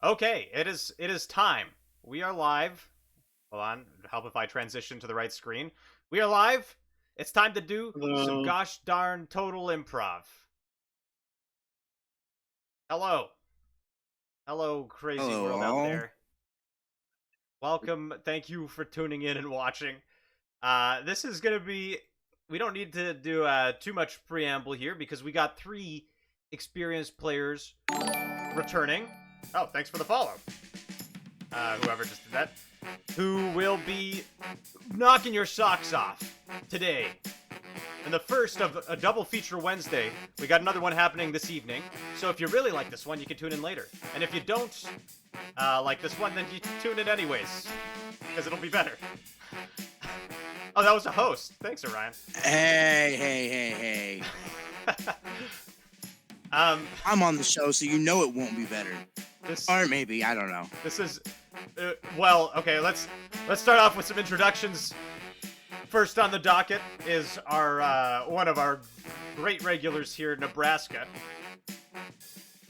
Okay, it is time. We are live. Hold on, help if I transition to the right screen. We are live. It's time to do some Hello. gosh darn total improv. Hello. Hello, crazy Hello, world out all. there. Welcome. Thank you for tuning in and watching. This is gonna be. We don't need to do too much preamble here because we got 3 experienced players returning. Oh, thanks for the follow. Whoever just did that. Who will be knocking your socks off today. And the first of a double feature Wednesday. We got another one happening this evening. So if you really like this one, you can tune in later. And if you don't like this one, then you tune in anyways. Because it'll be better. Oh, that was a host. Thanks, Orion. Hey. I'm on the show, so you know it won't be better. Or maybe, I don't know. This is... well, okay, let's start off with some introductions. First on the docket is our one of our great regulars here in Nebraska.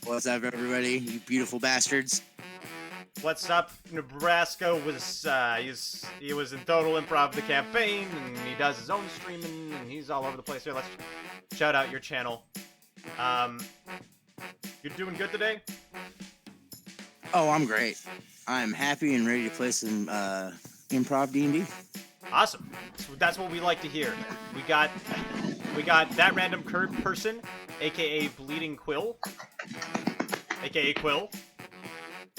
What's up, everybody? You beautiful bastards. What's up? Nebraska was he was in Total Improv the campaign, and he does his own streaming, and he's all over the place here. Let's shout out your channel. You're doing good today? Oh, I'm great. I'm happy and ready to play some improv D&D. Awesome. So that's what we like to hear. We got that random person, aka Bleeding Quill, aka Quill.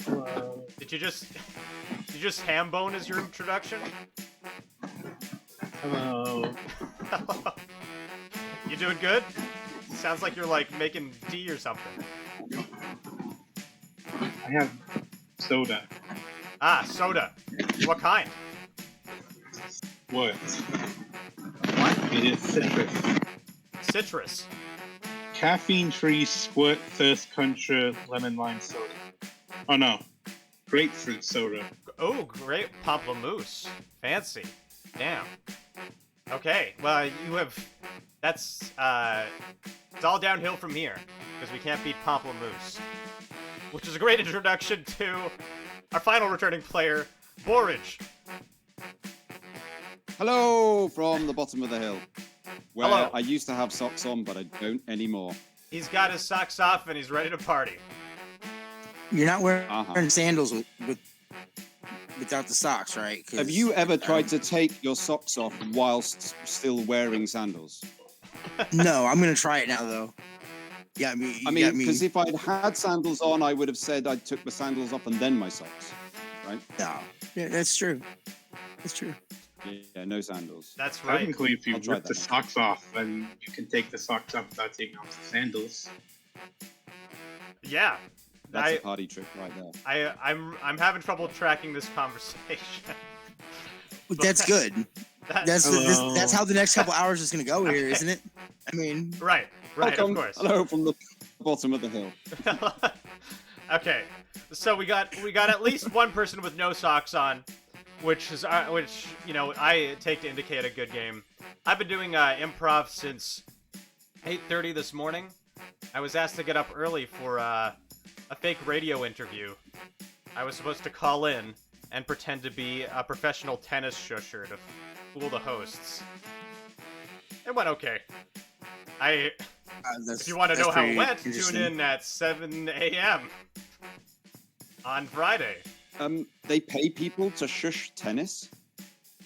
Hello. Did you just ham bone as your introduction? Hello. You doing good? Sounds like you're like making tea or something. I have soda. Ah, soda. What kind? What? It is citrus. Citrus. Caffeine-free squirt thirst quencher lemon lime soda. Oh no. Grapefruit soda. Oh, great pamplemousse. Fancy. Damn. Okay, well, you have... That's, it's all downhill from here, because we can't beat pamplemousse. Which is a great introduction to our final returning player, Borage. Hello from the bottom of the hill, where Hello. I used to have socks on, but I don't anymore. He's got his socks off and he's ready to party. You're not wearing sandals without the socks, right? Have you ever tried to take your socks off whilst still wearing sandals? No, I'm going to try it now, though. I mean, because if I'd had sandals on, I would have said I took the sandals off and then my socks, right? No, yeah, that's true. That's true. Yeah, no sandals. That's right. Technically, if you I'll try rip the that next socks off, then you can take the socks off without taking off the sandals. Yeah. That's a party trick right there. I'm having trouble tracking this conversation. That's good. That's how the next couple hours is going to go here, Okay. isn't it? I mean... Right, Welcome. of course. Hello from the bottom of the hill. Okay, so we got at least one person with no socks on, which you know I take to indicate a good game. I've been doing improv since 8:30 this morning. I was asked to get up early for a fake radio interview. I was supposed to call in and pretend to be a professional tennis shusher to fool the hosts. It went okay. If you want to know how it went, tune in at 7 a.m. on Friday. They pay people to shush tennis?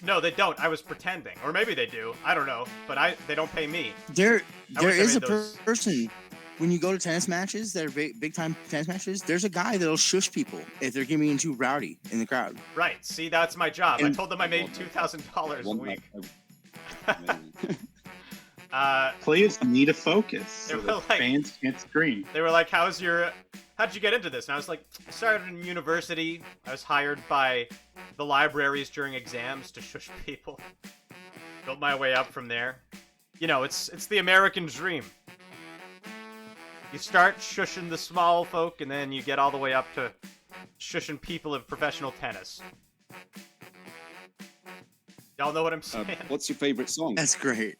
No, they don't. I was pretending. Or maybe they do. I don't know. But they don't pay me. There I wish I is a made those. person, when you go to tennis matches, that are big time tennis matches, there's a guy that'll shush people if they're getting too rowdy in the crowd. Right. See, that's my job. I And- told them I made $2,000 a week. Players need a focus, so They were that like- fans can't scream. They were like, how'd you get into this? And I was like, I started in university. I was hired by the libraries during exams to shush people. Built my way up from there. You know, it's the American dream. You start shushing the small folk, and then you get all the way up to shushing people of professional tennis. Y'all know what I'm saying? What's your favorite song? That's great.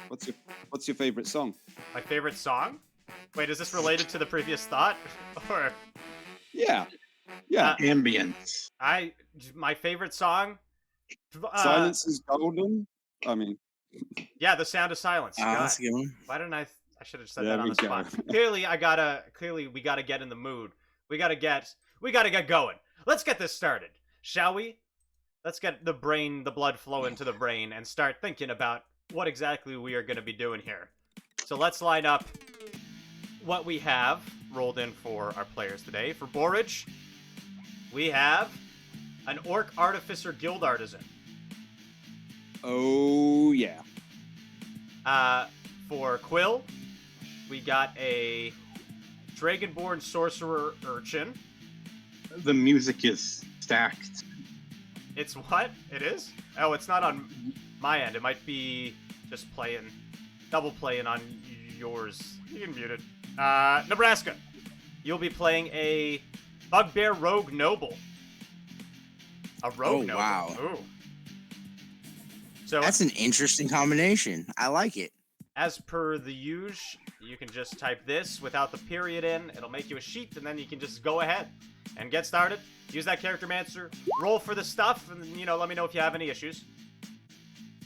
What's your favorite song? My favorite song? Wait, is this related to the previous thought? Or Yeah. Yeah. Ambience. My favorite song. Silence is golden. I mean, Yeah, The Sound of Silence. God. That's a good one. Why didn't I should have said There that on we the spot. go. Clearly we gotta get in the mood. We gotta get going. Let's get this started, shall we? Let's get the blood flowing to the brain and start thinking about what exactly we are gonna be doing here. So let's line up what we have rolled in for our players today. For Borage, we have an Orc Artificer Guild Artisan. oh yeah. For Quill, we got a Dragonborn Sorcerer Urchin. The music is stacked. It's what? It is? Oh, it's not on my end. It might be just double playing on yours. You can mute it. Nebraska, you'll be playing a Bugbear Rogue Noble. A Rogue Noble. Wow. Ooh. So That's an interesting combination. I like it. as per the usual, you can just type this without the period in. It'll make you a sheet, and then you can just go ahead and get started. Use that character mancer, roll for the stuff, and let me know if you have any issues.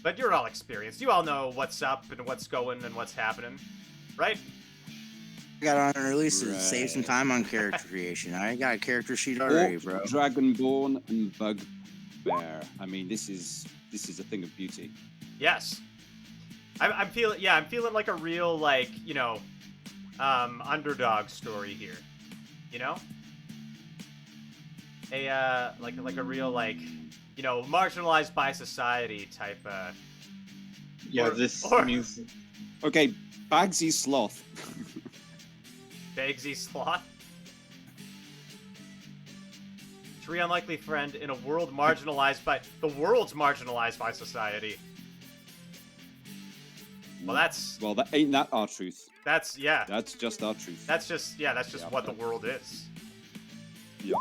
But you're all experienced. You all know what's up and what's going and what's happening, right? I got on early to Right. save some time on character creation. I got a character sheet already, Orc, bro. Dragonborn, and Bugbear. I mean, this is a thing of beauty. Yes. I'm feeling like a real underdog story here. A like a real marginalized by society type Yeah, Or- this or- music. Okay, Bagsy Sloth. Bagsy Sloth. Tree unlikely friend in a world marginalized by society. Well, Well, that ain't that our truth. that's That's just our truth. That's just Yeah, what the world is. Yeah.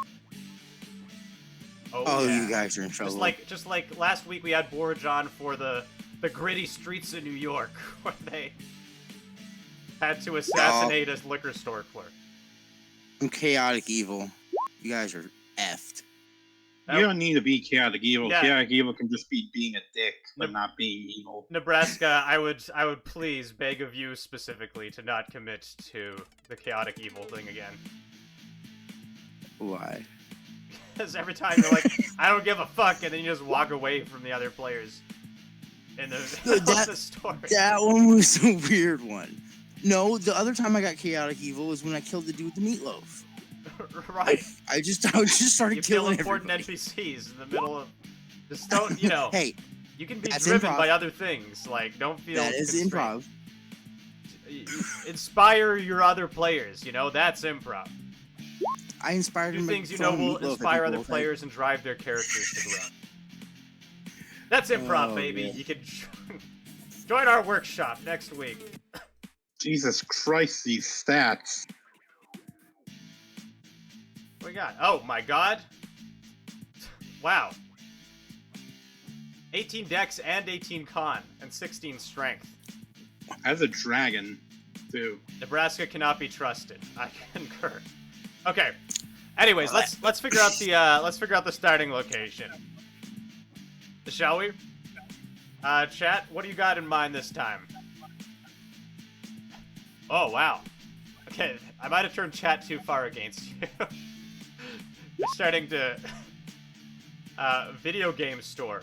Oh, yeah. you guys are in trouble. Just like last week we had Borage on for the gritty streets of New York, where they had to assassinate a liquor store clerk. I'm chaotic evil. You guys are effed. You don't need to be chaotic evil. Yeah. Chaotic evil can just be being a dick, but Neb- not being evil. Nebraska, I would please beg of you specifically to not commit to the chaotic evil thing again. Why? Because every time you're like, I don't give a fuck, and then you just walk away from the other players in the, That- the story. That one was a weird one. No, the other time I got chaotic evil was when I killed the dude with the meatloaf. Right. I just started You kill killing important everybody. NPCs in the middle of. Just don't, Hey, you can be that's driven improv. by other things. Like, don't feel. that is constrained. improv. Inspire your other players. That's improv. I inspired Do him. things by throwing will meatloaf at inspire other people. players and drive their characters to grow. That's improv, Oh, baby. man. You can join our workshop next week. Jesus Christ, these stats. What we got? Oh my god. Wow. 18 dex and 18 con and 16 strength. As a dragon, too. Nebraska cannot be trusted. I concur. Okay. Anyways, let's figure out the starting location. Shall we? Chat, what do you got in mind this time? Oh wow. Okay, I might have turned chat too far against you. You're starting to video game store.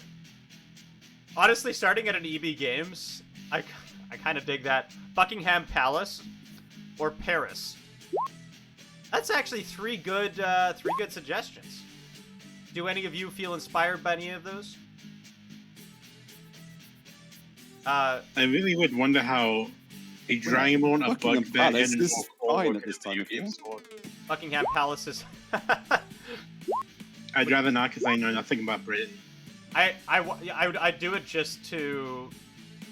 Honestly, starting at an EB Games, I kind of dig that. Buckingham Palace or Paris. That's actually three good suggestions. Do any of you feel inspired by any of those? I really would wonder how a dragon, a Buckingham bugbear, Palace, and an this is orc fine work at this in a time video of game year. store. Buckingham Palace is. I'd rather not, because I know nothing about Britain. I'd do it just to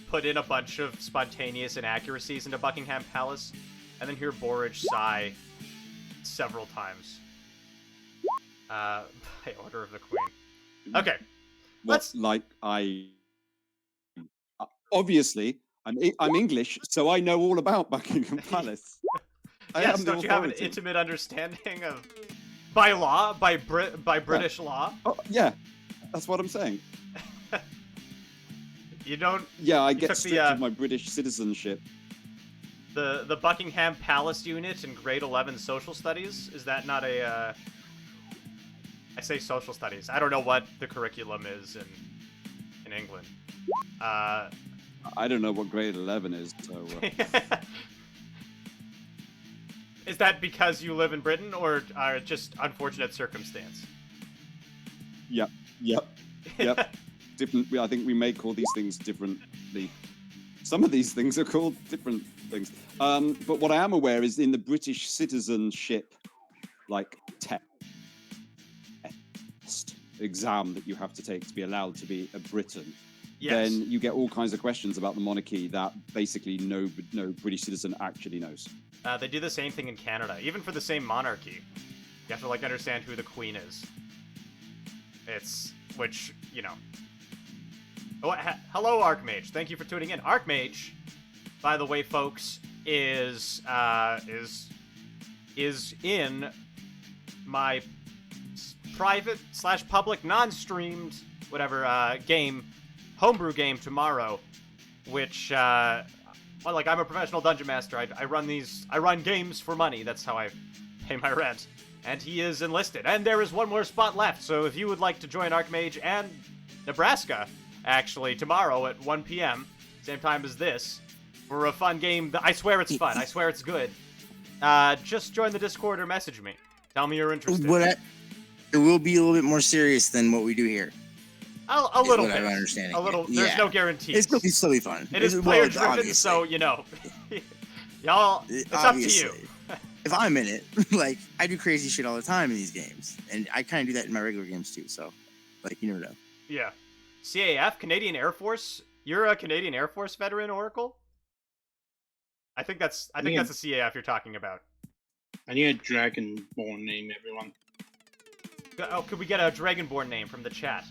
put in a bunch of spontaneous inaccuracies into Buckingham Palace, and then hear Borage sigh several times. By order of the Queen. Okay, let's. Obviously, I'm English, so I know all about Buckingham Palace. I Yes, am the don't you have an authority. intimate understanding of By law, by British law. Oh, yeah, that's what I'm saying. You don't. Yeah, I You get took stripped of my British citizenship. the Buckingham Palace unit in grade 11 social studies. Is that not a? I say social studies. I don't know what the curriculum is in England. I don't know what grade 11 is. So. Is that because you live in Britain, or just unfortunate circumstance? Yep. Different. I think we may call these things differently. Some of these things are called different things. But what I am aware is in the British citizenship, like test exam that you have to take to be allowed to be a Briton, Yes. then you get all kinds of questions about the monarchy that basically no British citizen actually knows. They do the same thing in Canada, even for the same monarchy. You have to like understand who the queen is. Which you know. Oh, hello, Archmage. Thank you for tuning in. Archmage, by the way, folks, is in my private / public non-streamed whatever game, homebrew game tomorrow, which well, like I'm a professional dungeon master. I run games for money. That's how I pay my rent. And he is enlisted. And there is one more spot left. So if you would like to join Archmage and Nebraska, actually, tomorrow at 1 p.m., same time as this, for a fun game. I swear it's fun. I swear it's good. Just join the Discord or message me. Tell me you're interested. It will be a little bit more serious than what we do here. A little bit. I'm understanding. A little. There's no guarantees. It's going to be still be fun. It is player driven, so you know. Y'all, it's up to you. If I'm in it, like I do crazy shit all the time in these games, and I kind of do that in my regular games too. So, like, you never know. Yeah. CAF, Canadian Air Force. You're a Canadian Air Force veteran, Oracle. I think that's the CAF you're talking about. I need a Dragonborn name, everyone. Oh, could we get a Dragonborn name from the chat?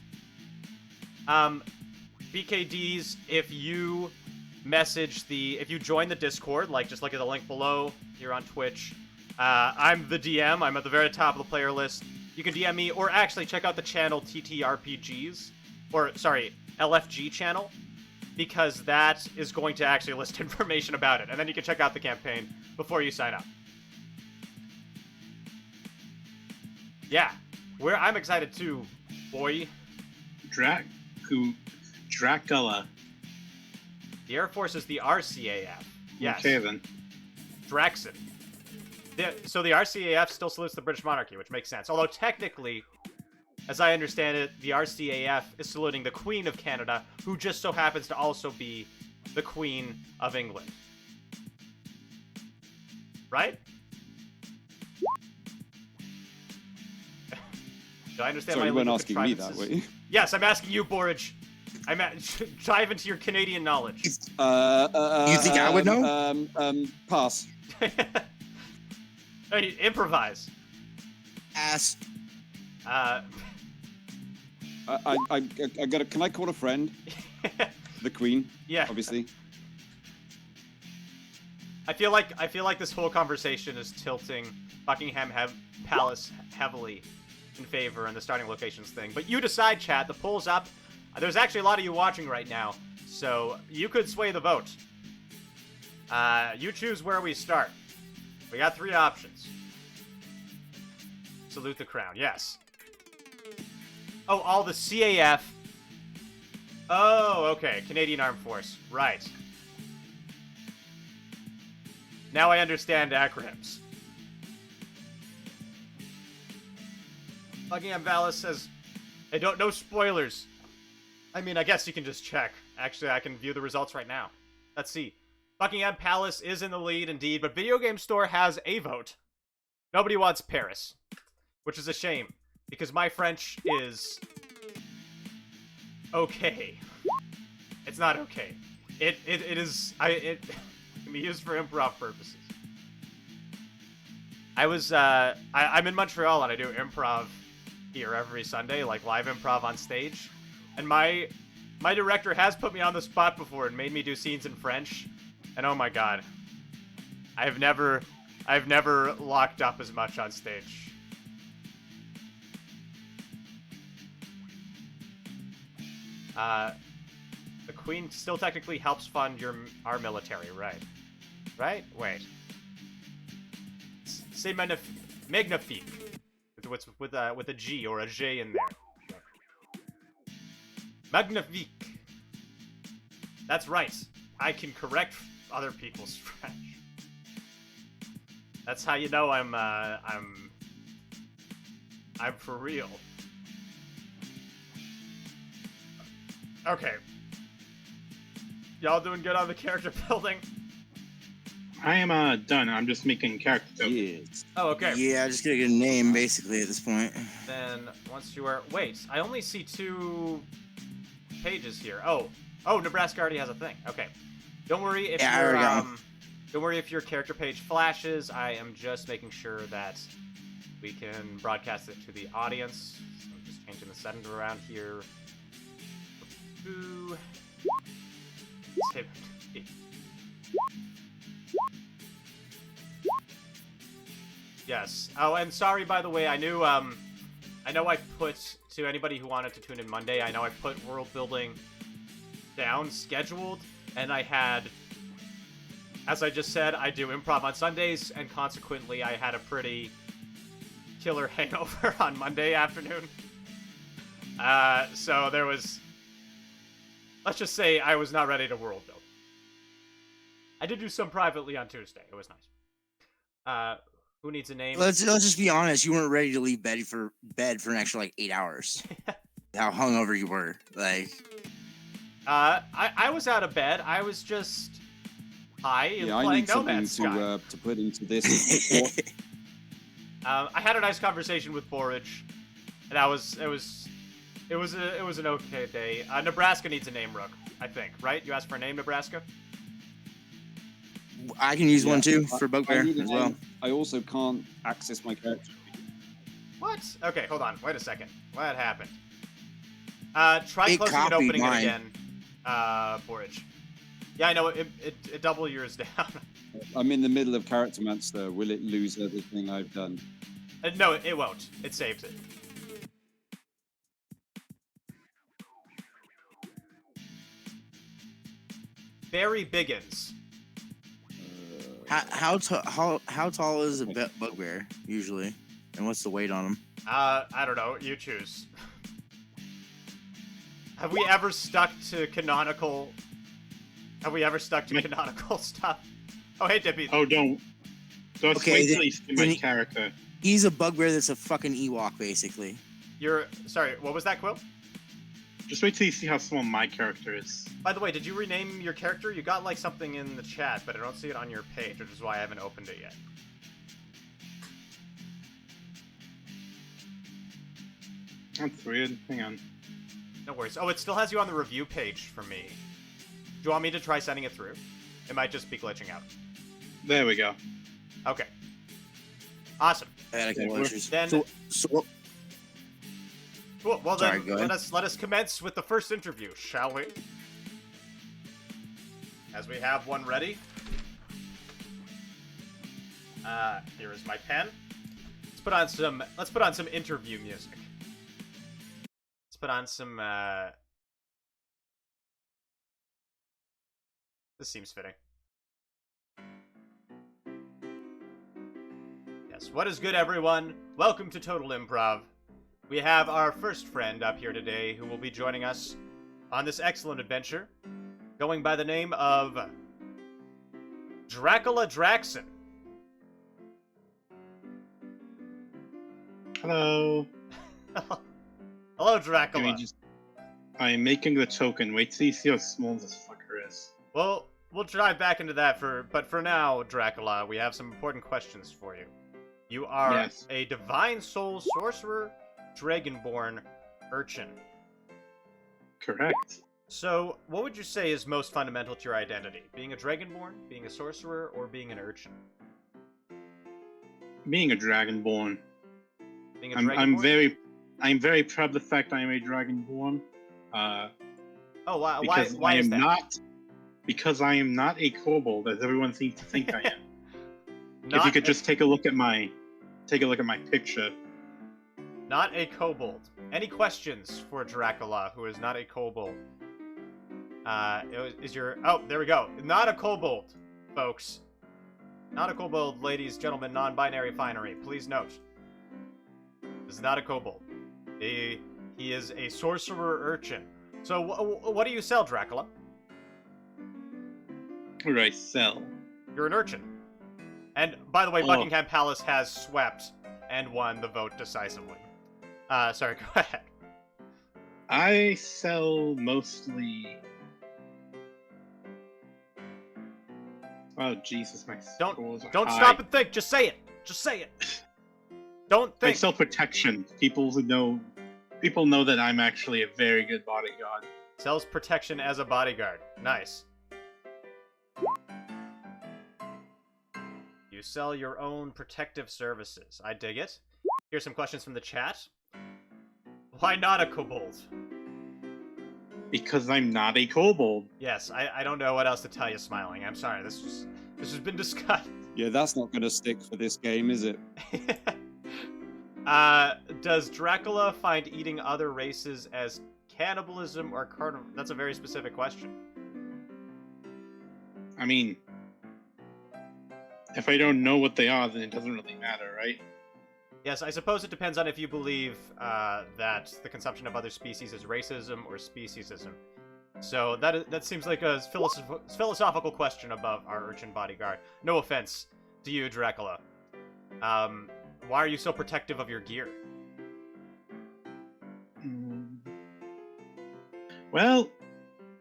BKDs, if you join the Discord, like just look at the link below here on Twitch. I'm the DM. I'm at the very top of the player list. You can DM me, or actually check out the channel TTRPGs, or sorry, LFG channel, because that is going to actually list information about it, and then you can check out the campaign before you sign up. Yeah, I'm excited too, boy. Dracula. The Air Force is the RCAF. Yes. Okay, then. Draxon. So the RCAF still salutes the British monarchy, which makes sense. Although technically, as I understand it, the RCAF is saluting the Queen of Canada, who just so happens to also be the Queen of England. Right? Do I understand Sorry, my you weren't legal asking me that, were you? Yes, I'm asking you, Borage. Dive into your Canadian knowledge. You think I would know? Pass. Hey, improvise. Ass. I got. Can I call a friend? The Queen. Yeah. Obviously. I feel like this whole conversation is tilting Buckingham Palace heavily in favor in the starting locations thing. But you decide, chat. The poll's up. There's actually a lot of you watching right now, so you could sway the vote. You choose where we start. We got 3 options. Salute the crown. Yes. Oh, all the CAF. Oh, okay. Canadian Armed Force. Right. Now I understand acronyms. Buckingham Palace says, hey, no spoilers. I mean, I guess you can just check. Actually, I can view the results right now. Let's see. Buckingham Palace is in the lead, indeed, but Video Game Store has a vote. Nobody wants Paris, which is a shame, because my French is okay. It's not okay. It can be used for improv purposes. I'm in Montreal and I do improv here every Sunday, like live improv on stage. And my director has put me on the spot before and made me do scenes in French. And oh my god. I've never locked up as much on stage. The queen still technically helps fund our military, right? Right? Wait. Say magnifique with a G or a J in there. Magnifique. That's right. I can correct other people's French. That's how you know I'm for real. Okay. Y'all doing good on the character building? I am done. I'm just making character tokens. Yes. Oh, okay. Yeah, just gonna get a name basically at this point. Then once you are I only see 2 pages here. Oh, Nebraska already has a thing. Okay. Don't worry if don't worry if your character page flashes. I am just making sure that we can broadcast it to the audience. So I'm just changing the settings around here. Ooh. Yes. Oh, and sorry, by the way, I know I put, to anybody who wanted to tune in Monday, I know I put world building down, scheduled, and I had, as I just said, I do improv on Sundays, and consequently I had a pretty killer hangover on Monday afternoon. So there was, let's just say I was not ready to world build. I did do some privately on Tuesday. It was nice. Who needs a name? Let's just be honest. You weren't ready to leave bed for an extra like 8 hours. How hungover you were, like. I was out of bed. I was just high and Yeah, I playing need No something Man's Sky. to put into this. I had a nice conversation with Borage, and it was an okay day. Nebraska needs a name, Rook. I think, right? You asked for a name, Nebraska. I can use one too for I Bugbear need a as well. name. I also can't access my character. What? Okay, hold on. Wait a second. What happened? Try It closing and copied opening mine. it again. Borage. Yeah, I know. It double yours down. I'm in the middle of Character Monster. Will it lose everything I've done? No, it won't. It saves it. Barry Biggins. How tall is a Bugbear usually, and what's the weight on him? I don't know. You choose. Have we ever stuck to canonical? Have we ever stuck to canonical stuff? Oh, hey, Dippy. Oh, don't. Just Okay, wait till you see my character. He's a Bugbear that's a fucking Ewok, basically. Sorry. What was that, Quill? Just wait till you see how small my character is. By the way, did you rename your character? You got like something in the chat, but I don't see it on your page, which is why I haven't opened it yet. That's weird. Hang on. No worries. Oh, it still has you on the review page for me. Do you want me to try sending it through? It might just be glitching out. There we go. Okay. Awesome. I got a couple Okay, issues. Then- So Cool. Well Sorry, then, go ahead. let us commence with the first interview, shall we? As we have one ready. Here is my pen. Let's put on some interview music. Let's put on some This seems fitting. Yes, what is good, everyone? Welcome to Total Improv. We have our first friend up here today who will be joining us on this excellent adventure, going by the name of Dracula Draxon. Hello. Hello, Dracula. Give me I'm making the token. Wait till you see how small this fucker is. Well, we'll dive back into that but for now, Dracula, we have some important questions for you. You are Yes. a divine soul sorcerer, dragonborn urchin. Correct. So, what would you say is most fundamental to your identity? Being a dragonborn, being a sorcerer, or being an urchin? Being a dragonborn. Being a I'm very proud of the fact I am a dragonborn. Oh, why I is am that? Because I am not a kobold, as everyone seems to think I am. If Not you could just take a look at my picture. Not a kobold. Any questions for Dracula, who is not a kobold? Is your... Oh, there we go. Not a kobold, folks. Not a kobold, ladies, gentlemen, non-binary finery. Please note. This is not a kobold. He is a sorcerer urchin. So, what do you sell, Dracula? What do I sell? You're an urchin. And, by the way, Oh. Buckingham Palace has swept and won the vote decisively. Sorry, go ahead. I sell mostly. Oh Jesus, my scores are Don't high. stop and think. Just say it. Just say it. Don't I think. sell protection. People know that I'm actually a very good bodyguard. Sells protection as a bodyguard. Nice. You sell your own protective services. I dig it. Here's some questions from the chat. Why not a kobold? Because I'm not a kobold. Yes, I don't know what else to tell you, smiling. I'm sorry. This has been discussed. Yeah, that's not going to stick for this game, is it? Does Dracula find eating other races as cannibalism or carnivore? That's a very specific question. I mean, if I don't know what they are, then it doesn't really matter, right? Yes, I suppose it depends on if you believe that the consumption of other species is racism or speciesism. So that seems like a philosophical question above our urchin bodyguard. No offense to you, Dracula. Why are you so protective of your gear? Well,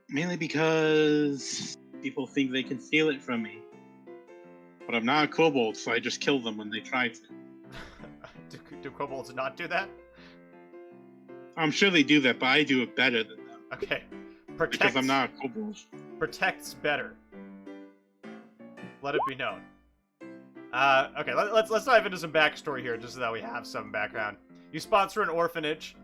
mainly because people think they can steal it from me. But I'm not a kobold, so I just kill them when they try to. Do kobolds not do that? I'm sure they do that, but I do it better than them. Okay. Because I'm not a kobold. Protects better. Let it be known. Okay, let's dive into some backstory here, just so that we have some background. You sponsor an orphanage.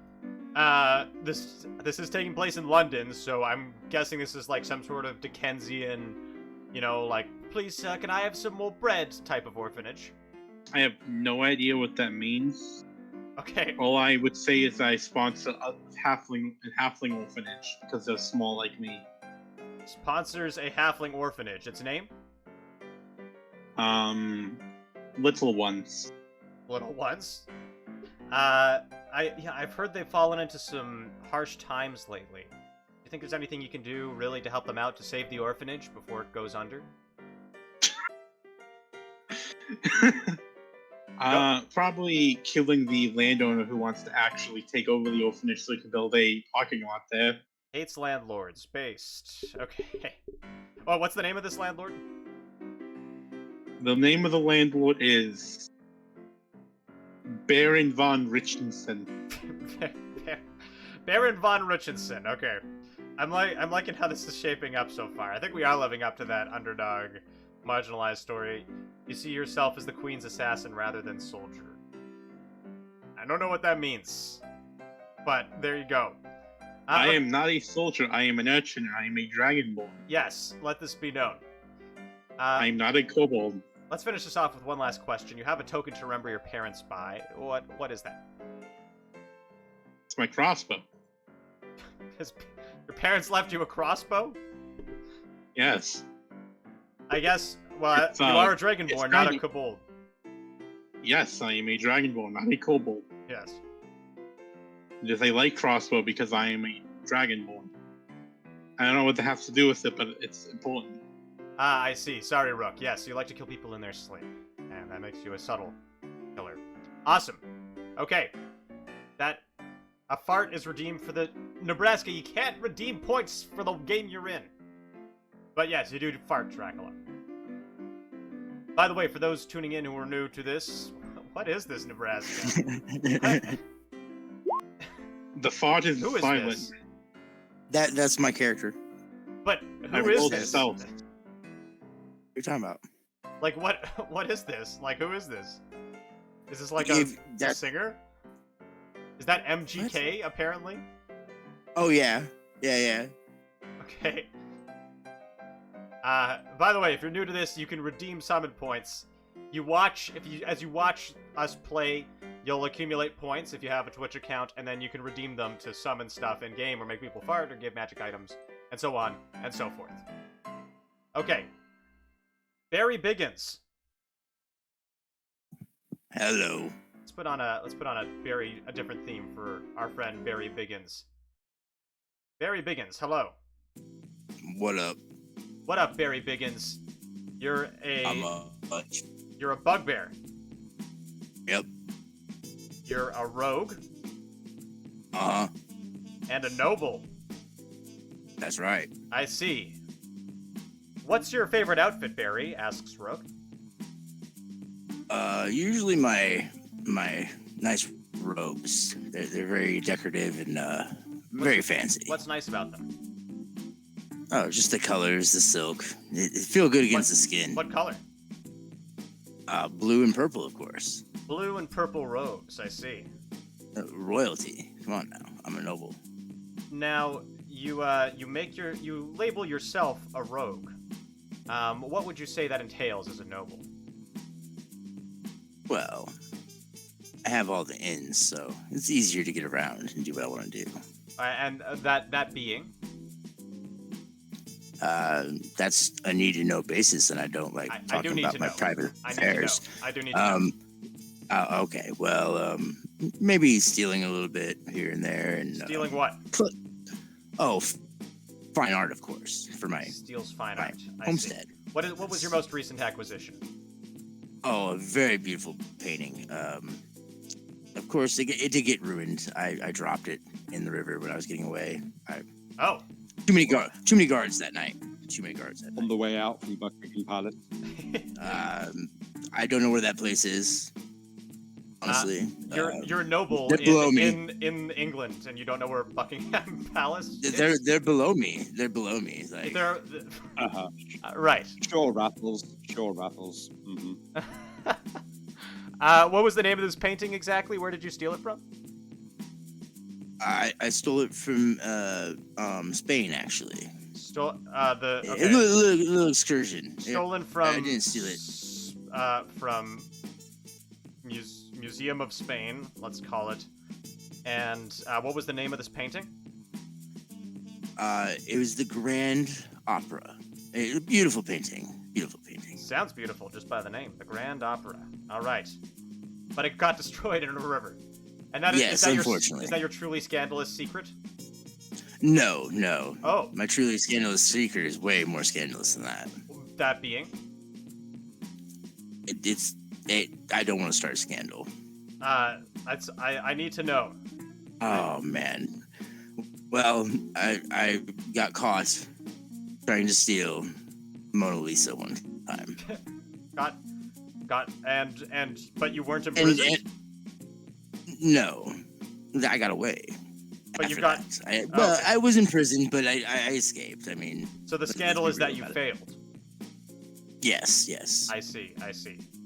This is taking place in London, so I'm guessing this is like some sort of Dickensian, like, please, can I have some more bread type of orphanage. I have no idea what that means. Okay. All I would say is I sponsor a halfling orphanage because they're small like me. Sponsors a halfling orphanage. Its name? Little ones. Little ones? I've heard they've fallen into some harsh times lately. Do you think there's anything you can do, really, to help them out to save the orphanage before it goes under? Probably killing the landowner who wants to actually take over the orphanage so he can build a parking lot there. Hates landlords. Based. Okay. Oh, what's the name of this landlord? The name of the landlord is Baron von Richardson. Baron von Richardson. Okay. I'm liking how this is shaping up so far. I think we are living up to that underdog, marginalized story. You see yourself as the Queen's assassin rather than soldier. I don't know what that means, but there you go. I am not a soldier. I am an urchin. I am a dragonborn. Yes, let this be known. I'm not a kobold. Let's finish this off with one last question. You have a token to remember your parents by. What is that? It's my crossbow. Your parents left you a crossbow? Yes. I guess. Well, you are a dragonborn, not a kobold. Yes, I am a dragonborn, not a kobold. Yes. Just I like crossbow because I am a dragonborn. I don't know what that has to do with it, but it's important. Ah, I see. Sorry, Rook. Yes, you like to kill people in their sleep. And that makes you a subtle killer. Awesome. Okay. A fart is redeemed for the... Nebraska, you can't redeem points for the game you're in. But yes, you do fart, Dracula. By the way, for those tuning in who are new to this, what is this, Nebraska? The fart is Who is silent. this? That's my character. But I who is rolled this? stealth. What are you talking about? Like, what is this? Like, who is this? Is this like If a that- singer? Is that MGK, apparently? Oh yeah, yeah. Okay. By the way, if you're new to this, you can redeem summon points. As you watch us play, You'll accumulate points if you have a Twitch account, and then you can redeem them to summon stuff in game or make people fart or give magic items, and so on and so forth. Okay. Barry Biggins. Hello. Let's put on a different theme for our friend Barry Biggins. Barry Biggins, hello. What up? What up, Barry Biggins? You're I'm a bunch. You're a bugbear. Yep. You're a rogue. Uh-huh. And a noble. That's right. I see. What's your favorite outfit, Barry? Asks Rook. Usually my nice robes. They're very decorative and very fancy. What's nice about them? Oh, just the colors, the silk. It feel good against the skin. What color? Blue and purple, of course. Blue and purple robes, I see. Royalty. Come on now. I'm a noble. Now, you label yourself a rogue. What would you say that entails as a noble? Well, I have all the ins, so it's easier to get around and do what I want to do. And that being? That's a need to know basis, and I don't like talking about my private affairs. I do need to know. Okay, well, maybe stealing a little bit here and there, and stealing what? Fine art, of course, for my steals fine art. Homestead. What was your most recent acquisition? Oh, a very beautiful painting. Of course, it did get ruined. I dropped it in the river when I was getting away. Too many guards that night. On the way out from Buckingham Palace. I don't know where that place is. Honestly, you're a noble in England, and you don't know where Buckingham Palace is? They're below me. They're below me. Like right. Sure, Raffles. Mm-hmm. What was the name of this painting exactly? Where did you steal it from? I stole it from Spain, actually. Stole a little excursion. Stolen from. I didn't steal it. From Museum of Spain, let's call it. And what was the name of this painting? It was the Grand Opera. A beautiful painting. Beautiful painting. Sounds beautiful just by the name. The Grand Opera. All right. But it got destroyed in a river. And that is unfortunately. Is that your truly scandalous secret? No. Oh. My truly scandalous secret is way more scandalous than that. That being? I don't want to start a scandal. I need to know. Oh, man. Well, I got caught trying to steal Mona Lisa one time. But you weren't imprisoned? No. I got away. But you got... I was in prison, but I escaped. I mean... So the scandal is that you failed? Yes. I see.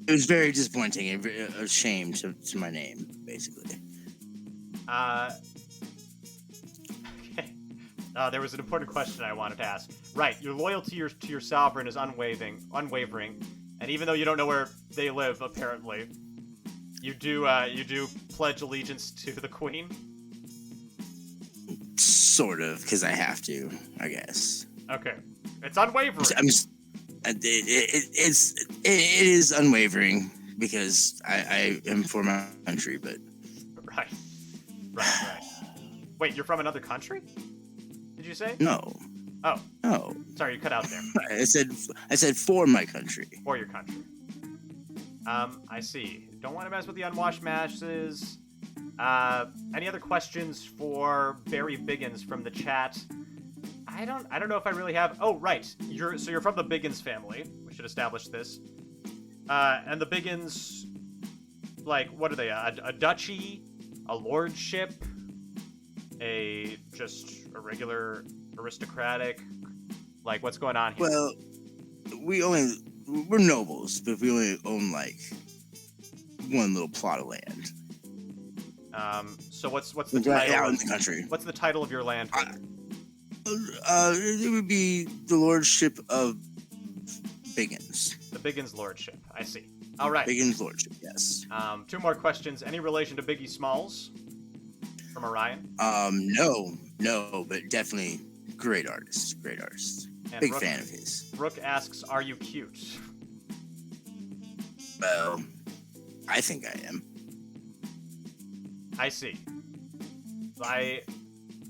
It was very disappointing and a shame to my name, basically. Okay. There was an important question I wanted to ask. Right, your loyalty to your sovereign is unwavering, and even though you don't know where they live, apparently, you do pledge allegiance to the Queen? Sort of, because I have to, I guess. Okay. It's unwavering. It is unwavering because I am for my country, but right. Wait, you're from another country? Did you say? No. Oh. No. Sorry, you cut out there. I said for my country. For your country. I see. Don't want to mess with the unwashed masses. Any other questions for Barry Biggins from the chat? I don't know if I really have. Oh, right. You're from the Biggins family. We should establish this. And the Biggins, like, what are they? A duchy, a lordship, just a regular aristocratic. Like, what's going on here? Well, we're nobles, but we only own like one little plot of land. So what's the right title? Out in the country. What's the title of your land? It would be the Lordship of Biggins. The Biggins Lordship. I see. All right. Biggins Lordship. Yes. 2 more questions. Any relation to Biggie Smalls? From Orion? No, but definitely great artist. And Big fan of his. Rook asks, are you cute? Well, I think I am. I see.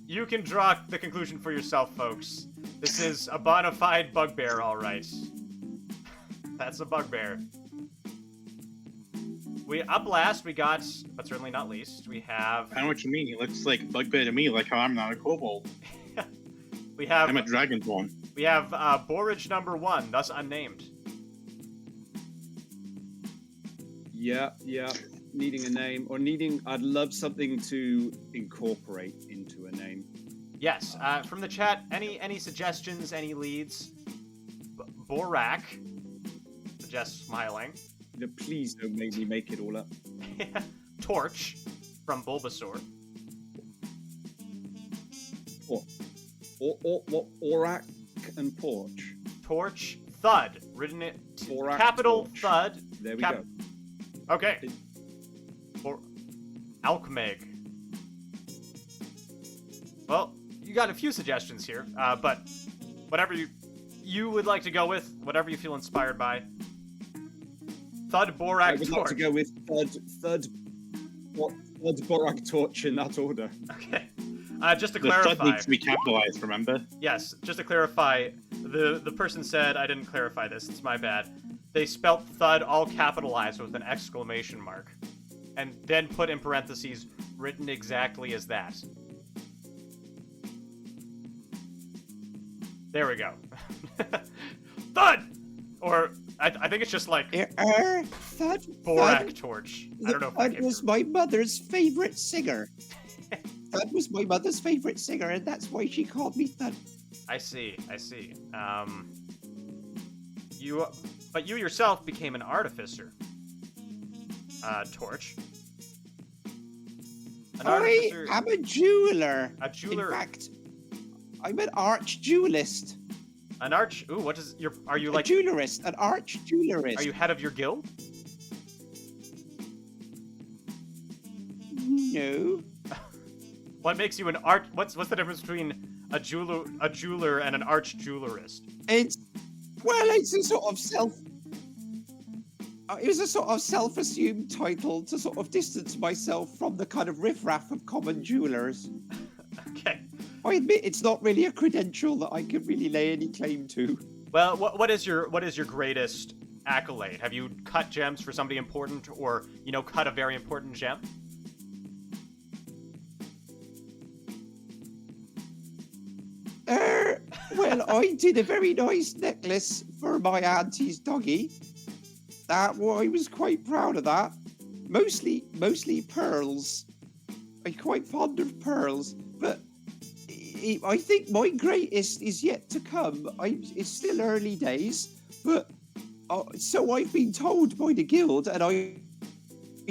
You can draw the conclusion for yourself, folks. This is a bona fide bugbear, all right. That's a bugbear. Up last, we got, but certainly not least, we have... I know what you mean. He looks like bugbear to me, like how I'm not a kobold. We have... I'm a dragonborn. We have Borage number 1, thus unnamed. Yeah. Needing a name, or I'd love something to incorporate into a name. Yes, from the chat, any suggestions, any leads? Borak suggests smiling. Please don't make me make it all up. Torch from Bulbasaur. Orak and Porch. Torch, Thud, written it Orak, capital Torch. Thud. There we go. Okay. Or Alchemist. Well, you got a few suggestions here, but whatever you would like to go with, whatever you feel inspired by. Thud, Borak, I would Torch. like to go with Thud, Borak, Torch in that order. Okay. Just to The clarify. thud needs to be capitalized, remember? Yes, just to clarify, the person said, I didn't clarify this, it's my bad. They spelt thud all capitalized with an exclamation mark. And then put in parentheses, written exactly as that. There we go. Thud! Or, I think it's just like, Thud. Borak Torch. I don't know if I Thud can... was my mother's favorite singer. Thud was my mother's favorite singer, and that's why she called me Thud. I see. But you yourself became an artificer. Torch. An artificer... I'm a jeweler. A jeweler. In fact, I'm an arch-jewelist. An arch... Ooh, what is... Are you like... A jewelerist. An arch-jewelerist. Are you head of your guild? No. What makes you an art... What's the difference between a jeweler and an arch-jewelerist? It's a sort of it was a sort of self-assumed title to sort of distance myself from the kind of riffraff of common jewelers. Okay. I admit it's not really a credential that I can really lay any claim to. Well, what is your greatest accolade? Have you cut gems for somebody important, or cut a very important gem? Well, I did a very nice necklace for my auntie's doggy. I was quite proud of that. Mostly pearls. I'm quite fond of pearls, but I think my greatest is yet to come. It's still early days, but so I've been told by the guild, and I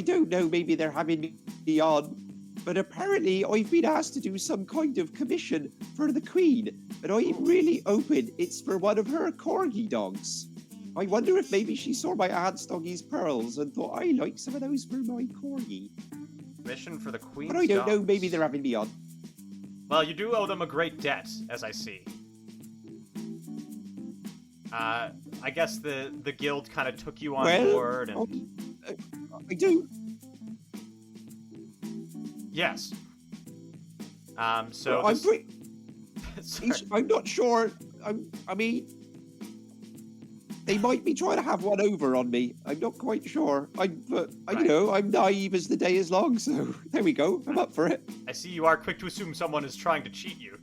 don't know, maybe they're having me on, but apparently I've been asked to do some kind of commission for the Queen, and I'm really open. It's for one of her corgi dogs. I wonder if maybe she saw my aunt's doggy's pearls and thought, I like some of those for my corgi. Mission for the Queen's But I don't know, dogs. maybe they're having me on. Well, you do owe them a great debt, as I see. I guess the guild kind of took you on board, and... I do. Yes. So... Well, Sorry. I'm not sure. I mean, they might be trying to have one over on me. I'm not quite sure. But Right. you know, I'm naive as the day is long. So there we go. I'm up for it. I see you are quick to assume someone is trying to cheat you.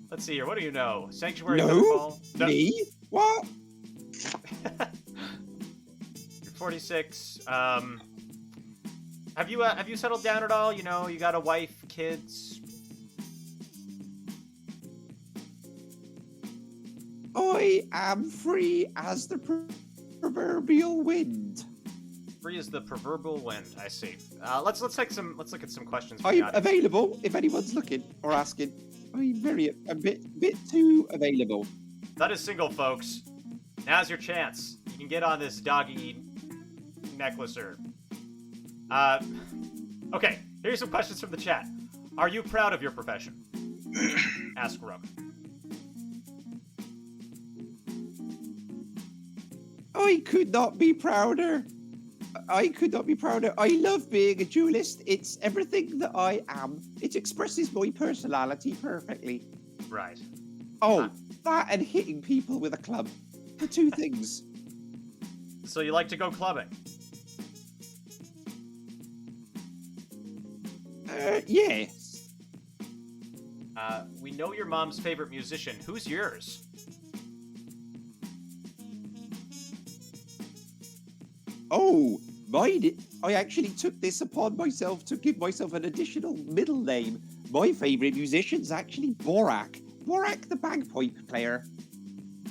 Let's see here. What do you know? Sanctuary No? Featherfall? No. Me? What? You're 46. Have you settled down at all? You got a wife, kids? I am free as the proverbial wind. Free as the proverbial wind. I see. Let's look at some questions. From the I'm audience. available if anyone's looking or asking. I'm a bit too available. That is single, folks. Now's your chance. You can get on this doggy necklacer. Okay, here's some questions from the chat. Are you proud of your profession? Ask Rook. I could not be prouder. I could not be prouder. I love being a duelist. It's everything that I am. It expresses my personality perfectly. Right. Oh, that and hitting people with a club. The two things. So you like to go clubbing? Yes. We know your mom's favorite musician. Who's yours? Oh, mine. I actually took this upon myself to give myself an additional middle name. My favorite musician's actually Borak. Borak, the bagpipe player.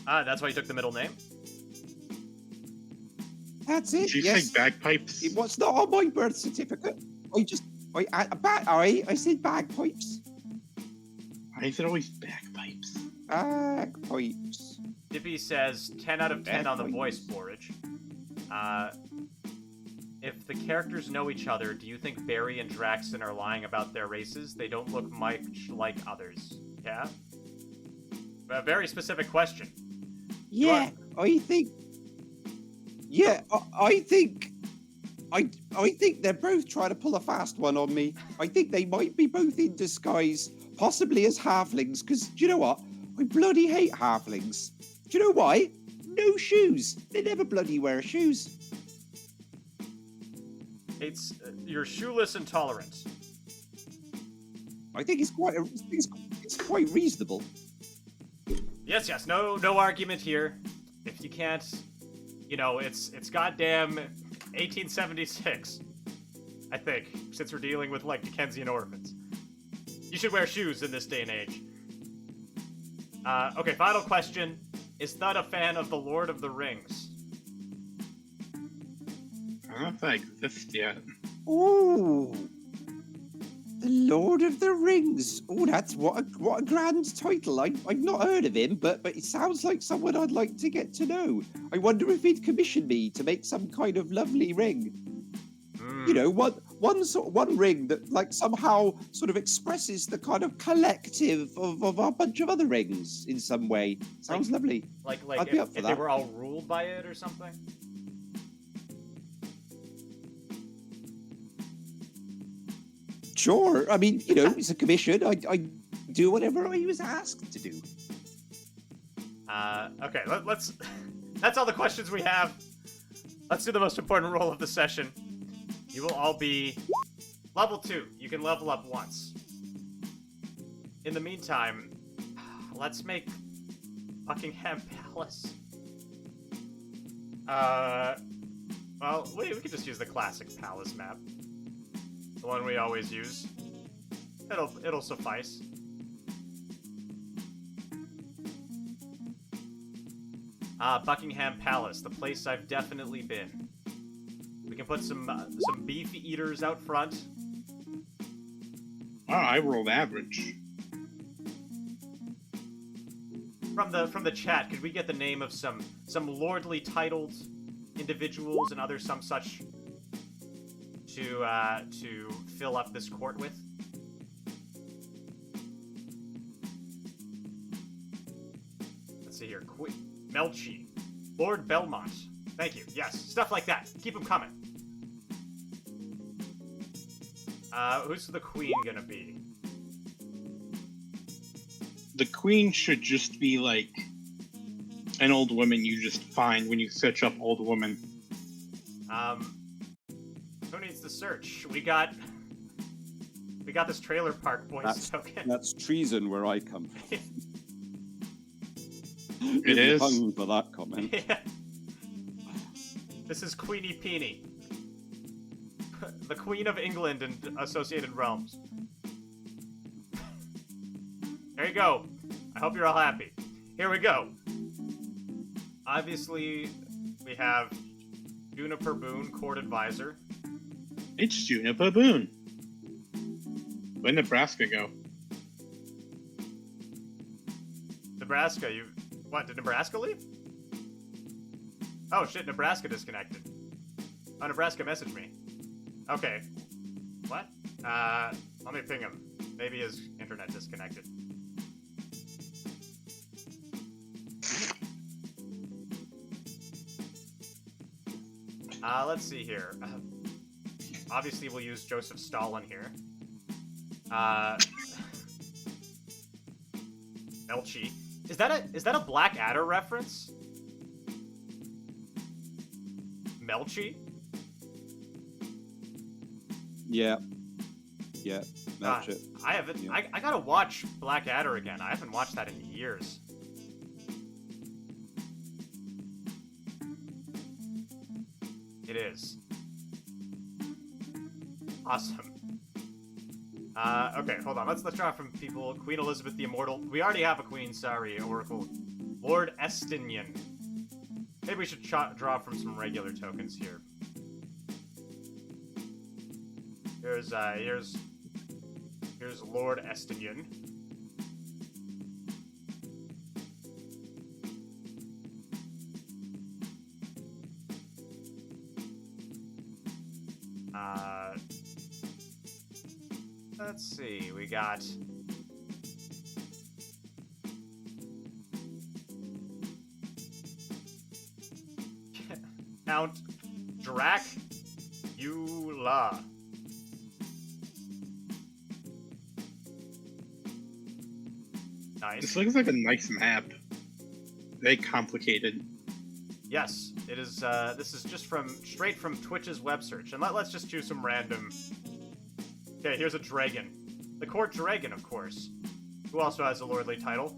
That's why you took the middle name? That's it. Did you yes. say bagpipes? It was not on my birth certificate. I said bagpipes. Why is it always bagpipes? Bagpipes. Dippy says 10 out of 10 on the voice, Borage. If the characters know each other, do you think Barry and Draxton are lying about their races? They don't look much like others. Yeah? A very specific question. Yeah, I think. Yeah, I think. I think they're both trying to pull a fast one on me. I think they might be both in disguise, possibly as halflings. Because do you know what? I bloody hate halflings. Do you know why? No shoes. They never bloody wear shoes. It's you're shoeless intolerant. I think it's quite. It's quite reasonable. Yes, no argument here. If you can't, it's goddamn 1876. I think, since we're dealing with like Dickensian orphans, you should wear shoes in this day and age. Okay, final question: is Thud a fan of the Lord of the Rings? I don't know if that exists yet. Ooh, the Lord of the Rings. Oh, that's what a grand title. I've not heard of him, but it sounds like someone I'd like to get to know. I wonder if he'd commission me to make some kind of lovely ring. You know, one ring that like somehow sort of expresses the kind of collective of a bunch of other rings in some way. Sounds lovely. Like I'd be up for if that. they were all ruled by it or something. Sure. I mean, it's a commission. I do whatever I was asked to do. Okay, let's. That's all the questions we have. Let's do the most important role of the session. You will all be level 2. You can level up once. In the meantime, let's make Buckingham Palace. Well, we could just use the classic palace map. The one we always use. It'll suffice. Buckingham Palace, the place I've definitely been. We can put some beef eaters out front. Oh, I rolled average. From the chat, could we get the name of some lordly titled individuals and other some such to fill up this court with? Let's see here. Melchi, Lord Belmont. Thank you. Yes, stuff like that. Keep them coming. Who's the queen gonna be? The queen should just be like an old woman you just find when you search up old woman. Who needs to search? We got this trailer park boys token. That's treason where I come from. It is. Hung for that comment. Yeah. This is Queenie Peenie. The Queen of England and Associated Realms. There you go. I hope you're all happy. Here we go. Obviously, we have Juniper Boone, Court Advisor. It's Juniper Boone. Where'd Nebraska go? Nebraska, what, did Nebraska leave? Oh shit, Nebraska disconnected. Oh, Nebraska messaged me. Okay. What? Let me ping him. Maybe his internet disconnected. Let's see here. Obviously, we'll use Joseph Stalin here. Melchi. Is that a Blackadder reference? Melchi? Yeah. Yeah. That's it. I haven't. Yeah. I gotta watch Blackadder again. I haven't watched that in years. It is. Awesome. Okay, hold on. Let's draw from people. Queen Elizabeth the Immortal. We already have a queen. Sorry, Oracle. Lord Estinian. Maybe we should draw from some regular tokens here. Here's Lord Estinian. Let's see, we got... Count Dracula. Nice. This looks like a nice map. Very complicated. Yes, it is. This is just straight from Twitch's web search, and let's just choose some random. Okay, here's a dragon, the court dragon, of course. Who also has a lordly title?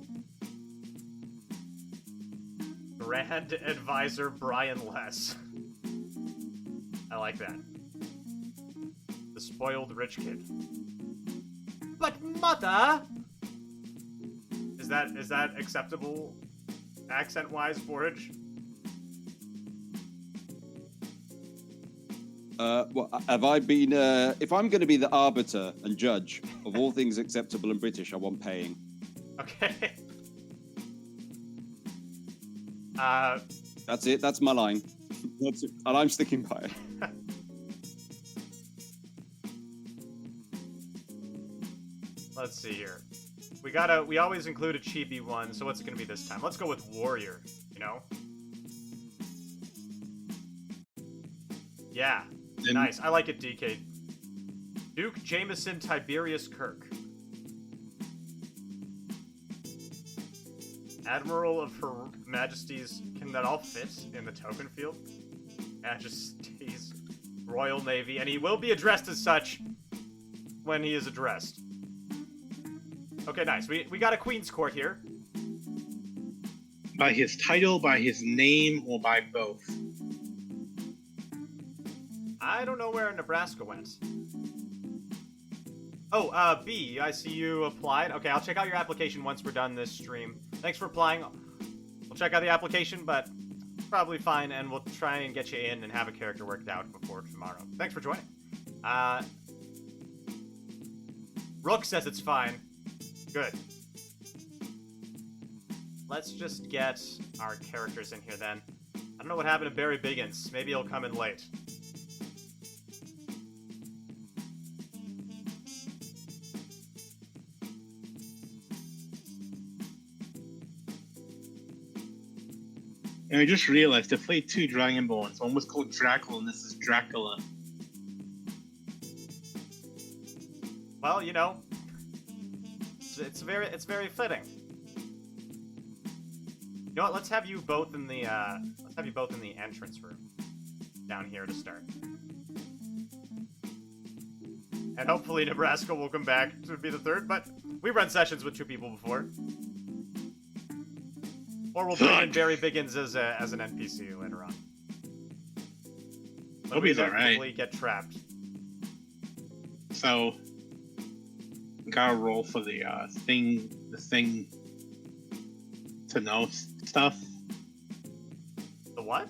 Grand Advisor Brian Less. I like that. The spoiled rich kid. But mother. Is that acceptable, accent-wise, Forage? Well, have I been? If I'm going to be the arbiter and judge of all things acceptable and British, I want paying. Okay. That's it. That's my line. That's it. And I'm sticking by it. Let's see here. We always include a chibi one, so what's it gonna be this time? Let's go with warrior, you know? Yeah. Nice. I like it, DK. Duke Jameson Tiberius Kirk. Admiral of Her Majesty's... Can that all fit in the token field? Majesty's Royal Navy, and he will be addressed as such when he is addressed. Okay, nice. We got a Queen's Court here. By his title, by his name, or by both? I don't know where Nebraska went. Oh, B, I see you applied. Okay, I'll check out your application once we're done this stream. Thanks for applying. We'll check out the application, but probably fine, and we'll try and get you in and have a character worked out before tomorrow. Thanks for joining. Rook says it's fine. Good. Let's just get our characters in here then. I don't know what happened to Barry Biggins. Maybe he'll come in late. And I just realized I played two Dragonborns. One was called Dracula, and this is Dracula. Well, you know, it's very fitting. You know what? Let's have you both in the entrance room down here to start, and hopefully Nebraska will come back to be the third. But we run sessions with two people before, or we'll bring in Barry Biggins as an NPC later on. Hope he's alright. Get trapped. So, gotta roll for the thing to know stuff. The what?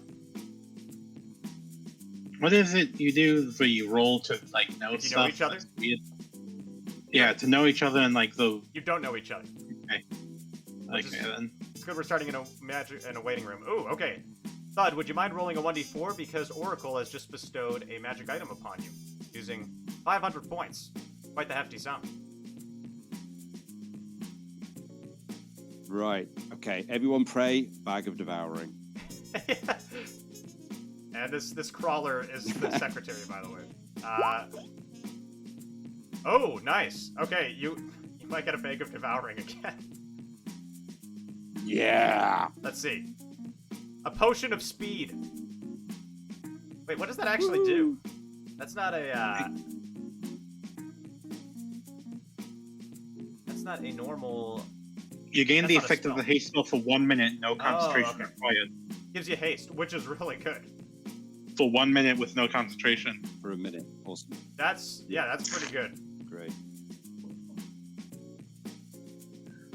What is it you do where you roll to like know if you stuff? know each other? Yeah, to know each other and like the. You don't know each other. Okay. Okay then. It's good we're starting in a waiting room. Ooh, okay. Thud, would you mind rolling a 1d4 because Oracle has just bestowed a magic item upon you, using 500 points. Quite the hefty sum. Right. Okay. Everyone pray. Bag of devouring. And this crawler is the secretary, by the way. Oh, nice. Okay, you might get a bag of devouring again. Yeah. Let's see. A potion of speed. Wait, what does that actually do? That's not a that's not a normal. You gain That's the not a effect of spell. the haste spell for 1 minute, no concentration okay. required. Gives you haste, which is really good. For 1 minute with no concentration. For a minute. Awesome. That's pretty good. Great.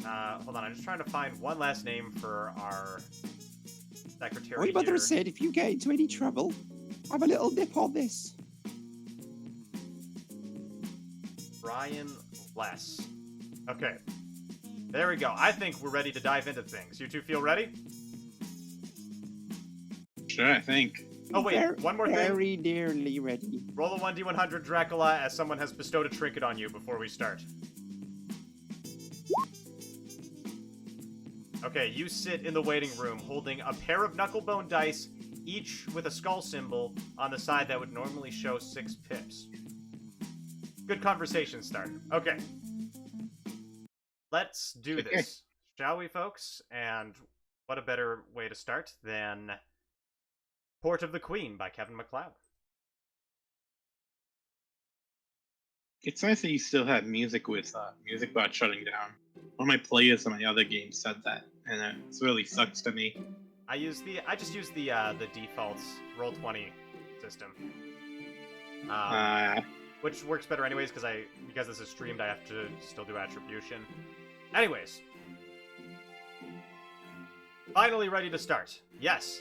Hold on, I'm just trying to find one last name for our secretary My mother here. said if you get into any trouble, have a little nip on this. Brian Less. Okay. There we go. I think we're ready to dive into things. You two feel ready? Sure, I think. Oh wait, one more thing. Very nearly ready. Roll a 1d100 Dracula as someone has bestowed a trinket on you before we start. Okay, you sit in the waiting room holding a pair of knucklebone dice, each with a skull symbol on the side that would normally show 6 pips. Good conversation starter. Okay. Let's do this. Shall we, folks? And what a better way to start than Port of the Queen by Kevin MacLeod. It's nice that you still have music with music bot shutting down. One of my players in my other game said that, and it really sucks to me. I just use the default Roll20 system. Which works better anyways, because this is streamed, I have to still do attribution. Anyways. Finally ready to start. Yes.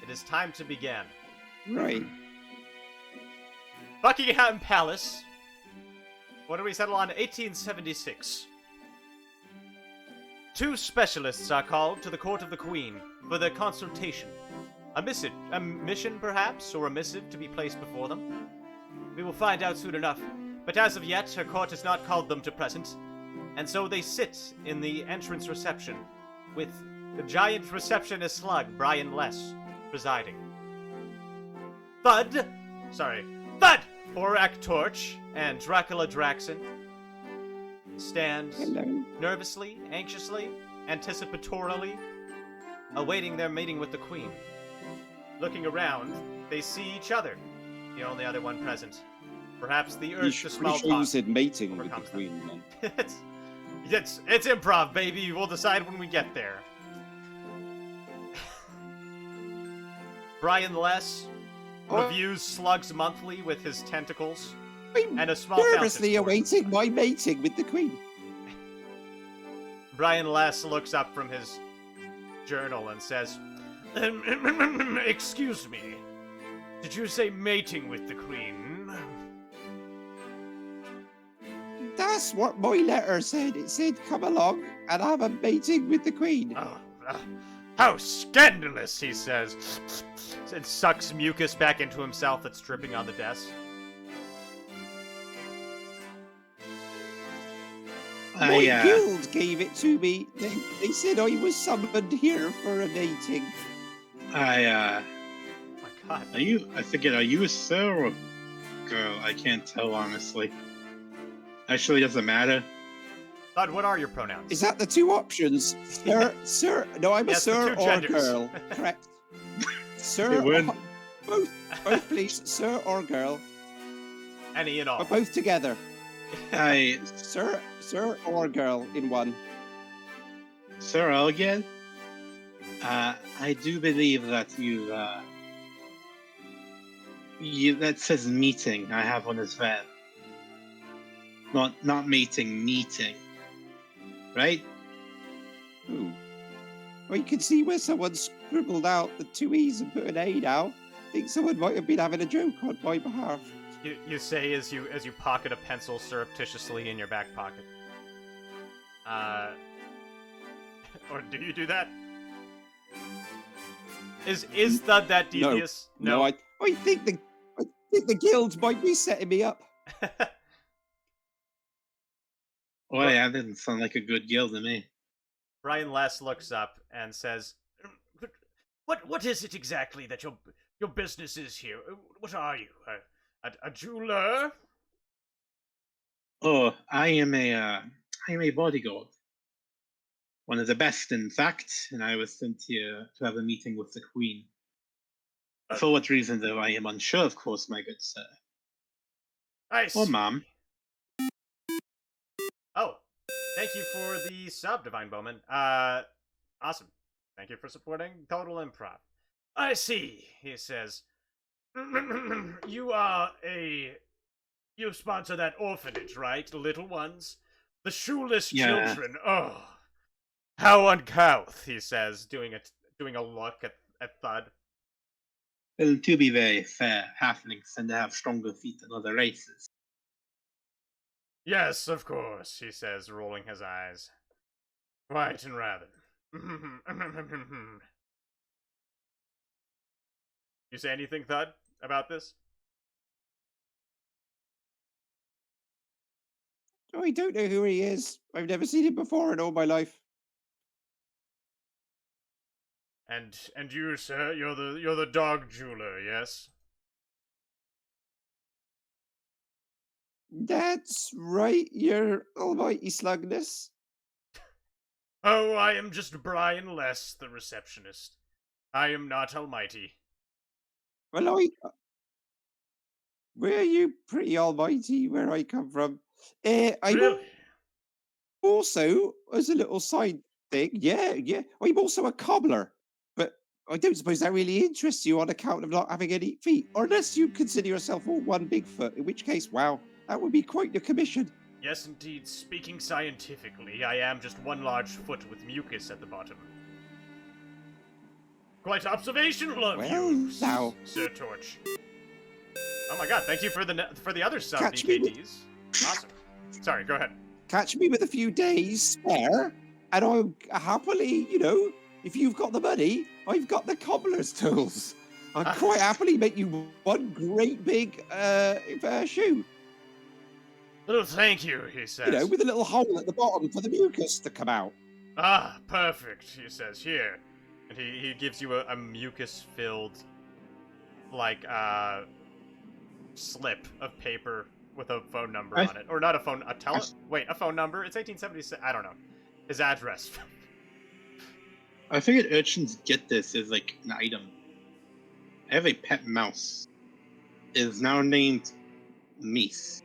It is time to begin. Right. Buckingham Palace. What did we settle on? 1876. 2 specialists are called to the court of the Queen for their consultation. A mission, perhaps, or a missive to be placed before them? We will find out soon enough, but as of yet, her court has not called them to present, and so they sit in the entrance reception, with the giant receptionist slug, Brian Less, presiding. Thud! Borak Torch and Dracula Draxon stand Hello. nervously, anxiously, anticipatorily, awaiting their meeting with the Queen. Looking around, they see each other, the only other one present. Perhaps the urge to Pretty smalltalk. sure you said mating with the overcomes queen, then. it's improv, baby. We'll decide when we get there. Brian Less reviews slugs monthly with his tentacles I'm and a small nervously fountain sport. awaiting my mating with the Queen. Brian Less looks up from his journal and says, "Excuse me, did you say mating with the Queen?" That's what my letter said. It said, come along and have a mating with the Queen. Oh, how scandalous, he says, and sucks mucus back into himself that's dripping on the desk. My guild gave it to me. They said I was summoned here for a mating. Oh my god. Are you a sir or a girl? I can't tell, honestly. Actually, doesn't matter. Bud, what are your pronouns? Is that the 2 options? Sir, no, I'm Yes, a the sir 2 or a genders. girl. Correct. Sir, It would. both please, sir or girl, Any and all. but both together. Hi, Sir or girl in one. Sir Elgin. I do believe that that says meeting. I have one as well. Not mating, meeting. Right? Ooh. Well, you can see where someone scribbled out the 2 E's and put an A now. I think someone might have been having a joke on my behalf. You say as you pocket a pencil surreptitiously in your back pocket. Or do you do that? Is Thud that devious? No, I think the guild might be setting me up. Oh yeah, that didn't sound like a good guild to me. Brian Less looks up and says, "What is it exactly that your business is here? What are you? A jeweler?" Oh, I am a bodyguard. One of the best, in fact, and I was sent here to have a meeting with the Queen. For what reason, though, I am unsure, of course, my good sir. I see. Or ma'am. Oh, thank you for the sub, Divine Bowman. Awesome. Thank you for supporting Total Improv. I see, he says. You sponsor that orphanage, right? The little ones? The shoeless children. Oh, how uncouth, he says, doing a look at Thud. Well, to be very fair, halflings tend to have stronger feet than other races. Yes, of course, he says, rolling his eyes. Quite and rather. You say anything, Thud, about this? I don't know who he is. I've never seen him before in all my life. And you, sir, you're the dog jeweler, yes? That's right, your almighty slugness. Oh, I am just Brian Less, the receptionist. I am not almighty. Well, where you pretty almighty where I come from. I'm Really? also, as a little side thing, yeah, I'm also a cobbler. But I don't suppose that really interests you on account of not having any feet, or unless you consider yourself all one big foot, in which case, wow, that would be quite the commission. Yes, indeed. Speaking scientifically, I am just one large foot with mucus at the bottom. Quite observational of you, now, Sir Torch. Oh my god, thank you for the other sub Catch me BKDs. Awesome. Sorry, go ahead. Catch me with a few days spare, and I'll happily, if you've got the money, I've got the cobbler's tools. I'll quite happily make you one great big shoe. Little thank you, he says. With a little hole at the bottom for the mucus to come out. Ah, perfect, he says. Here. And he gives you a mucus-filled, slip of paper with a phone number on it. Or not a phone, a phone number? It's 1876, I don't know. His address. I figured urchins get this as, an item. I have a pet mouse. It is now named Meese.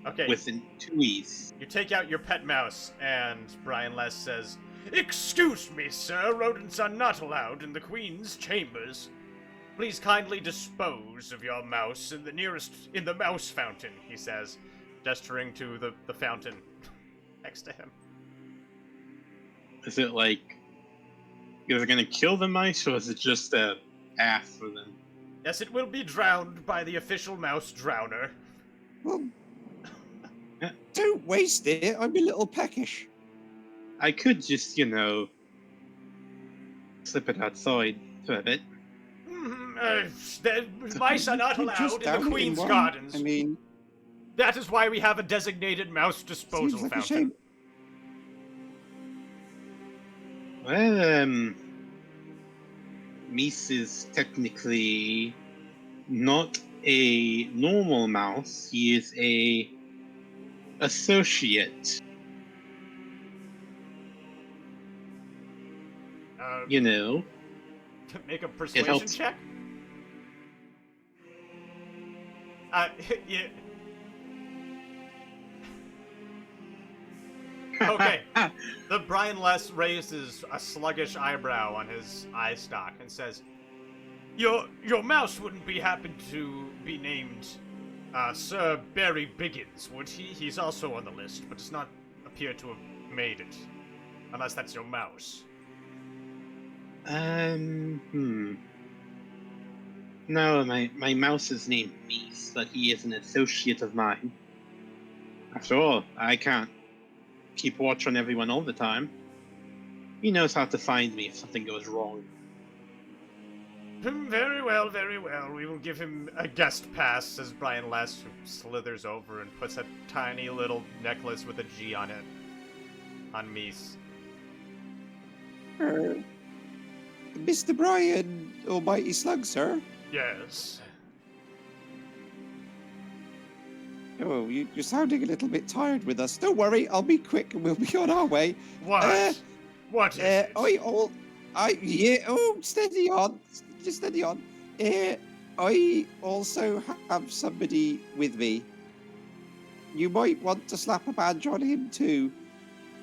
Okay. With 2 E's. You take out your pet mouse, and Brian Less says, "Excuse me, sir, rodents are not allowed in the Queen's chambers. Please kindly dispose of your mouse in the mouse fountain," he says, gesturing to the fountain next to him. Is it you're gonna kill the mice, or is it just a ass for them? Yes, it will be drowned by the official mouse drowner. Well, don't waste it. I'm a little peckish. I could just, slip it outside for a bit. The mice are not allowed in the Queen's gardens. I mean, that is why we have a designated mouse disposal seems like fountain. a shame. Well, Meese is technically not a normal mouse. He is a associate. Make a persuasion check? Yeah. Okay. The Brian Less raises a sluggish eyebrow on his eye stalk and says, Your mouse wouldn't happen to be named Sir Barry Biggins, would he? He's also on the list, but does not appear to have made it. Unless that's your mouse. No, my mouse is named Meese, but he is an associate of mine. After all, I can't keep watch on everyone all the time. He knows how to find me if something goes wrong. Very well, very well. We will give him a guest pass, says Brian Less, who slithers over and puts a tiny little necklace with a G on it. On Mies. Mr. Brian, almighty slug, sir. Yes. Oh, you're sounding a little bit tired with us. Don't worry, I'll be quick and we'll be on our way. What? What is it? Steady on. Just steady on. I also have somebody with me. You might want to slap a badge on him too.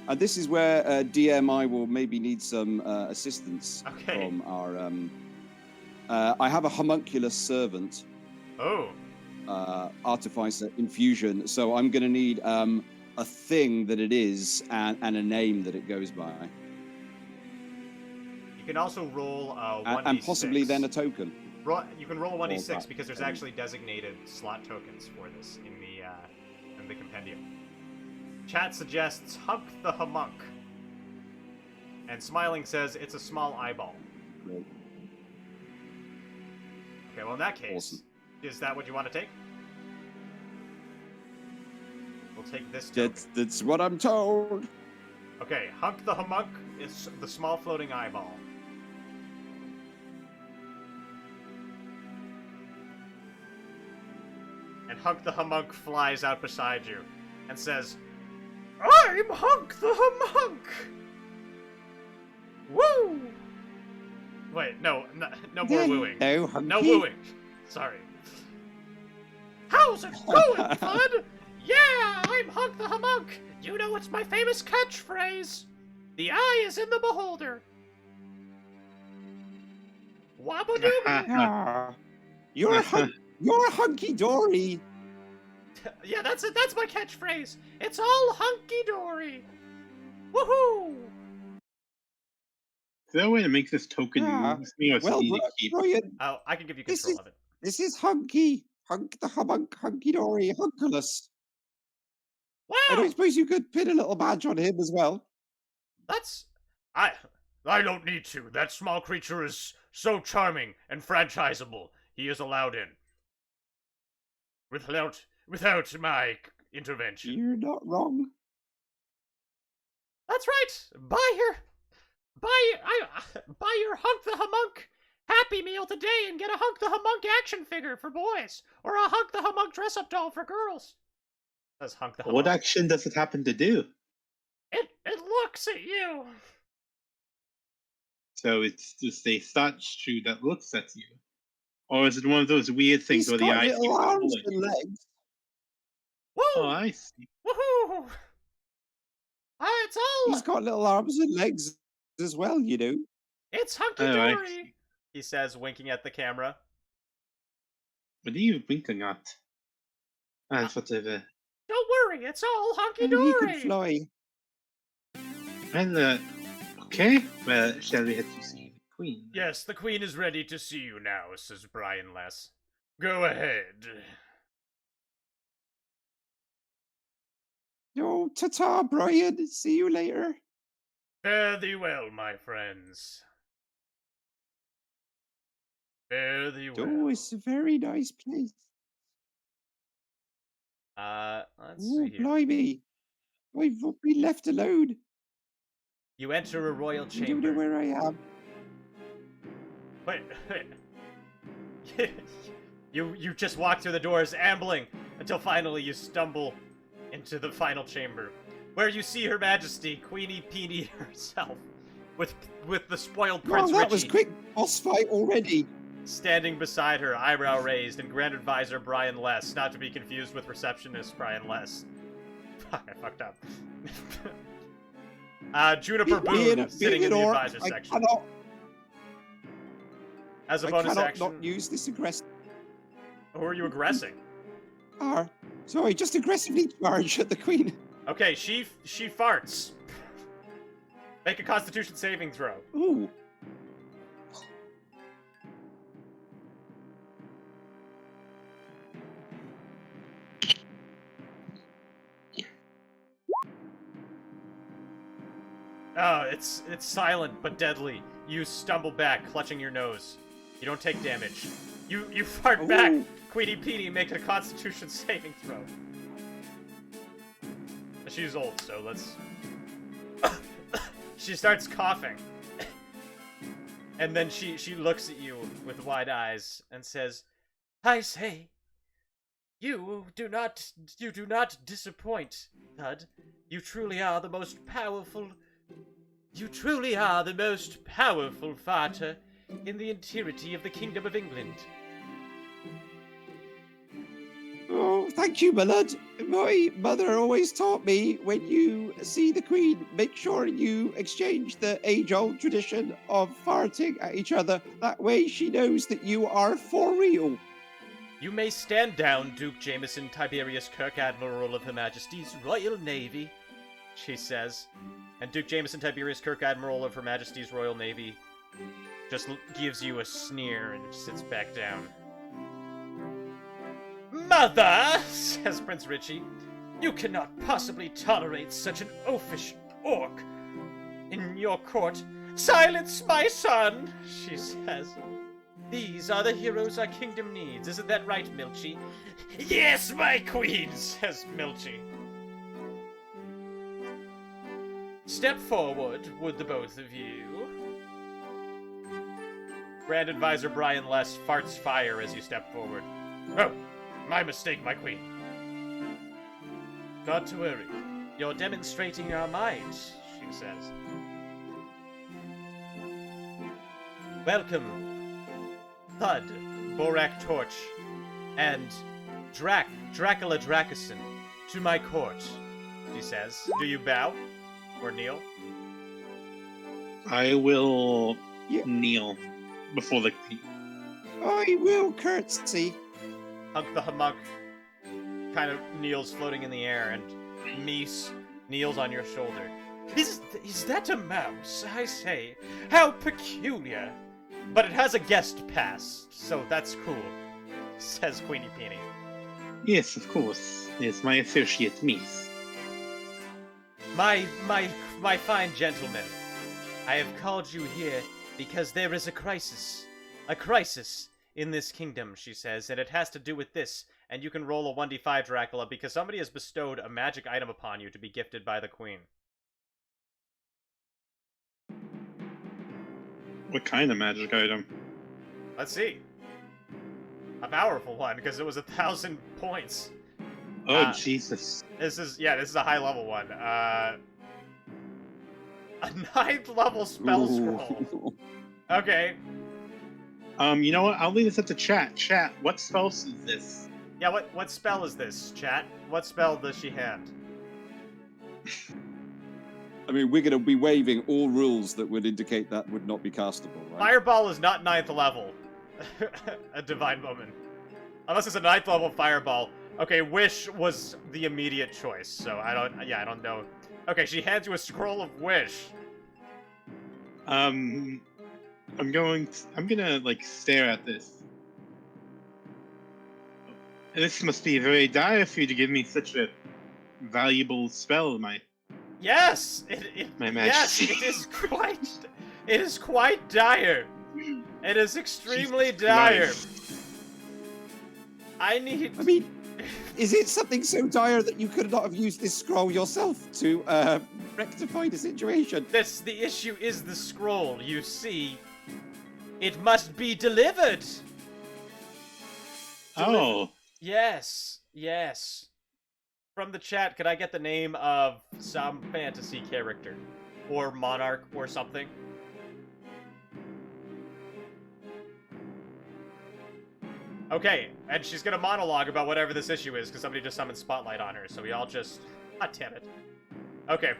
And this is where DMI will maybe need some assistance Okay. from our. I have a homunculus servant. Oh. Artificer infusion. So I'm going to need a thing that it is and a name that it goes by. You can also roll a 1d6. And possibly then a token. You can roll a 1d6 that. because there's actually designated slot tokens for this in the compendium. Chat suggests Hunk the Humunk. And Smiling says it's a small eyeball. Great. Okay, well in that case, Awesome. is that what you want to take? We'll take this token. That's what I'm told. Okay, Hunk the Humunk is the small floating eyeball. And Hunk the Humunk flies out beside you and says, I'm Hunk the Humunk! Woo! Wait, no more wooing. No, hunky. No wooing. Sorry. How's it going, bud? Yeah, I'm Hunk the Humunk. You know it's my famous catchphrase. The eye is in the beholder. Wabadooby. Ah, you're hunky dory. Yeah, that's it. That's my catchphrase. It's all hunky-dory. Woohoo! Is there a way to make this token move? Well, Brian, Oh, I can give you This control is- of it. this is Hunk the Humunk, hunky dory, hunkulus. Wow! I don't suppose you could pin a little badge on him as well. That's... I don't need to. That small creature is so charming and franchisable. He is allowed in. Without my intervention. You're not wrong. That's right! Buy your Hunk the Humunk Happy Meal today and get a Hunk the Humunk action figure for boys, or a Hunk the Humunk dress-up doll for girls. Says Hunk the Humunk. What action does it happen to do? It looks at you. So it's just a statue that looks at you. Or is it one of those weird things He's where the got eyes little keep arms following and you? legs. Woo! Oh, I see. Woohoo! It's all... He's got little arms and legs as well, you know. It's Oh, hunky-dory, I see. he says, winking at the camera. What are you winking at? And whatever. Don't worry, it's all And he can hunky-dory. fly. And, okay. Well, shall we head to see the Queen? Yes, the Queen is ready to see you now, says Brian Less. Go ahead. Oh, ta-ta, Brian. See you later. Fare thee well, my friends. Fare thee well. Oh, it's a very nice place. Let's Oh, see here. blimey. I've been left alone. You enter a royal I don't know chamber. where I am. Wait. You just walk through the doors, ambling, until finally you stumble into the final chamber, where you see Her Majesty, Queenie Peenie herself, with the spoiled Prince Oh, that Richie was quick boss fight already. standing beside her, eyebrow raised, and Grand Advisor Brian Less, not to be confused with Receptionist Brian Less. Fuck, I fucked up. Juniper Boone sitting in the orc, advisor I section. As a I bonus cannot action, not use this aggressive. who are you aggressing? Sorry, just aggressively charge at the queen. Okay, she farts. Make a Constitution saving throw. Ooh. Oh, it's silent but deadly. You stumble back, clutching your nose. You don't take damage. You fart back. Queenie Peenie, make a Constitution saving throw. She's old, so let's... She starts coughing. And then she looks at you with wide eyes and says, I say, you do not disappoint, Thud. You truly are the most powerful farter in the entirety of the Kingdom of England. Oh, thank you, my lad. My mother always taught me, when you see the Queen, make sure you exchange the age-old tradition of farting at each other. That way she knows that you are for real. You may stand down, Duke Jameson Tiberius Kirk Admiral of Her Majesty's Royal Navy, she says. And Duke Jameson Tiberius Kirk Admiral of Her Majesty's Royal Navy just gives you a sneer and sits back down. Mother, says Prince Richie, you cannot possibly tolerate such an oafish orc in your court. Silence, my son, she says. These are the heroes our kingdom needs. Isn't that right, Milchie? Yes, my queen, says Milchie. Step forward, would the both of you? Grand Advisor Brian Less farts fire as you step forward. Oh, my mistake, my queen. Not to worry. You're demonstrating your might, she says. Welcome, Thud, Borak Torch, and Dracula Dracusson to my court, she says. Do you bow? Or kneel? I will kneel before the queen. I will curtsy. Hunk the Humunk kind of kneels floating in the air, and Meese kneels on your shoulder. Is that a mouse? I say. How peculiar. But it has a guest pass, so that's cool, says Queenie Peenie. Yes, of course. It's my associate Meese. My fine gentlemen, I have called you here because there is a crisis in this kingdom, she says, and it has to do with this, and you can roll a 1d5, Dracula, because somebody has bestowed a magic item upon you to be gifted by the queen. What kind of magic item? Let's see. A powerful one, because it was 1,000 points. Oh, Jesus. This is a high level one. A 9th level spell scroll. Okay. You know what? I'll leave this up to chat. Chat, what spell is this? Yeah, what spell is this, chat? What spell does she hand? I mean, we're going to be waiving all rules that would indicate that would not be castable, right? Fireball is not 9th level. A divine moment. Unless it's a 9th level fireball. Okay, Wish was the immediate choice, so I don't know. Okay, she hands you a scroll of Wish. I'm gonna, like, stare at this. And this must be very dire for you to give me such a valuable spell, my... Yes! My yes, majesty. it is quite dire. It is extremely Jesus dire. Christ. I mean, is it something so dire that you could not have used this scroll yourself to rectify the situation? The issue is the scroll. You see, it must be delivered. Oh. Yes. From the chat, could I get the name of some fantasy character? Or monarch or something? Okay, and she's gonna monologue about whatever this issue is, because somebody just summoned Spotlight on her, so we all just... God damn it. Okay.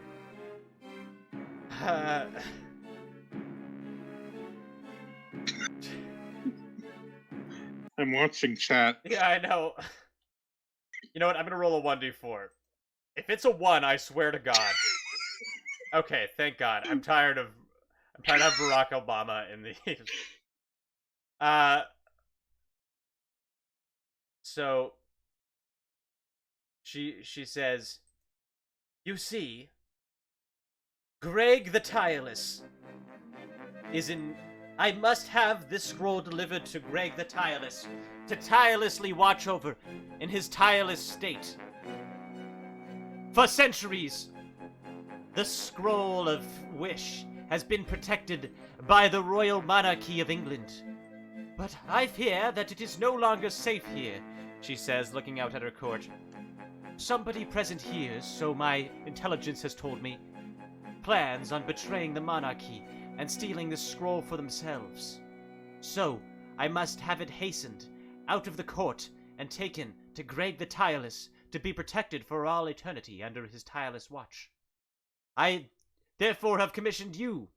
I'm watching chat. Yeah, I know. You know what? I'm gonna roll a 1d4. If it's a 1, I swear to God. Okay, thank God. I'm tired of Barack Obama in these. So she says, you see, Greg the Tireless is in I must have this scroll delivered to Greg the Tireless, to tirelessly watch over in his tireless state. For centuries, the Scroll of Wish has been protected by the royal monarchy of England. But I fear that it is no longer safe here, she says, looking out at her court. Somebody present here, so my intelligence has told me, plans on betraying the monarchy and stealing the scroll for themselves. So, I must have it hastened out of the court and taken to Greg the Tireless to be protected for all eternity under his tireless watch. I therefore have commissioned you,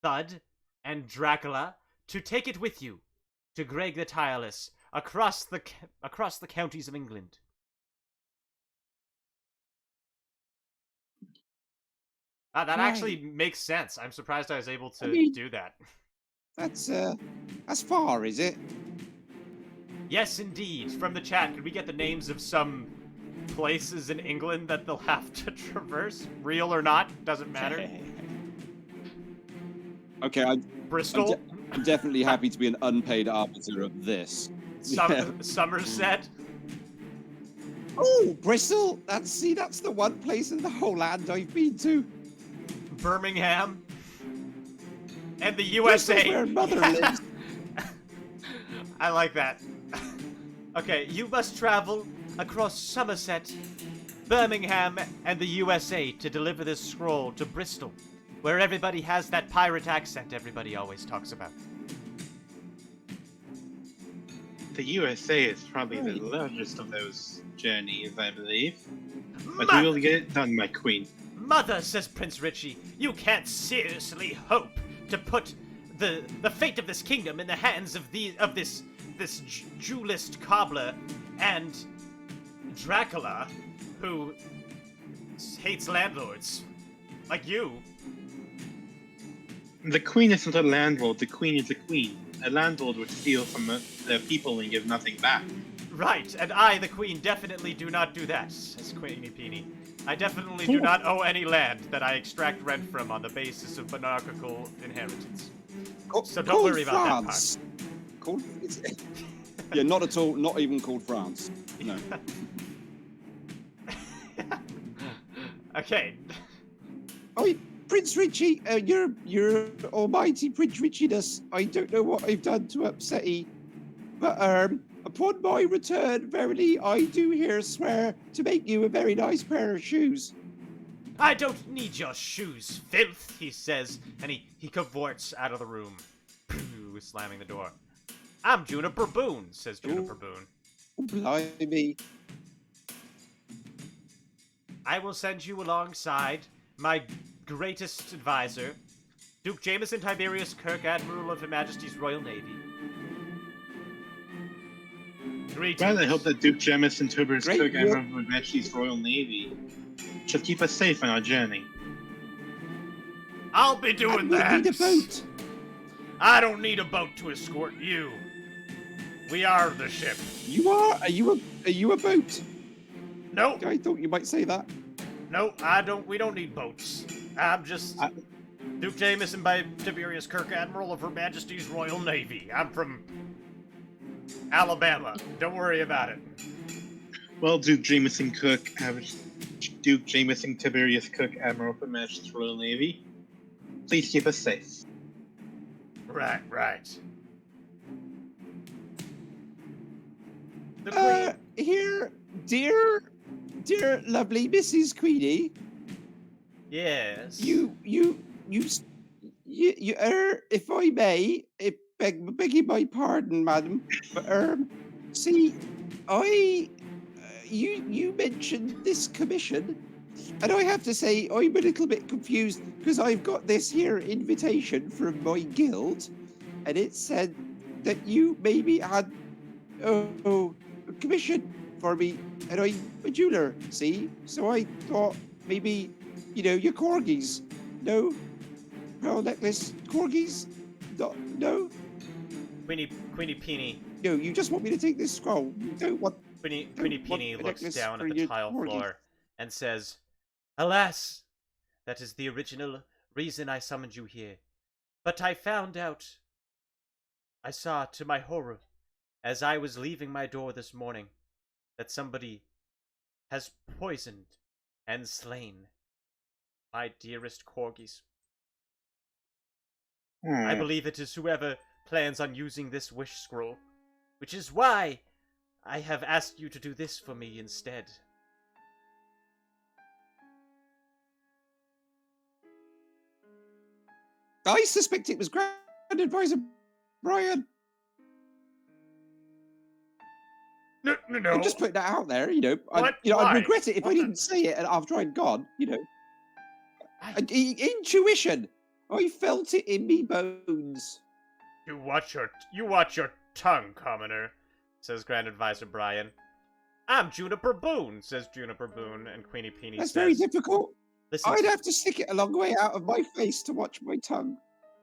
Thud and Dracula, to take it with you to Greg the Tireless across the counties of England. That actually makes sense. I'm surprised I was able to do that. That's far, is it? Yes, indeed. From the chat, could we get the names of some places in England that they'll have to traverse? Real or not, doesn't matter. Okay, Bristol? I'm definitely happy to be an unpaid arbiter of this. Somerset? Oh, Bristol! That's the one place in the whole land I've been to. Birmingham? And the USA. Bristol's where Mother lives. I like that. Okay, you must travel across Somerset, Birmingham, and the USA to deliver this scroll to Bristol, where everybody has that pirate accent everybody always talks about. The USA is probably the largest of those journeys, I believe. But Mother! we will get it done, my queen. Mother, says Prince Richie, you can't seriously hope to put the fate of this kingdom in the hands of this duelist cobbler and Dracula, who hates landlords like you. The queen isn't a landlord, the queen is a queen. A landlord would steal from the people and give nothing back. Right, and I, the queen, definitely do not do that, says Queenie Peenie. I definitely do not owe any land that I extract rent from on the basis of monarchical inheritance. So don't worry about that part. Yeah, not at all. Not even called France. No. Okay. Oh, Prince Richie, you're almighty Prince Richiness. I don't know what I've done to upset ye, but upon my return, verily I do here swear to make you a very nice pair of shoes. I don't need your shoes, filth, he says, and he cavorts out of the room, slamming the door. I'm Juniper Boone, says Juniper Boone. Blimey. I will send you alongside my greatest advisor, Duke Jameson Tiberius Kirk, Admiral of Her Majesty's Royal Navy. Greetings. Well, I hope that Duke Jameson Tiberius Kirk, Admiral of Her Majesty's Royal Navy, should keep us safe on our journey. I'll be doing that. We need a boat. I don't need a boat to escort you. We are the ship. You are? Are you a boat? No. I thought you might say that. No, I don't. We don't need boats. I'm just Duke Jameson by Tiberius Kirk, Admiral of Her Majesty's Royal Navy. I'm from Alabama. Don't worry about it. Well, Duke Jameson Kirk, Duke Jameson Tiberius Kirk, Admiral of Her Majesty's Royal Navy, please keep us safe. Right. Here, dear lovely Mrs. Queenie. Yes. You, if I may, begging my pardon, madam, but, see, you mentioned this commission, and I have to say I'm a little bit confused because I've got this here invitation from my guild, and it said that you maybe had a commission for me, and I'm a jeweler, see? So I thought maybe, your corgis. No? Pearl necklace, corgis? No? Queenie Peenie. No, you just want me to take this scroll. You don't want... Queenie Peenie looks down at the your tile corgis. floor and says, Alas, that is the original reason I summoned you here. But I found out I saw, to my horror, as I was leaving my door this morning, that somebody has poisoned and slain my dearest corgis. I believe it is whoever plans on using this wish scroll, which is why I have asked you to do this for me instead. I suspect it was Grand Advisor Brian. No. I'm just putting that out there, you know. What? I'd Why? regret it if I didn't say it after I'd gone, you know. Intuition. I felt it in me bones. You watch your tongue, commoner, says Grand Advisor Brian. I'm Juniper Boone, says Juniper Boone, and Queenie Peony That's says... very difficult. Listen I'd to have to stick it a long way out of my face to watch my tongue.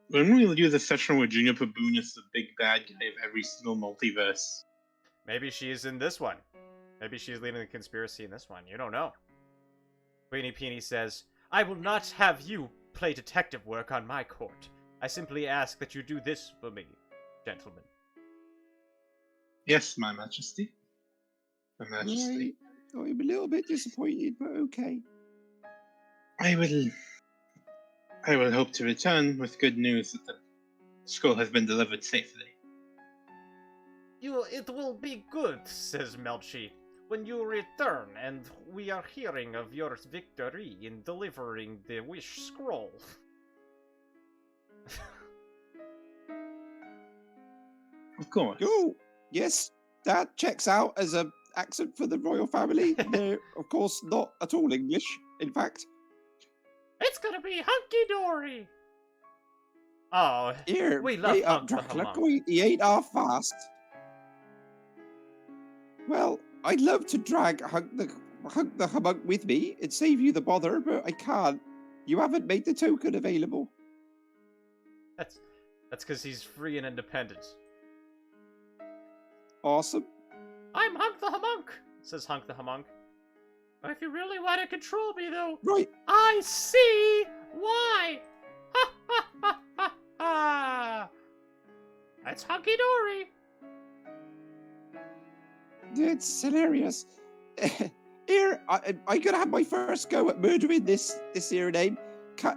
When we'll do the session where Juniper Boone is the big bad guy of every single multiverse. Maybe she's in this one. Maybe she's leading the conspiracy in this one. You don't know. Queenie Peony says, I will not have you play detective work on my court. I simply ask that you do this for me, gentlemen. Yes, my majesty. My majesty. Right. I'm a little bit disappointed, but okay. I will hope to return with good news that the scroll has been delivered safely. It will be good, says Melchi, when you return, and we are hearing of your victory in delivering the wish scroll. Of course. Oh, yes, that checks out as an accent for the royal family. They're, of course, not at all English, in fact. It's gonna be hunky-dory! Oh, Here, we love wait up, Hunk the Dracula. Hamunk. He ain't half fast. Well, I'd love to drag Hunk the Hamunk with me and save you the bother, but I can't. You haven't made the token available. That's because he's free and independent. Awesome. I'm Hunk the Hamunk, says Hunk the Hamunk. If you really want to control me, though, Right. I see why. Ha ha ha ha ha. That's hunky dory. It's hilarious. Here, I gotta have my first go at murdering this here name.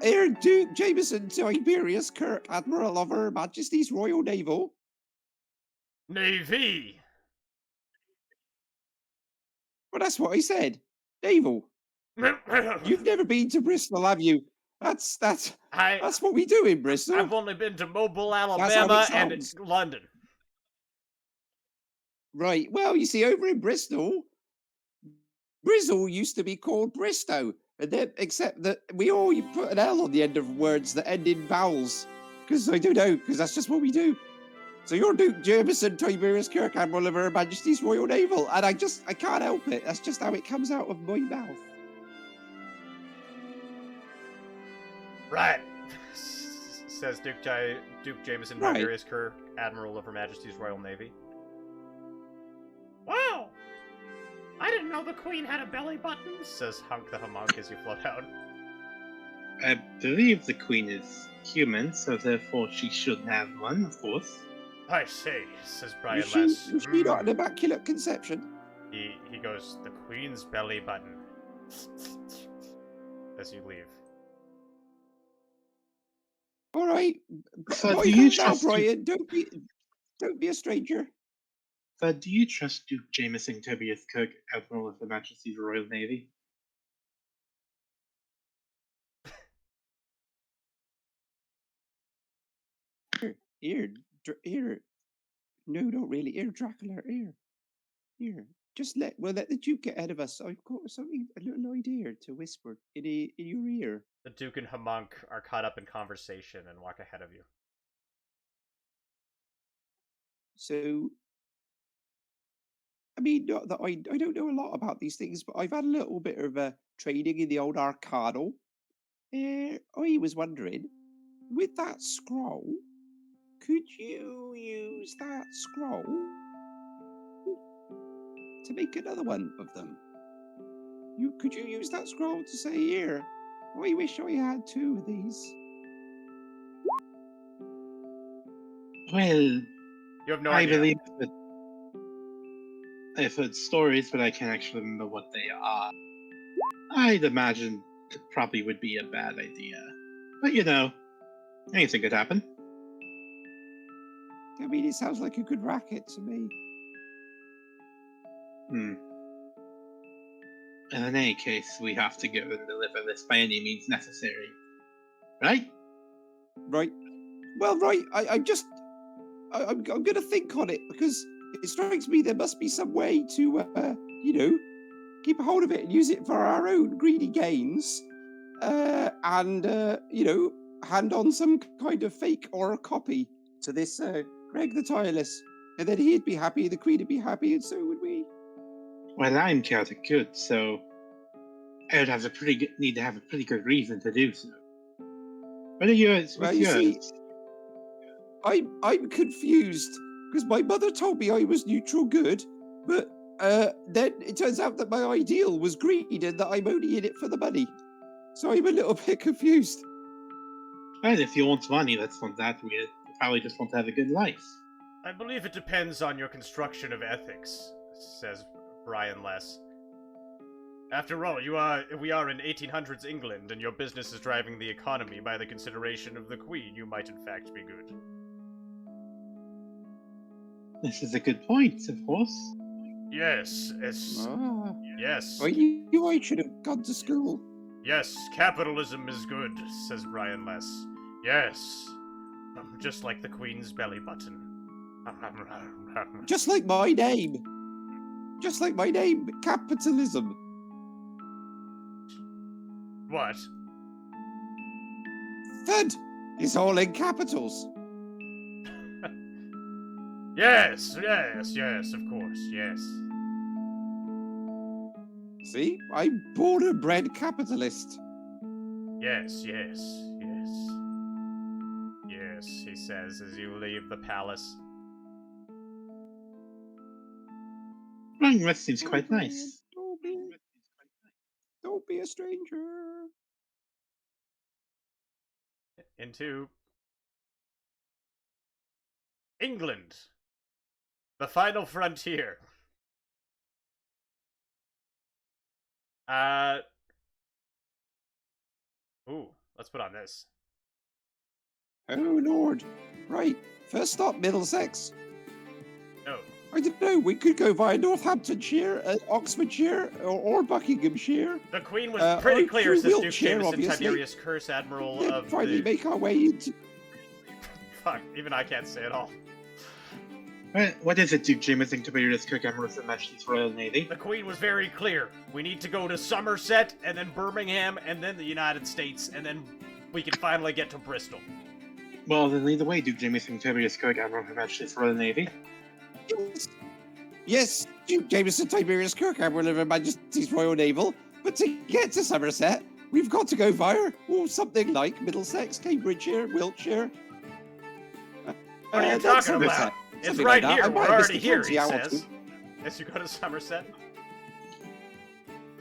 Here, Duke Jameson Tiberius Kirk, Admiral of Her Majesty's Royal Naval. Navy. Well, that's what I said. Naval. You've never been to Bristol, have you? That's what we do in Bristol. I've only been to Mobile, how Alabama, it and sounds. London. Right. Well, you see, over in Bristol, Brizzle used to be called Bristow, and then except that we all put an L on the end of words that end in vowels. Because I don't know, because that's just what we do. So you're Duke Jameson Tiberius Kirk, Admiral of Her Majesty's Royal Naval, and I can't help it. That's just how it comes out of my mouth. Right, says Duke Jameson Right. Tiberius Kirk, Admiral of Her Majesty's Royal Navy. Wow! I didn't know the Queen had a belly button, says Hunk the Hamunk as you float out. I believe the queen is human, so therefore she should have one, of course. I see, says Brian Was she not an immaculate conception? He goes, the Queen's belly button. As you leave. All right. So Bye do you for now, trust Brian. Don't be a stranger. But do you trust Duke Jameson Tiberius Kirk, Admiral of Her Majesty's Royal Navy? Here. No, not really. Here, Dracula. Here. We'll let the Duke get ahead of us. I've got a little idea to whisper in your ear. The Duke and Hamunk are caught up in conversation and walk ahead of you. So, I mean, not that I don't know a lot about these things, but I've had a little bit of training in the old Arcano. I was wondering, with that scroll, could you use that scroll to make another one of them? Could you use that scroll to say, here, I wish I had 2 of these? Well, You have no I idea. believe that I've heard stories, but I can't actually remember what they are. I'd imagine it probably would be a bad idea. But anything could happen. I mean, it sounds like a good racket to me. In any case, we have to go and deliver this by any means necessary. Right? Right. Well, right. I'm going to think on it because it strikes me there must be some way to, keep a hold of it and use it for our own greedy gains, and hand on some kind of fake or a copy to this Greg the Tireless, and then he'd be happy, the Queen would be happy, and so would we. Well, I'm chaotic good, so I would have need to have a pretty good reason to do so. What are yours? Well, What's you yours? see, I'm confused because my mother told me I was neutral good, but then it turns out that my ideal was greed and that I'm only in it for the money. So I'm a little bit confused. Well, if you want money, that's not that weird. You probably just want to have a good life. I believe it depends on your construction of ethics, says Brian Less. After all, we are in 1800s England, and your business is driving the economy by the consideration of the Queen. You might in fact be good. This is a good point, of course. Yes. Yes. I knew I should have gone to school. Yes, capitalism is good, says Brian Less. Yes. Just like the Queen's belly button. Just like my name. Just like my name, capitalism. What? Thud is all in capitals. Yes, of course, yes. See, I'm born and bred capitalist. Yes, he says as you leave the palace. Well, that seems quite nice. Don't be a stranger. Into England, the final frontier. Ooh, let's put on this. Oh Lord. Right. First stop, Middlesex. No. I don't know. We could go via Northamptonshire, Oxfordshire, or Buckinghamshire. The Queen was pretty clear, through says Duke Wiltshire, Jameson obviously. Tiberius, Curse Admiral Then of finally the... make our way into... Fuck, even I can't say it all. What is it, Duke Jameson Tiberius Cook Admiral of Her Majesty's Royal Navy? The Queen was very clear. We need to go to Somerset, and then Birmingham, and then the United States, and then we can finally get to Bristol. Well, then lead the way, Duke Jameson Tiberius Cook Admiral of Her Majesty's Royal Navy. Yes, Duke Jameson Tiberius Kirk, Admiral of Her Majesty's Royal Naval. But to get to Somerset, we've got to go via something like Middlesex, Cambridgeshire, Wiltshire. What are you talking about? It's Something right like that. here. I We're might have already missed here, the he 20 hours says. too. Yes, you go to Somerset.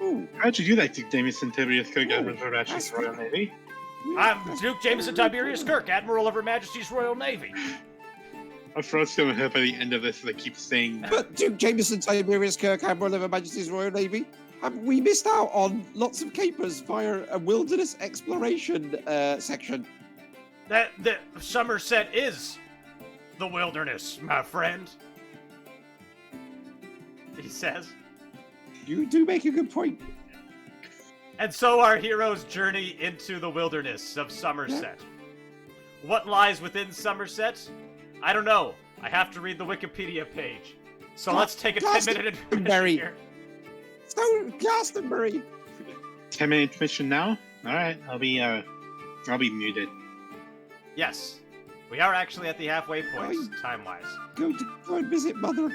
Ooh, How'd you do that, Duke Jameson Tiberius Cook Admiral of Her Majesty's that's Royal Navy? I'm Duke Jameson Tiberius Kirk, Admiral of Her Majesty's Royal Navy. My throat's gonna hurt by the end of this if I keep saying But Duke Jameson Tiberius Kirk, Admiral of Her Majesty's Royal Navy, we missed out on lots of capers via a wilderness exploration section. That Somerset is the wilderness, my friend. He says. You do make a good point. And so our heroes journey into the wilderness of Somerset. What lies within Somerset? I don't know. I have to read the Wikipedia page. So let's take a 10-minute intermission here. So, Glastonbury. 10-minute intermission now? Alright, I'll be muted. Yes. We are actually at the halfway point, time-wise. Go and visit Mother.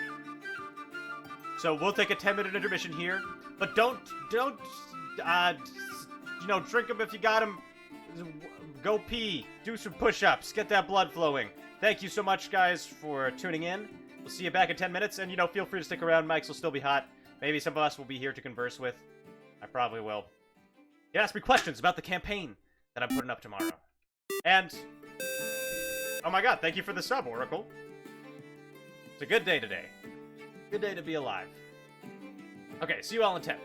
So we'll take a 10-minute intermission here, but don't, drink them if you got them. Go pee, do some push-ups, get that blood flowing. Thank you so much, guys, for tuning in. We'll see you back in 10 minutes, and, feel free to stick around. Mics will still be hot. Maybe some of us will be here to converse with. I probably will. You can ask me questions about the campaign that I'm putting up tomorrow. And, oh my god, thank you for the sub, Oracle. It's a good day today. Good day to be alive. Okay, see you all in 10.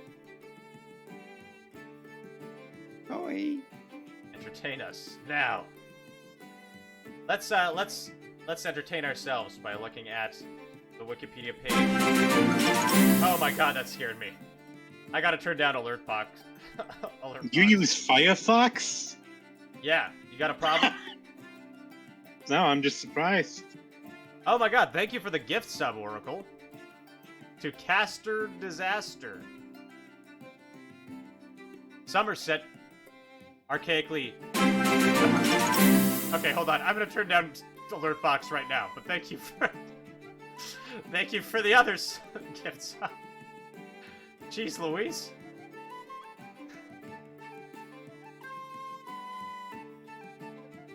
Oi. Entertain us now. Let's entertain ourselves by looking at the Wikipedia page. Oh my god, that scared me. I gotta turn down alert box. You use Firefox? Yeah, you got a problem? No, I'm just surprised. Oh my god, thank you for the gift sub, Oracle. To Caster Disaster. Somerset. Archaically. Okay, hold on. I'm gonna turn down alert box right now, but thank you for... thank you for the others gift sub. Jeez Louise.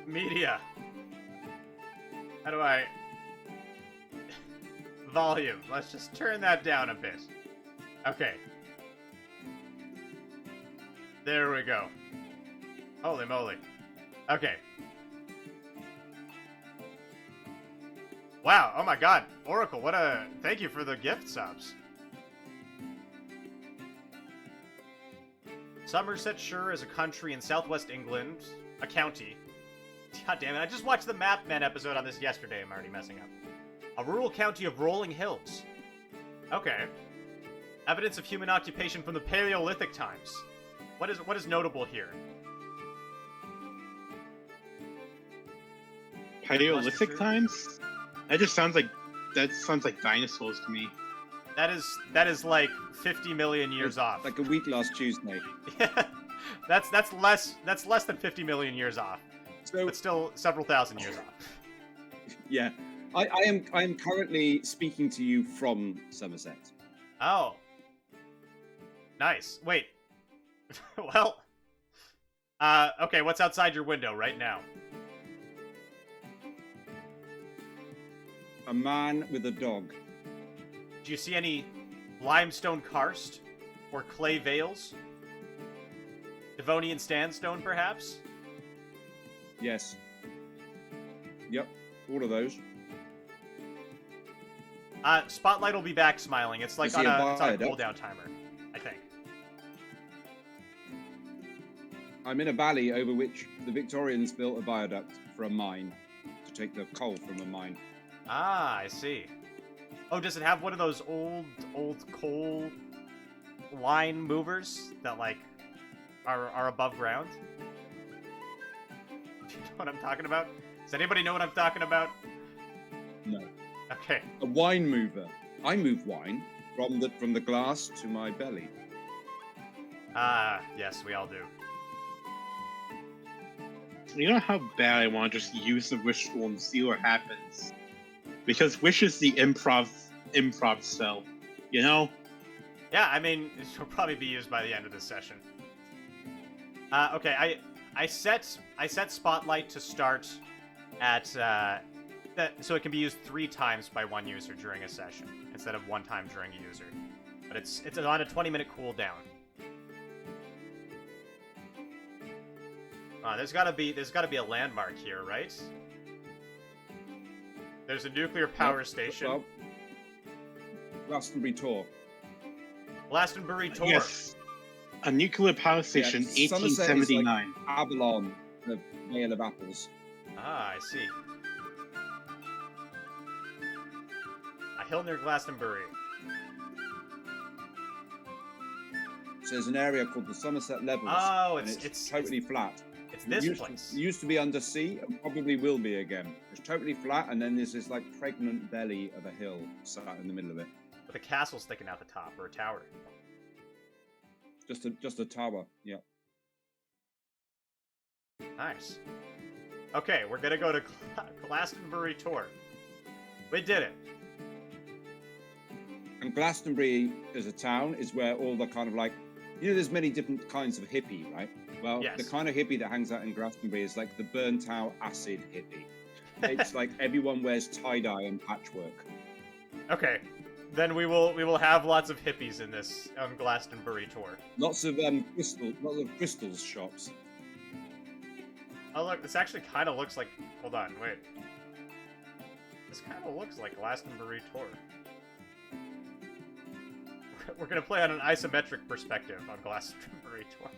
Media. How do I... Volume. Let's just turn that down a bit. Okay. There we go. Holy moly. Okay. Wow, oh my god. Oracle, what a... Thank you for the gift subs. Somersetshire is a country in southwest England. A county. God damn it, I just watched the Map Man episode on this yesterday. I'm already messing up. A rural county of rolling hills. Okay. Evidence of human occupation from the Paleolithic times. What is notable here? Paleolithic times? That sounds like dinosaurs to me. That is like 50 million years off. Like a week last Tuesday. Yeah, that's less than 50 million years off. So, but still several thousand years off. Yeah. I am currently speaking to you from Somerset. Oh. Nice. Wait. Well. Okay, what's outside your window right now? A man with a dog. Do you see any limestone karst? Or clay veils? Devonian sandstone, perhaps? Yes. Yep, all of those. Spotlight will be back smiling. It's like on a cooldown timer, I think. I'm in a valley over which the Victorians built a viaduct for a mine to take the coal from a mine. Ah, I see. Oh, does it have one of those old coal line movers that like are above ground? Do you know what I'm talking about? Does anybody know what I'm talking about? No. Okay. A wine mover. I move wine from the glass to my belly. Ah, yes, we all do. You know how bad I want to just use the wish tool and see what happens? Because wish is the improv spell, you know? Yeah, I mean, it will probably be used by the end of this session. Okay, I set Spotlight to start at so it can be used 3 times by one user during a session instead of 1 time during a user. But it's on a 20-minute cooldown. There's gotta be a landmark here, right? There's a nuclear power station. Well, Glastonbury Tor. Glastonbury Tor. Yes. A nuclear power station, 1879. Like Avalon, the Vale of Apples. Ah, I see. A hill near Glastonbury. So there's an area called the Somerset Levels. Oh, it's totally flat. It's this place. It used to be under sea and probably will be again. It's totally flat, and then there's this like pregnant belly of a hill sat in the middle of it. With a castle sticking out the top, or a tower. Just a tower, yeah. Nice. Okay, we're gonna go to Glastonbury Tor. We did it. And Glastonbury as a town is where all the kind of like, you know, there's many different kinds of hippie, right? Well, yes. The kind of hippie that hangs out in Glastonbury is like the burnt out acid hippie. It's like everyone wears tie-dye and patchwork. Okay, then we will have lots of hippies in this Glastonbury Tor. Lots of crystals shops. Oh look, this actually kind of looks like. Hold on, wait. This kind of looks like Glastonbury Tour. We're gonna play on an isometric perspective on Glastonbury Tour.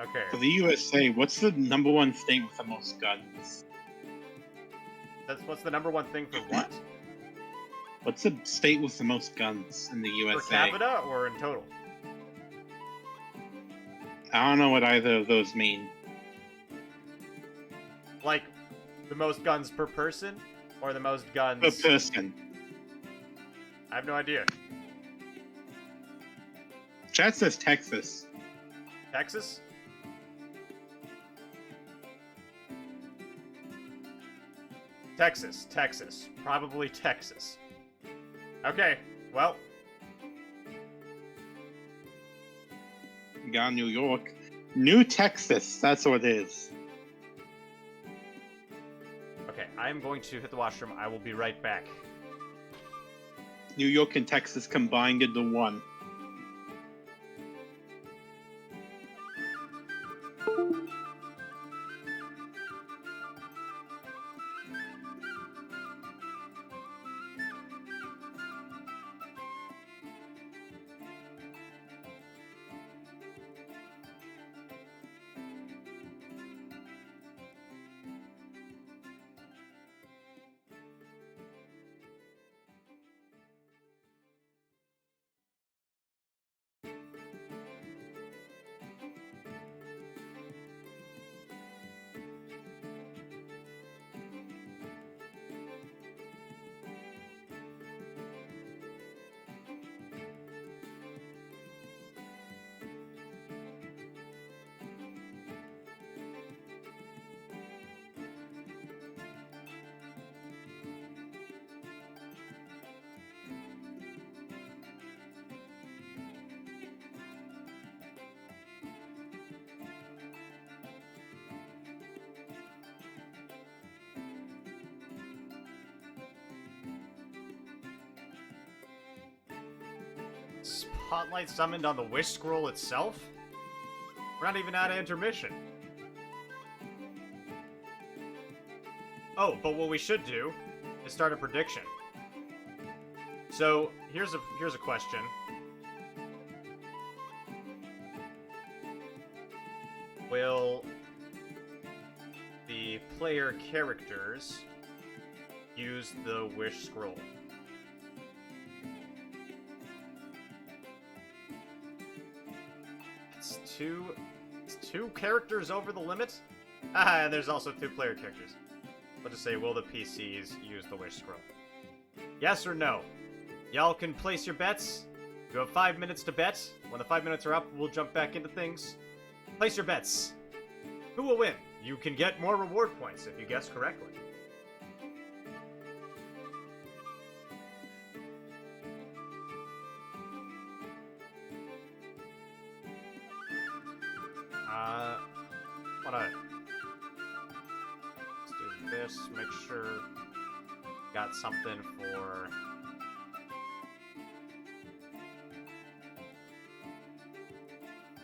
Okay. For the USA, what's the #1 state with the most guns? What's the #1 thing for what? What's the state with the most guns in the USA? For capita or in total? I don't know what either of those mean. Like, the most guns per person? Or the most guns... Per person. I have no idea. Chat says Texas. Texas? Texas. Probably Texas. Okay, well. We got New York. New Texas, that's what it is. Okay, I'm going to hit the washroom. I will be right back. New York and Texas combined into one. Spotlight summoned on the wish scroll itself? We're not even out of intermission. Oh, but what we should do is start a prediction. So, here's a question. Will the player characters use the wish scroll? It's two characters over the limit? Ah, and there's also 2 player characters. We'll just say, will the PCs use the wish scroll? Yes or no? Y'all can place your bets. You have 5 minutes to bet. When the 5 minutes are up, we'll jump back into things. Place your bets. Who will win? You can get more reward points if you guess correctly. Let's do this, make sure got something for...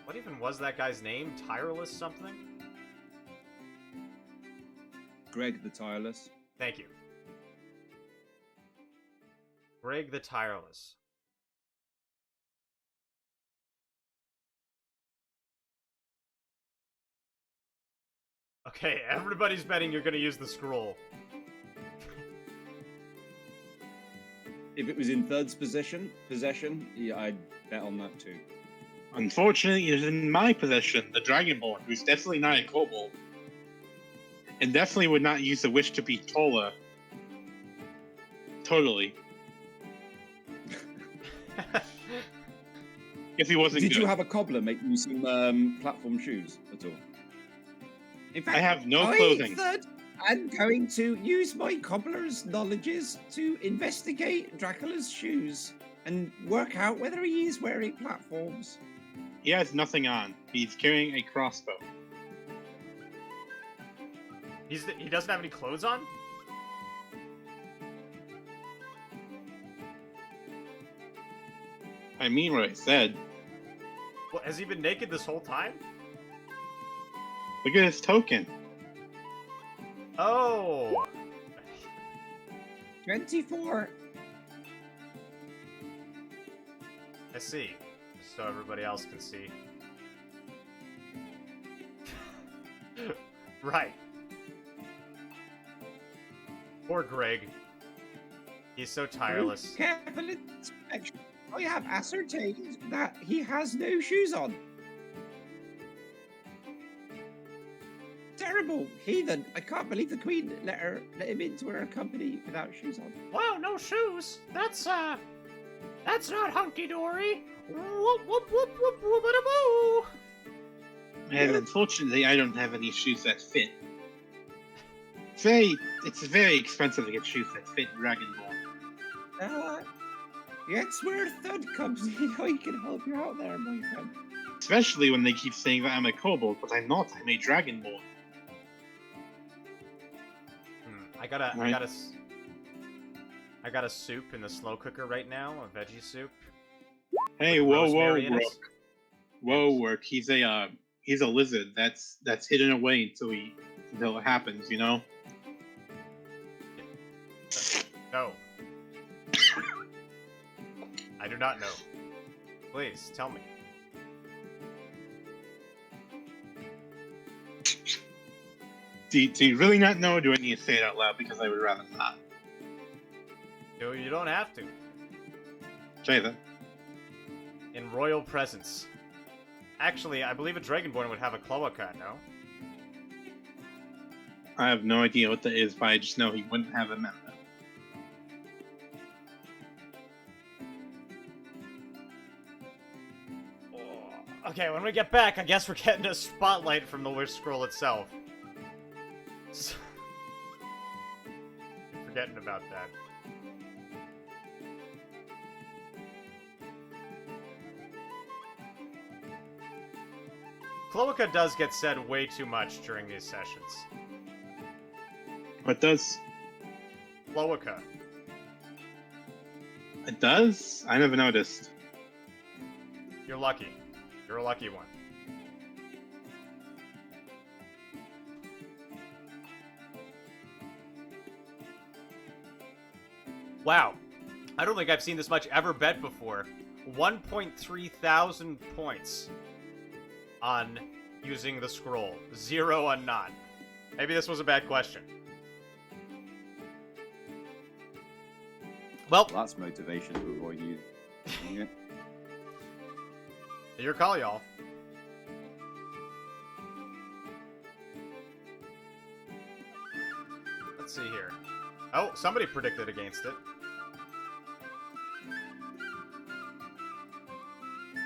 What even was that guy's name? Tireless something? Greg the Tireless. Thank you. Greg the Tireless. Okay, everybody's betting you're gonna use the scroll. If it was in Third's possession, yeah, I'd bet on that too. Unfortunately, it is in my possession, the Dragonborn, who's definitely not a kobold. And definitely would not use the wish to be taller. Totally. If he wasn't Did good. you have a cobbler make you some platform shoes at all? In fact, I have no clothing. I'm going to use my cobbler's knowledges to investigate Dracula's shoes and work out whether he is wearing platforms. He has nothing on. He's carrying a crossbow. He doesn't have any clothes on? I mean what I said. Well, has he been naked this whole time? Look at his token. Oh! 24. I see. So everybody else can see. Right. Poor Greg. He's so tireless. Careful inspection. I have ascertained that he has no shoes on. Terrible heathen! I can't believe the Queen let him into her company without shoes on. Wow, no shoes. That's not hunky-dory. Whoop, whoop, whoop, whoop, whoop-a-da-boo. And unfortunately, I don't have any shoes that fit. It's very expensive to get shoes that fit Dragonborn. That's where Thud comes in. I can help you out there, my friend. Especially when they keep saying that I'm a kobold, but I'm not. I'm a Dragonborn. I got a soup in the slow cooker right now, a veggie soup. Hey, with whoa, rosemary in it. Rook. Whoa, Rook. He's a lizard. That's hidden away until it happens, you know? No. I do not know. Please, tell me. Do you really not know, or do I need to say it out loud? Because I would rather not. No, you don't have to. Cheide. In royal presence. Actually, I believe a Dragonborn would have a Cloaca, no? I have no idea what that is, but I just know he wouldn't have a member. Okay, when we get back, I guess we're getting a spotlight from the Wish Scroll itself. So... forgetting about that. Cloaca does get said way too much during these sessions. What does? Cloaca. It does? I never noticed. You're lucky. You're a lucky one. Wow. I don't think I've seen this much ever bet before. 1.3 thousand points on using the scroll. 0 on not. Maybe this was a bad question. Well, That's motivation to avoid using it. your call, y'all. Let's see here. Oh, somebody predicted against it.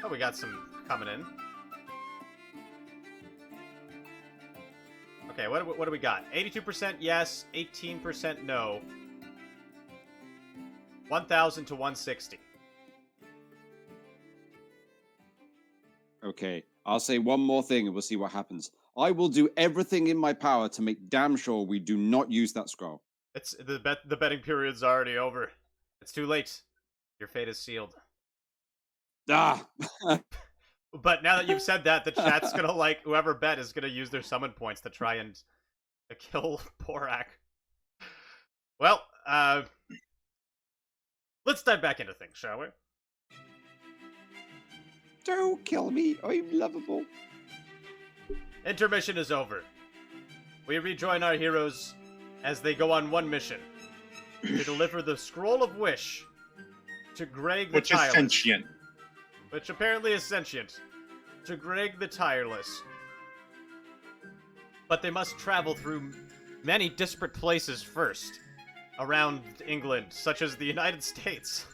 Oh, we got some coming in. Okay, what do we got? 82% yes, 18% no. 1,000 to 160. Okay, I'll say one more thing and we'll see what happens. I will do everything in my power to make damn sure we do not use that scroll. It's the betting period's already over. It's too late. Your fate is sealed. Ah! But now that you've said that, the chat's gonna whoever bet is gonna use their summon points to try and kill Porak. Well, let's dive back into things, shall we? Don't kill me. I'm lovable. Intermission is over. We rejoin our heroes as they go on one mission to deliver the Scroll of Wish to Greg the Tireless. Which is sentient. Which apparently is sentient. To Greg the Tireless. But they must travel through many disparate places first. Around England, such as the United States.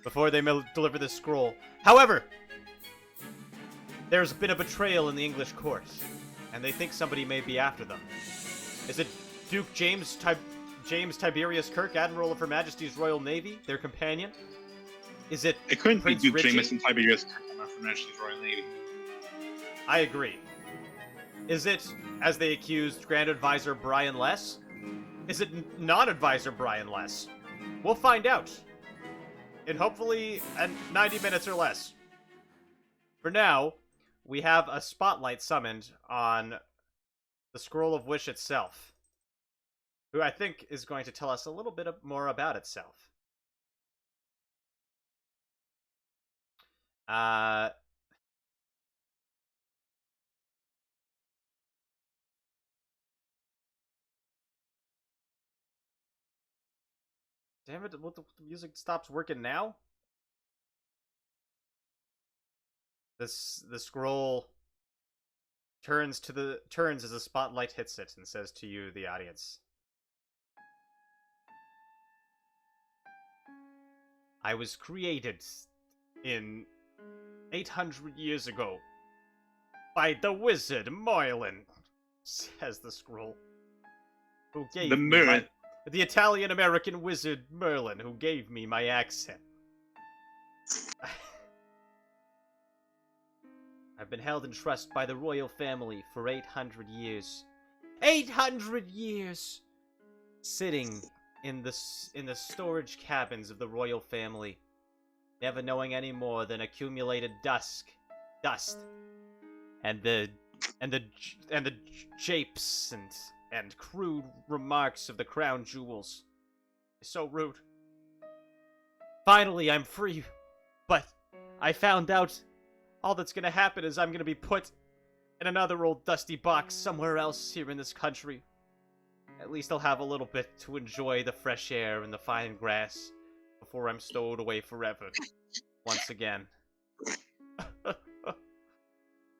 Before they deliver this scroll. However, there's been a betrayal in the English court. And they think somebody may be after them. Is it Duke James Tiberius Kirk, Admiral of Her Majesty's Royal Navy, their companion? Is it It couldn't Prince be Duke Richie? Jameson Tiberius from Majesty's Royal Navy. I agree. Is it, as they accused, Grand Advisor Brian Less? Is it non-advisor Brian Less? We'll find out. In hopefully 90 minutes or less. For now, we have a spotlight summoned on the Scroll of Wish itself, who I think is going to tell us a little bit more about itself. Damn it, what the music stops working now? The scroll turns as the spotlight hits it and says to you, the audience, I was created in 800 years ago by the wizard Merlin, says the scroll, who gave the Italian-American wizard Merlin, who gave me my accent. I've been held in trust by the royal family for 800 years. 800 years! Sitting in the storage cabins of the royal family, never knowing any more than accumulated dust, and the japes and crude remarks of the crown jewels. So rude. Finally, I'm free, but I found out all that's gonna happen is I'm gonna be put in another old dusty box somewhere else here in this country. At least I'll have a little bit to enjoy the fresh air and the fine grass before I'm stowed away forever. Once again.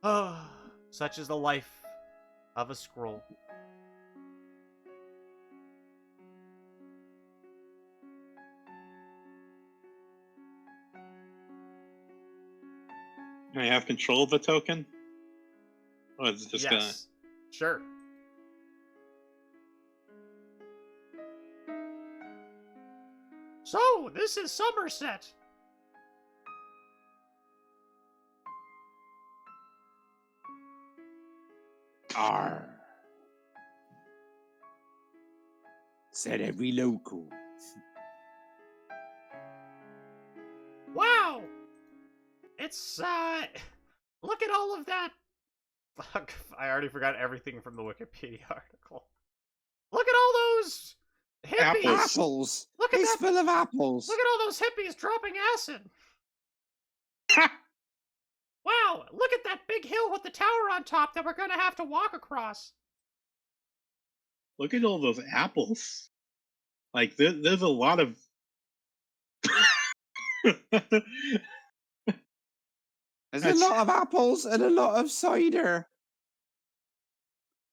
Oh, such is the life of a scroll. I have control of the token? Or is it just Yes. Sure. So, this is Somerset. Arr. Said every local. Wow! It's, look at all of that! Fuck, I already forgot everything from the Wikipedia article. Look at all those hippies! Apples! Look at It's that! full of apples! Look at all those hippies dropping acid! Wow, look at that big hill with the tower on top that we're gonna have to walk across. Look at all those apples. Like, there's a lot of... There's a lot of apples and a lot of cider.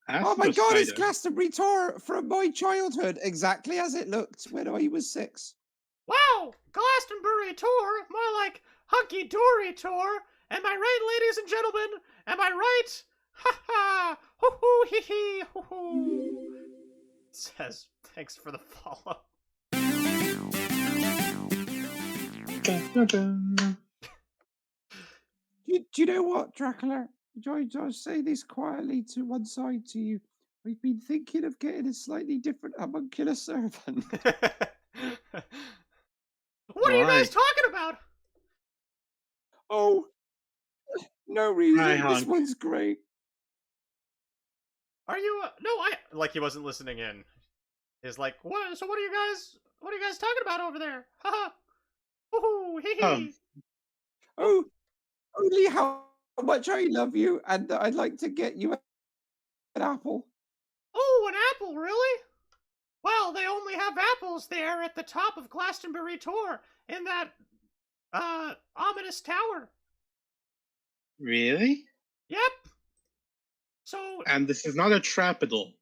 Oh my god, it's Glastonbury Tour from my childhood, exactly as it looked when I was 6. Wow, Glastonbury Tour, more like hunky-dory tour. Am I right, ladies and gentlemen? Am I right? Ha ha! Hoo hoo hee hee hoo hoo! Says, thanks for the follow. Do you know what, Dracula? I say this quietly to one side to you. We've been thinking of getting a slightly different homunculus servant. What are you guys talking about? Oh, no reason. Hi, This Hunk. one's great. Are you? No, like he wasn't listening in. He's like, what? So what are you guys talking about over there? Ha ha! Hoo hoo hee hee! Oh, only how much I love you, and that I'd like to get you an apple. Oh, an apple, really? Well, they only have apples there at the top of Glastonbury Tor in that, ominous tower. Really? Yep. So. And this is not a trap at all.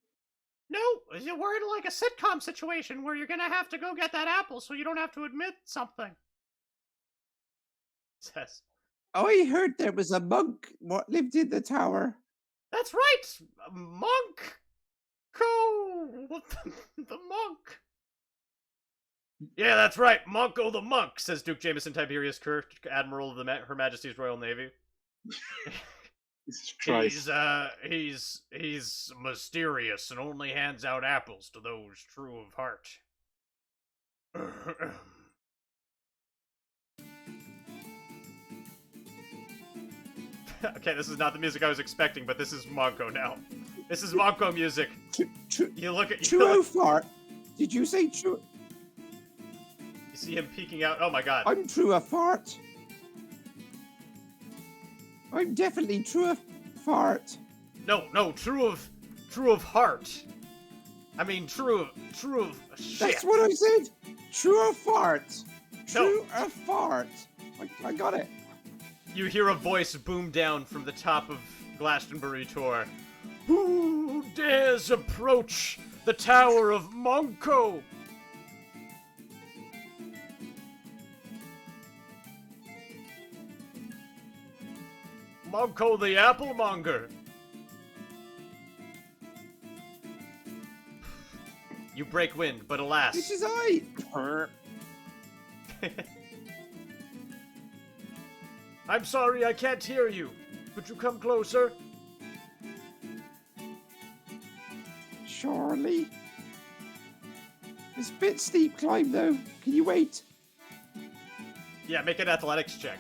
No, we're in like a sitcom situation where you're gonna have to go get that apple so you don't have to admit something. Says. I heard there was a monk what lived in the tower. That's right, monk. The monk. Yeah, that's right, Monko the monk, says Duke Jameson Tiberius Kirk, Admiral of Her Majesty's Royal Navy. He's mysterious and only hands out apples to those true of heart. Okay, this is not the music I was expecting, but this is Monko now. This is Monko music. True You look at True fart. Did you say true? You see him peeking out. Oh my god. I'm true a fart. I'm definitely true a fart. No, true of heart. I mean, true of shit. That's what I said. True a fart. True No. a fart. I got it. You hear a voice boom down from the top of Glastonbury Tor. Who dares approach the Tower of Monko? Monko the Applemonger. You break wind, but alas. This is I. I'm sorry, I can't hear you. Could you come closer? Surely. It's a bit steep climb though. Can you wait? Yeah, make an athletics check.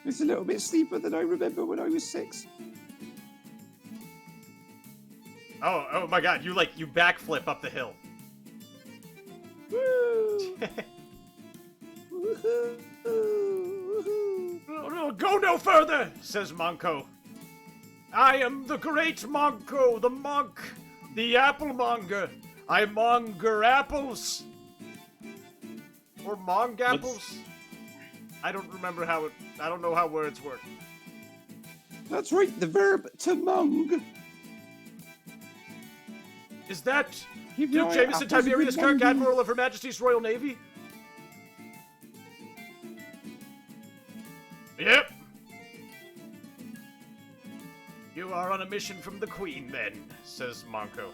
It's a little bit steeper than I remember when I was 6. Oh my god, you backflip up the hill. Woo! Woohoo! Woohoo! No, go no further, says Monko. I am the great Monko, the monk, the applemonger. I monger apples. Or mong apples? I don't remember I don't know how words work. That's right, the verb to mung. Is that Give Duke your Jameson apples a Tiberius good Kirk, munging. Admiral of Her Majesty's Royal Navy? Yep. You are on a mission from the Queen, then, says Monko.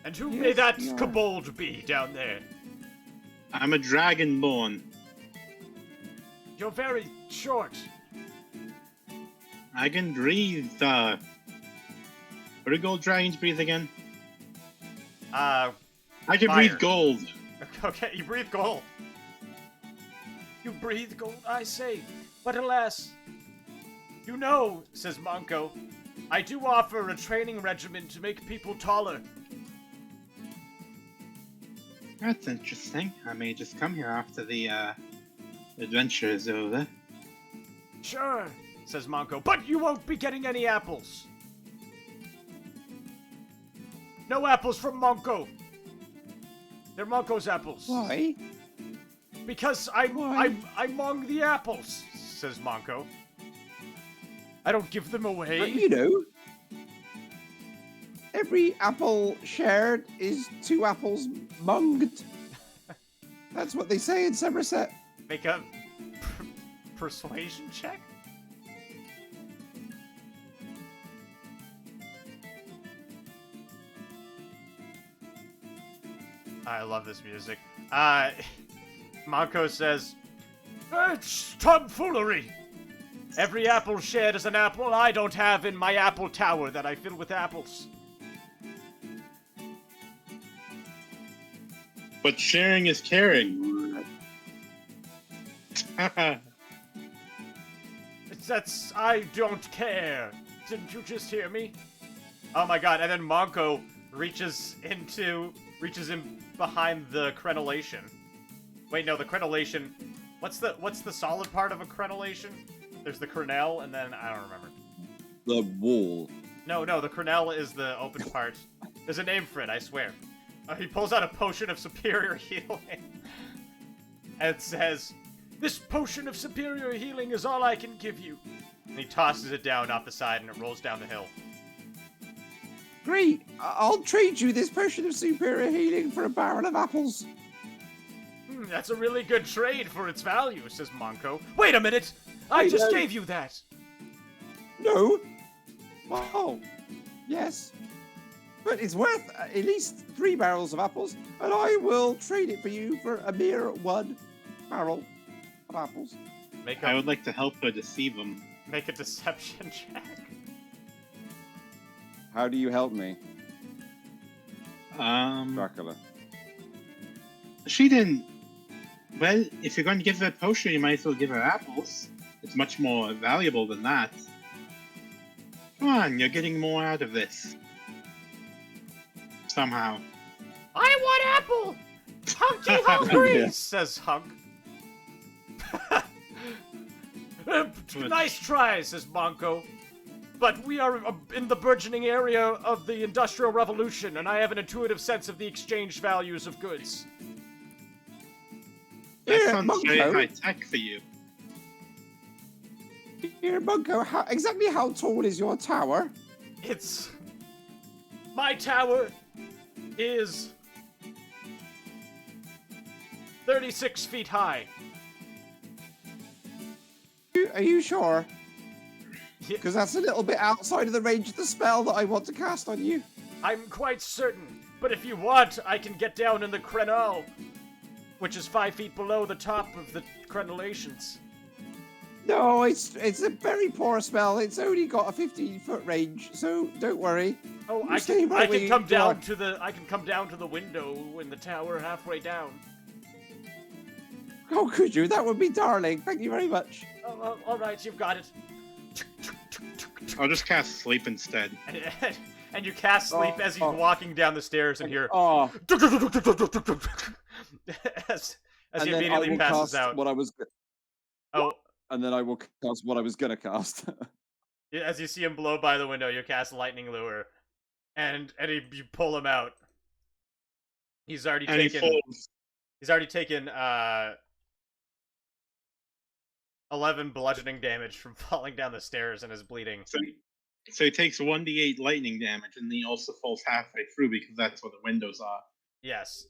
And who may Yes, that we are. kobold be down there? I'm a dragonborn. You're very short. I can breathe. What do gold dragons breathe again? I can Fire. breathe gold. Okay, you breathe gold. You breathe gold, I say. But alas, you know, says Monko, I do offer a training regimen to make people taller. That's interesting. I may just come here after the adventure is over. Sure, says Monko, but you won't be getting any apples. No apples from Monko. They're Monko's apples. Why? Because Why? I'm among the apples, says Monko. I don't give them away. But you know, every apple shared is 2 apples munged. That's what they say in Somerset. Make a persuasion check? I love this music. Monko says, it's tomfoolery! Every apple shared is an apple I don't have in my apple tower that I fill with apples. But sharing is caring. That's, I don't care. Didn't you just hear me? Oh my god, and then Monko reaches in behind the crenellation. Wait, no, the crenellation. What's the solid part of a crenellation? There's the crenelle, and then I don't remember. The wall. No, the crenelle is the open part. There's a name for it, I swear. He pulls out a potion of superior healing and says, "This potion of superior healing is all I can give you." And he tosses it down off the side, and it rolls down the hill. Great! I'll trade you this potion of superior healing for a barrel of apples. That's a really good trade for its value, says Monko. Wait a minute! I just gave you that! No? Oh, yes. But it's worth at least 3 barrels of apples, and I will trade it for you for a mere 1 barrel of apples. I would like to help her deceive him. Make a deception check. How do you help me, Um, Dracula? she didn't Well, if you're going to give her a potion, you might as well give her apples. It's much more valuable than that. Come on, you're getting more out of this. Somehow. I want apple! Hunky hungry! Yeah. Says Hunk. Nice try, says Monko. But we are in the burgeoning area of the Industrial Revolution, and I have an intuitive sense of the exchange values of goods. That Here, sounds very Monko. high-tech for you. Here, Monko, exactly how tall is your tower? It's... My tower is 36 feet high. Are you sure? Yeah, Because that's a little bit outside of the range of the spell that I want to cast on you. I'm quite certain, but if you want, I can get down in the crenelle, which is 5 feet below the top of the crenellations. No, it's a very poor spell. It's only got a 15-foot range, so don't worry. Oh, You I stay can, right I where can you come down are. to the I can come down to the window in the tower halfway down. Oh, could you? That would be darling. Thank you very much. Oh, all right, you've got it. I'll just cast sleep instead. And you cast sleep as he's walking down the stairs and hear Oh, as And he then I immediately will passes cast out. what I was. Oh, And then I will cast what I was gonna cast. as you see him blow by the window, you cast lightning lure, and you pull him out. He's already And he taken. falls. He's already taken 11 bludgeoning damage from falling down the stairs and is bleeding. So he takes 1d8 lightning damage, and he also falls halfway through because that's where the windows are. Yes.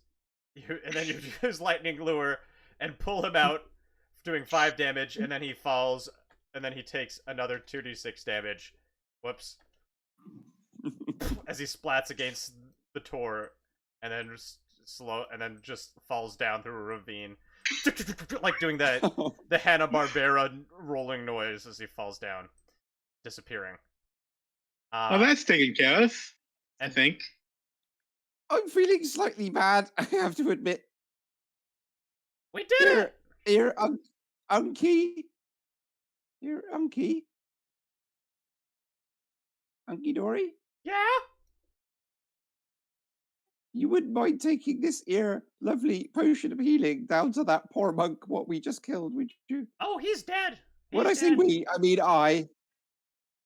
And then you use lightning lure and pull him out, doing 5 damage, and then he falls, and then he takes another 2d6 damage. Whoops. As he splats against the door, and then just falls down through a ravine. Like doing the Hanna-Barbera rolling noise as he falls down, disappearing. Well, that's taken care of, I think. I'm feeling slightly bad, I have to admit. We did it! Here, Unky. Here, Unky. Unky Dory? Yeah? You wouldn't mind taking this here lovely potion of healing down to that poor monk what we just killed, would you? Oh, he's dead. When I He's say dead. we, I mean I.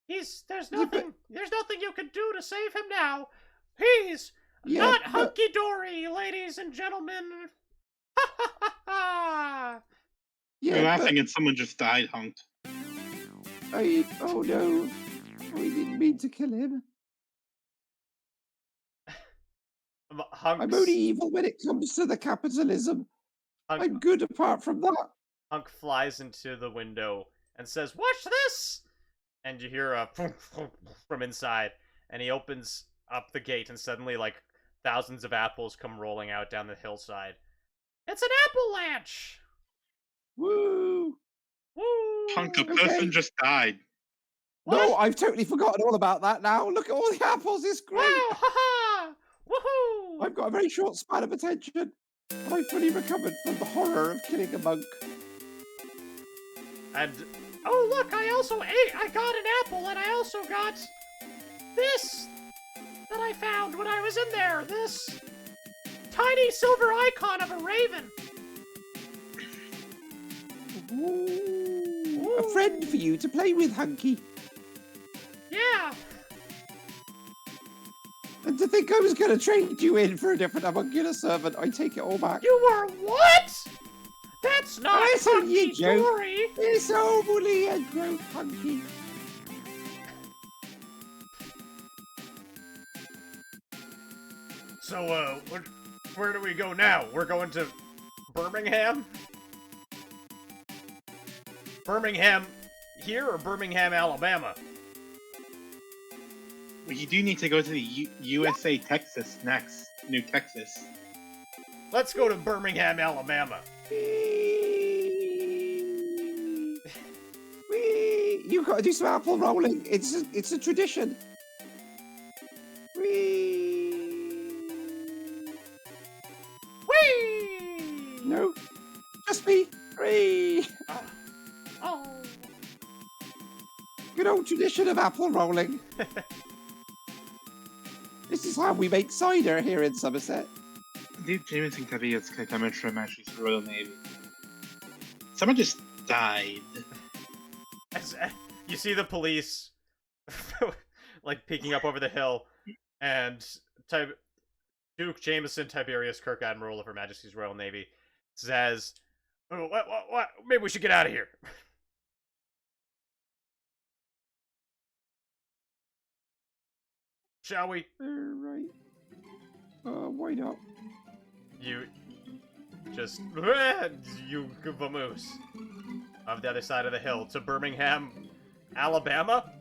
There's Yeah, but- nothing you can do to save him now. He's Yeah, not but- hunky-dory, ladies and gentlemen. Ha ha ha ha! You're Yeah, laughing and someone just died, Hunk. oh no. We didn't mean to kill him. Hunk's, I'm only evil when it comes to the capitalism. Hunk, I'm good apart from that. Hunk flies into the window and says, "Watch this!" And you hear a from inside, and he opens up the gate, and suddenly, like, thousands of apples come rolling out down the hillside. It's an apple-lanch! Woo! Woo! Hunk, a Okay. person just died. No, I've totally forgotten all about that now. Look at all the apples. It's great. Wow! Ha-ha! Woohoo! I've got a very short span of attention. And I've fully recovered from the horror of killing a monk. And oh look, I got an apple, and I also got this that I found when I was in there. This tiny silver icon of a raven. Ooh, a friend for you to play with, Hunky. Yeah. And to think I was going to trade you in for a different homunculus servant, I take it all back. You were what? That's not It's only a joke. hunky-dory. It's only a joke, Hunky. So, where do we go now? We're going to Birmingham? Birmingham here or Birmingham, Alabama? Well, you do need to go to the USA, Texas next. New Texas. Let's go to Birmingham, Alabama. Whee! You've got to do some apple rolling. It's a tradition. Whee! Whee! No, just Whee! Oh. Good old tradition of apple rolling. This is how we make cider here in Somerset. Duke Jameson Cavillas coming from Majesty's Royal Navy. Someone just died. You see the police, like, peeking up over the hill, and Duke Jameson Tiberius Kirk, Admiral of Her Majesty's Royal Navy, says, "Oh, what? Maybe we should get out of here." Shall we? Right. Why not? You just you vamoose of the other side of the hill to Birmingham, Alabama.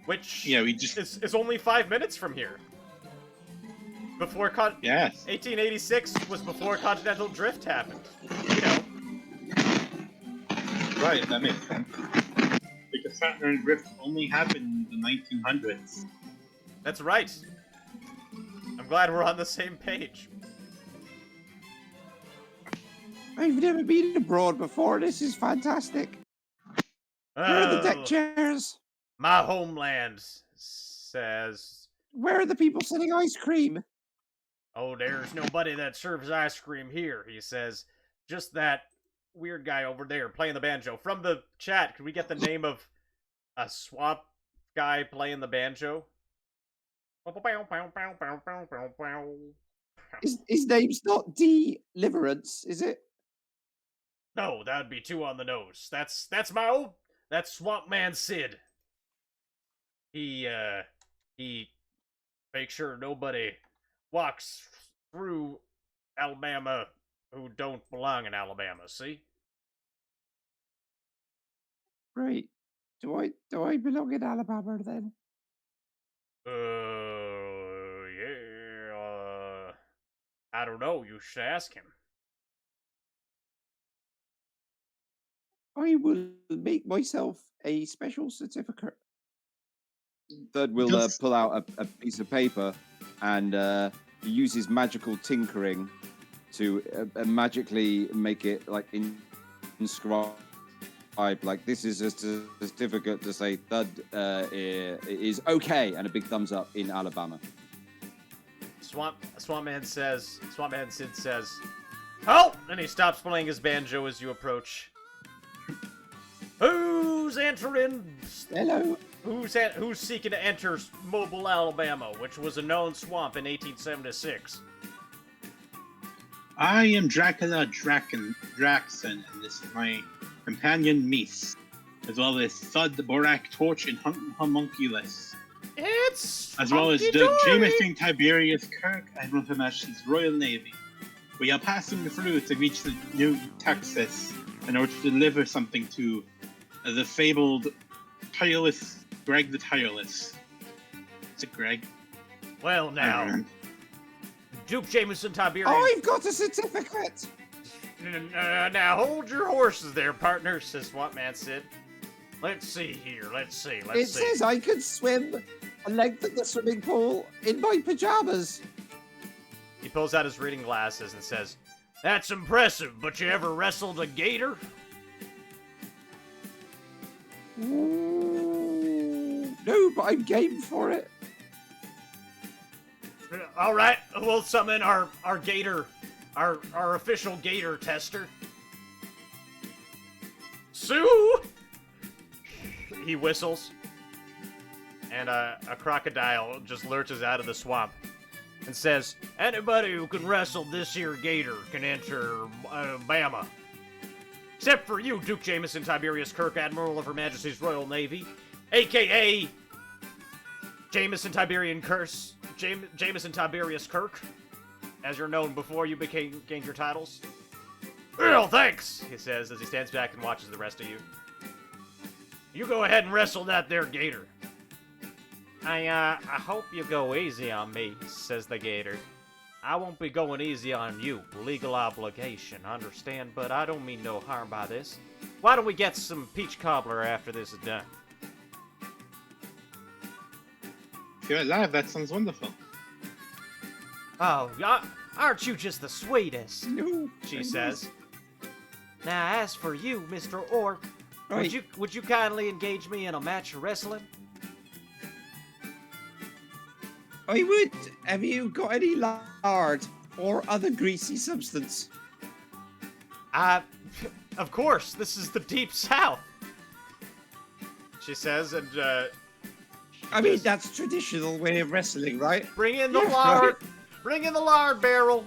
Which We just is only 5 minutes from here. Before yes. 1886 was before Continental Drift happened. You know. Right, that makes sense. Because Saturn Drift only happened in the 1900s. That's right. I'm glad we're on the same page. I've never been abroad before. This is fantastic. Where are the deck chairs? My homeland says... Where are the people selling ice cream? Oh, there's nobody that serves ice cream here, he says. Just that weird guy over there playing the banjo. From the chat, could we get the name of a swamp guy playing the banjo? His name's not Deliverance, is it? No, that would be too on the nose. That's Swamp Man Sid. He makes sure nobody walks through Alabama who don't belong in Alabama, see? Right. Do I belong in Alabama then? Yeah, I don't know, you should ask him. I will make myself a special certificate. Third will pull out a piece of paper and he uses magical tinkering to magically make it like inscribed. Like, this is a certificate to say Thud is okay, and a big thumbs up in Alabama. Swamp Man Sid says, "Halt!" And he stops playing his banjo as you approach. Who's entering? Hello. Who's seeking to enter Mobile, Alabama, which was a known swamp in 1876? I am Dracula Draxon, and this is my companion Meese, as well as Thud the Borak Torch and Homunculus. As well as Doug Jameson Tiberius Kirk, Admiral of Her Majesty's Royal Navy. We are passing through to reach the New Texas in order to deliver something to the fabled tireless Greg the Tireless. Is it Greg? Well, now, Duke Jameson Tiberius. I've got a certificate. Now hold your horses there, partner, says Swamp Man Sid. Let's see here. Let's see. It says I could swim a length of the swimming pool in my pajamas. He pulls out his reading glasses and says, "That's impressive, but you ever wrestled a gator?" Ooh, no, but I'm game for it. All right, we'll summon our gator, our official gator tester. Sue! He whistles, and a crocodile just lurches out of the swamp and says, "Anybody who can wrestle this here gator can enter Bama. Except for you, Duke Jameson Tiberius Kirk, Admiral of Her Majesty's Royal Navy, a.k.a. Jameson Tiberius Kirk, as you're known before you gained your titles." "Well, thanks," he says as he stands back and watches the rest of you. "You go ahead and wrestle that there gator." I hope you go easy on me," says the gator. "I won't be going easy on you. Legal obligation, understand? But I don't mean no harm by this. Why don't we get some peach cobbler after this is done?" If you're alive, that sounds wonderful. Oh, aren't you just the sweetest? No. She says. Now, as for you, Mr. Orc, Right. would you kindly engage me in a match of wrestling? I would. Have you got any lard or other greasy substance? Of course, this is the Deep South. She says, and I mean, that's traditional way of wrestling, right? bring in the Yeah, lard. right. Bring in the lard barrel.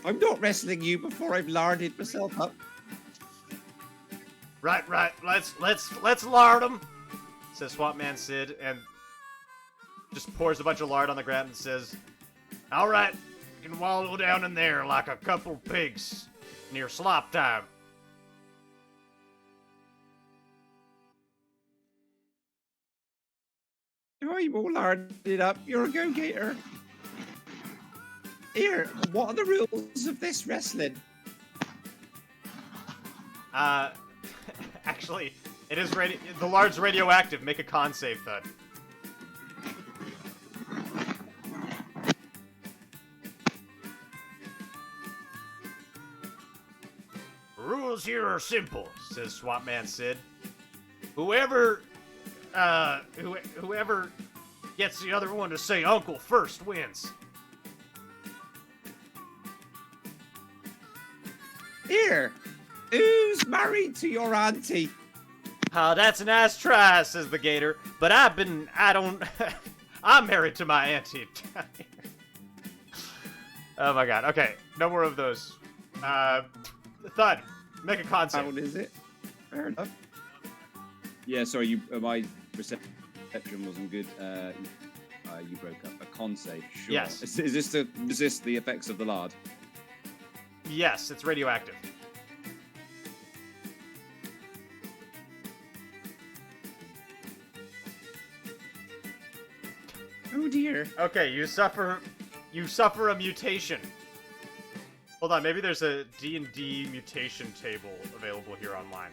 I'm not wrestling you before I've larded myself up. Right. Let's lard him. Says Swapman Sid, and just pours a bunch of lard on the ground and says, "All right, you can wallow down in there like a couple pigs near slop time." I'm all larded up. You're a go-getter. Here, what are the rules of this wrestling? Actually, it is the lard's radioactive. Make a con save, Thud. Rules here are simple, says Swapman Sid. Whoever gets the other one to say uncle first wins. Here, who's married to your auntie? Oh, that's a nice try, says the gator. But I'm married to my auntie. Oh my god. Okay, no more of those. Thud, make a con save. How is it? Fair enough. Yeah, sorry, my reception wasn't good. You broke up. A con save, sure. Yes. Is this to resist the effects of the lard? Yes, it's radioactive. Oh dear. Okay, you suffer a mutation. Hold on, maybe there's a D&D mutation table available here online.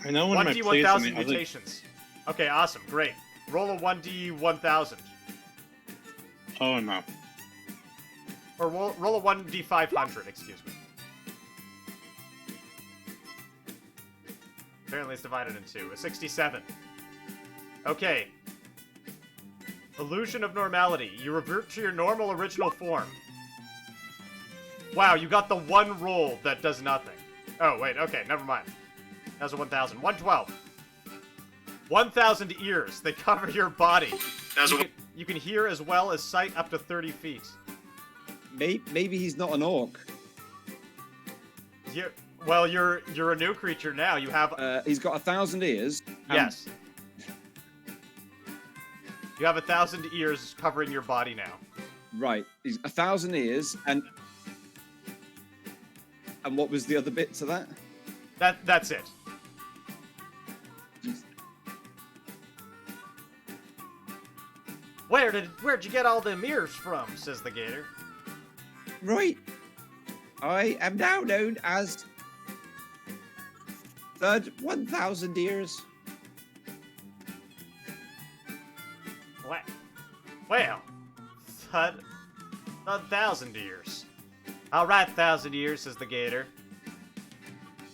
I know one of my 1D plays 1000 on the other- mutations. Okay, awesome, great. Roll a 1D 1000. Oh no. Or roll a 1D 500, excuse me. Apparently it's divided in two. A 67. Okay. Illusion of normality. You revert to your normal original form. Wow, you got the one roll that does nothing. Oh, wait, okay, never mind. That was a 1000. 112. 1000 ears. They cover your body. You can hear as well as sight up to 30 feet. Maybe he's not an orc. Well, you're a new creature now. You have... He's got 1,000 ears. yes. You have 1,000 ears covering your body now. Right. He's 1,000 ears, and what was the other bit to that? That's it. Where'd you get all them ears from? Says the gator. Right. I am now known as Thud 1,000 ears. What? Well, Thud 1,000 ears. All right, 1,000 ears, says the gator,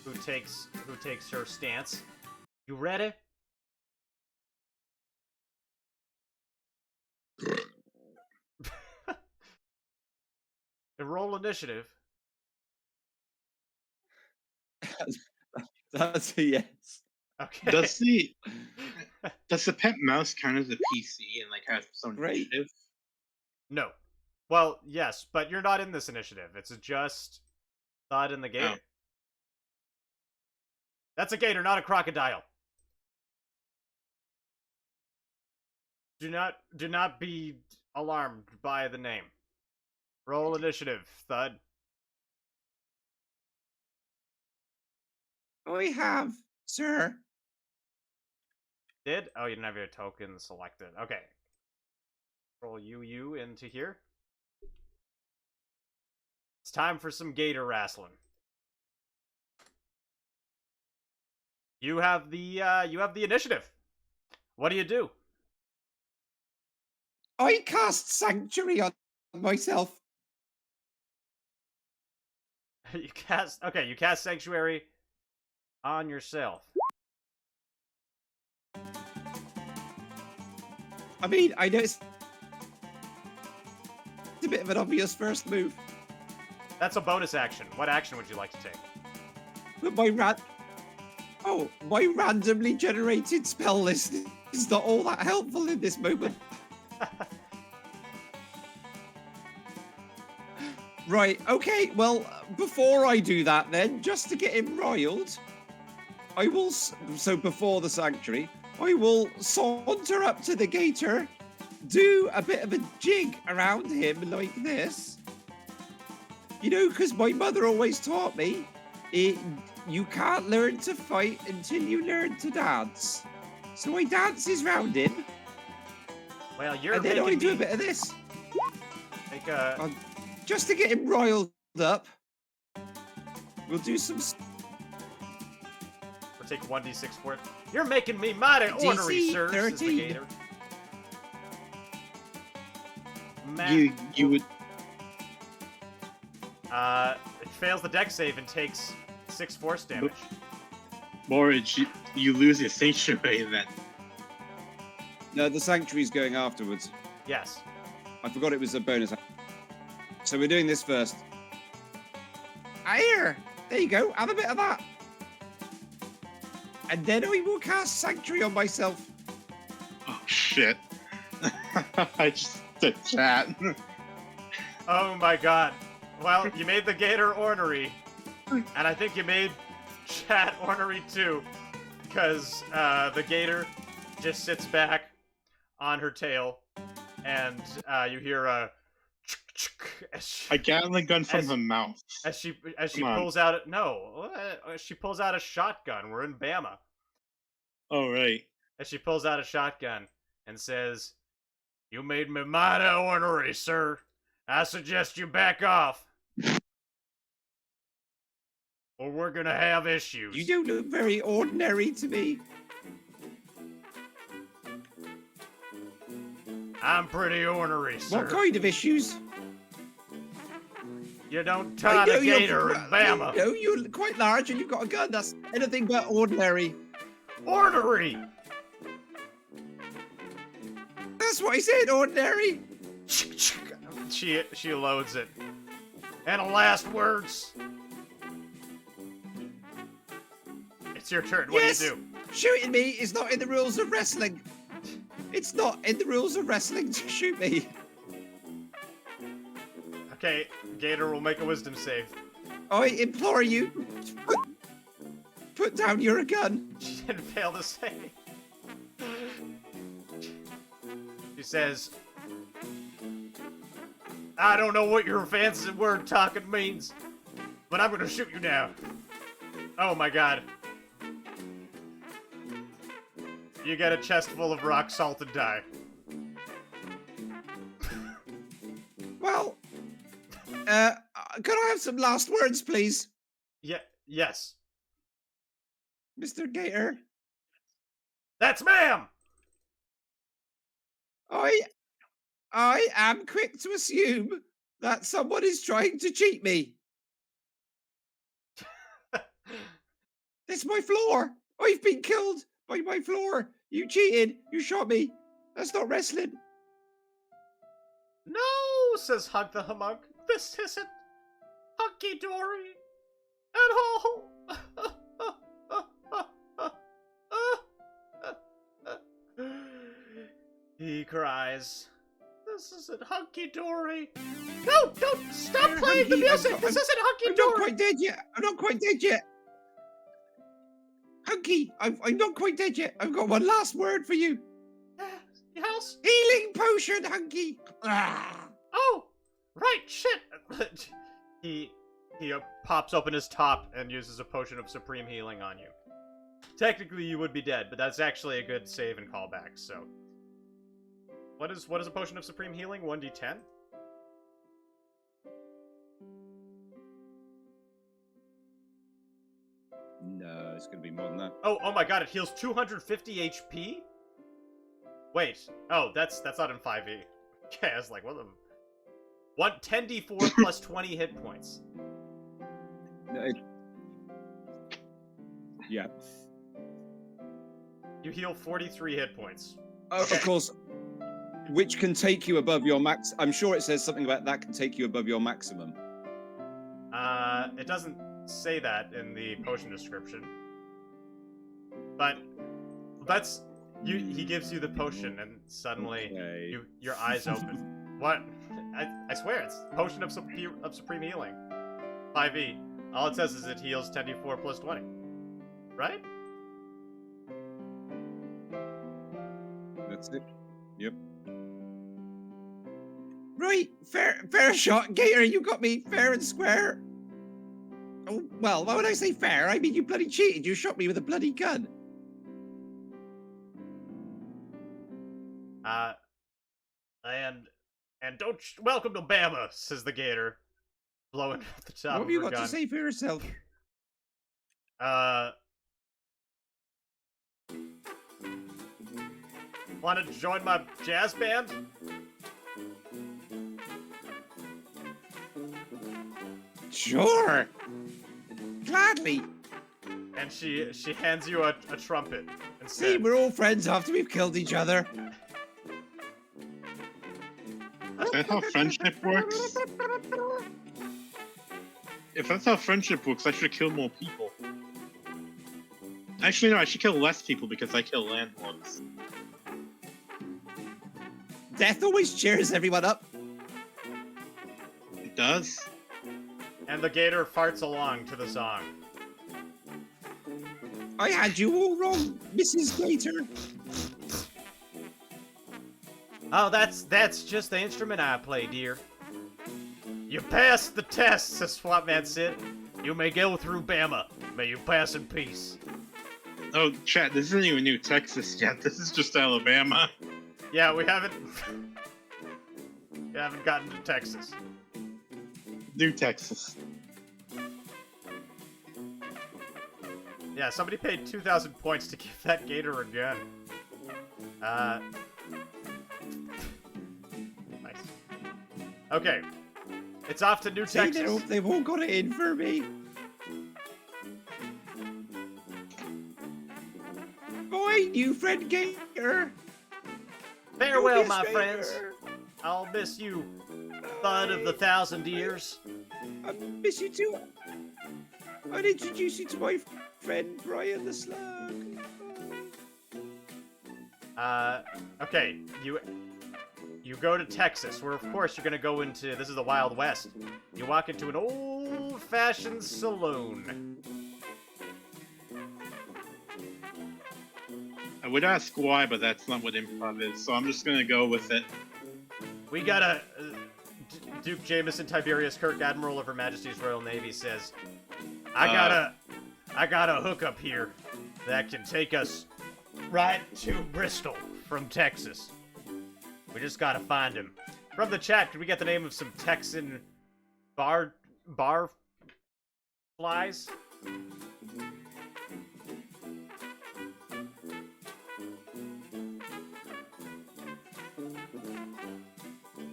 who takes her stance. You ready? And roll initiative. That's a yes. Okay. Does the pet mouse count as a PC and like have some Right. initiative? No. Well, yes, but you're not in this initiative. It's just Thud and the gator. Oh. That's a gator, not a crocodile. Do not be alarmed by the name. Roll initiative, Thud. I have, sir. Did? Oh, you didn't have your token selected. Okay. Roll you into here. It's time for some gator wrestling. You have the initiative. What do you do? I cast Sanctuary on myself. You cast Sanctuary on yourself. I mean, I know it's a bit of an obvious first move. That's a bonus action. What action would you like to take? But my randomly generated spell list is not all that helpful in this moment. Right, okay, well, before I do that then, just to get him riled, I will, so before the Sanctuary, I will saunter up to the gator, do a bit of a jig around him like this. You know, because my mother always taught me, you can't learn to fight until you learn to dance. So I dances round him. Well, you're and then I do a bit of this. Make a... Just to get him riled up, we'll do some... We'll take 1d6 for it. You're making me mighty ornery, sir, says the gator. You would... It fails the dex save and takes 6 force damage. Morage, you lose your sanctuary then. No, the Sanctuary's going afterwards. Yes. I forgot it was a bonus. So we're doing this first. Here! There you go, have a bit of that. And then I will cast Sanctuary on myself. Oh, shit. I just did chat. Oh my god. Well, you made the gator ornery. And I think you made chat ornery too. Because the gator just sits back on her tail. And you hear a... A Gatling gun from her mouth. As she pulls out she pulls out a shotgun. We're in Bama. Oh right. As she pulls out a shotgun and says, "You made me mighty ornery, sir. I suggest you back off, or we're gonna have issues." You don't look very ordinary to me. I'm pretty ornery, sir. What kind of issues? You don't taunt a gator in Bama. No, you're quite large and you've got a gun. That's anything but ordinary. Ornery! That's what I said, ordinary. She loads it. And last words. It's your turn. What Yes! do you do? Shooting me is not in the rules of wrestling. It's not in the rules of wrestling to shoot me. Okay, Gator will make a wisdom save. I implore you, put down your gun. She didn't fail to save. She says, "I don't know what your fancy word talking means, but I'm gonna shoot you now." Oh my god. You get a chest full of rock salt and die. Well, could I have some last words, please? Yeah, yes. Mr. Gator? That's ma'am! I am quick to assume that someone is trying to cheat me. It's my floor. I've been killed by my floor. You cheated. You shot me. That's not wrestling. No, says Hug the Hummug. This isn't hunky-dory at all. He cries. This isn't hunky-dory. No, don't stop playing the music. This isn't hunky-dory. I'm not quite dead yet. I'm not quite dead yet. Hunky, I'm not quite dead yet. I've got one last word for you. Yes? Healing potion, Hunky. Ah. Oh, right, shit. He pops open his top and uses a potion of supreme healing on you. Technically, you would be dead, but that's actually a good save and callback, so... What is a potion of supreme healing? 1d10? No, it's gonna be more than that. Oh my god, it heals 250 HP? Wait. Oh, that's not in 5e. Okay, I was like, what the... 10d4 plus 20 hit points. Yeah. You heal 43 hit points. Of course, which can take you above your max. I'm sure it says something about that can take you above your maximum. It doesn't say that in the potion description. But that's... He gives you the potion, and suddenly your eyes open. What? I swear, it's Potion of Supreme Healing. 5e. All it says is it heals 10d4 plus 20. Right? That's it. Yep. Right, fair shot, Gator. You got me fair and square. Oh, well, why would I say fair? I mean, you bloody cheated. You shot me with a bloody gun. And don't welcome to Bama, says the Gator, blowing at the top What of have you her got gun. to say for yourself? Want to join my jazz band? Sure. Gladly. And she hands you a trumpet. See, Instead. we're all friends after we've killed each other. Is that how friendship works? If that's how friendship works, I should kill more people. Actually, no, I should kill less people because I kill landlords. Death always cheers everyone up. It does? And the Gator farts along to the song. I had you all wrong, Mrs. Gator. Oh, that's just the instrument I play, dear. You passed the test, says Swapman Sid. You may go through Bama. May you pass in peace. Oh, chat, this isn't even New Texas yet. This is just Alabama. Yeah, we haven't gotten to Texas. New Texas. Yeah, somebody paid 2,000 points to give that Gator a gun. Nice. Okay. It's off to New See, Texas. they've all got it in for me. Boy, new friend Gator. Farewell, Yes, my Gator. friends. I'll miss you, bud of the 1,000 years. I miss you too. I'd introduce you to my friend Brian the Slug. Okay, you go to Texas, where of course you're gonna go into, this is the Wild West. You walk into an old-fashioned saloon. I would ask why, but that's not what improv is, so I'm just gonna go with it. We got a Duke Jameson Tiberius Kirk, Admiral of Her Majesty's Royal Navy, says, I got a hookup here that can take us right to Bristol from Texas. We just gotta find him. From the chat, could we get the name of some Texan bar flies?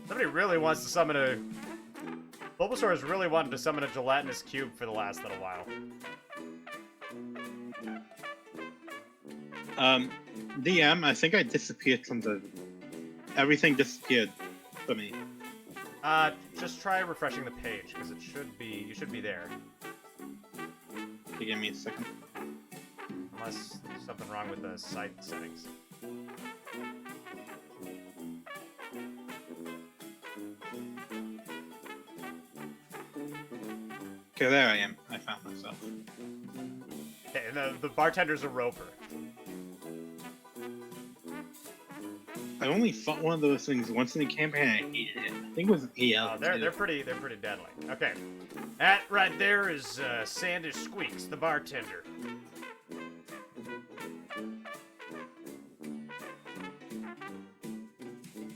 Somebody really wants to summon a... Bulbasaur has really wanted to summon a gelatinous cube for the last little while. DM, I think I disappeared from the... Everything disappeared for me. Just try refreshing the page, because it should be... You should be there. Okay, give me a second. Unless there's something wrong with the site settings. Okay, there I am. I found myself. Okay, and the bartender's a roper. I only fought one of those things once in the campaign and I hated it. I think it was an AL. Oh, they're pretty deadly. Okay. That right there is Sandy Squeaks, the bartender.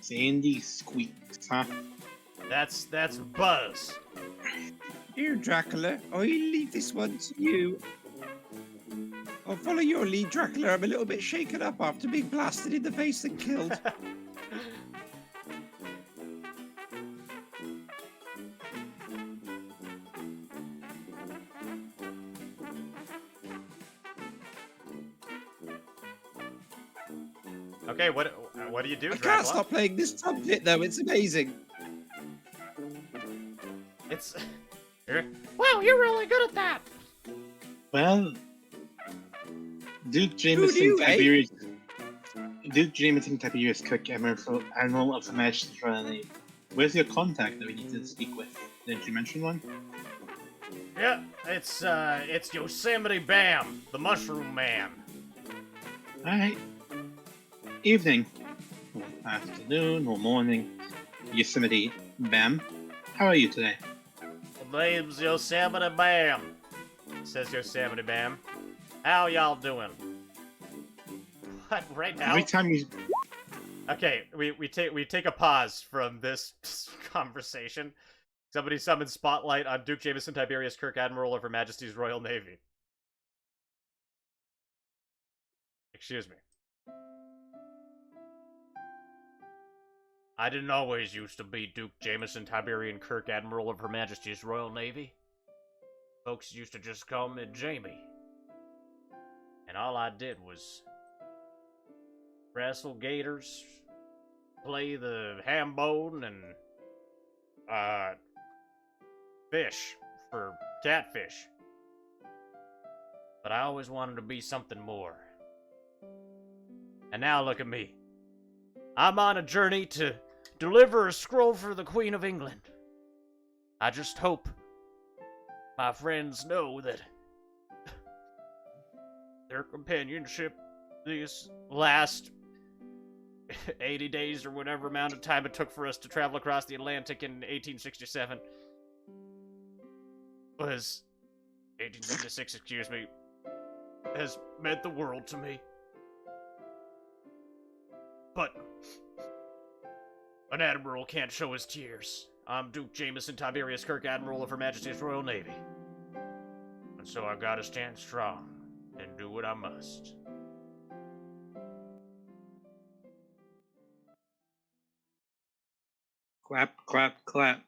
Sandy Squeaks, huh? That's Buzz. Here, Dracula, I'll leave this one to you. I'll follow your lead, Dracula. I'm a little bit shaken up after being blasted in the face and killed. Okay, what do you do, I Dracula? can't stop playing this trumpet though. It's amazing. It's... Wow, you're really good at that! Well, Duke Jameson knew, eh? Tiberius. Duke Jameson Tiberius Cook, Admiral of the Majesty's Royal Navy. Where's your contact that we need to speak with? Didn't you mention one? Yeah, it's Yosemite Bam, the Mushroom Man. Alright. Evening. Or afternoon or morning. Yosemite Bam. How are you today? My name's Yosemite Bam, says Yosemite Bam. How y'all doing? What, right now? Every time you... Okay, we take a pause from this conversation. Somebody summons Spotlight on Duke Jameson Tiberius Kirk, Admiral of Her Majesty's Royal Navy. Excuse me. I didn't always used to be Duke Jameson Tiberian Kirk, Admiral of Her Majesty's Royal Navy. Folks used to just call me Jamie. And all I did was wrestle gators, play the ham bone, and fish for catfish. But I always wanted to be something more. And now look at me. I'm on a journey to deliver a scroll for the Queen of England. I just hope my friends know that their companionship these last 80 days or whatever amount of time it took for us to travel across the Atlantic in 1867 was 1876, excuse me, has meant the world to me. But an admiral can't show his tears. I'm Duke Jameson Tiberius Kirk, Admiral of Her Majesty's Royal Navy. And so I gotta stand strong and do what I must. Clap, clap, clap.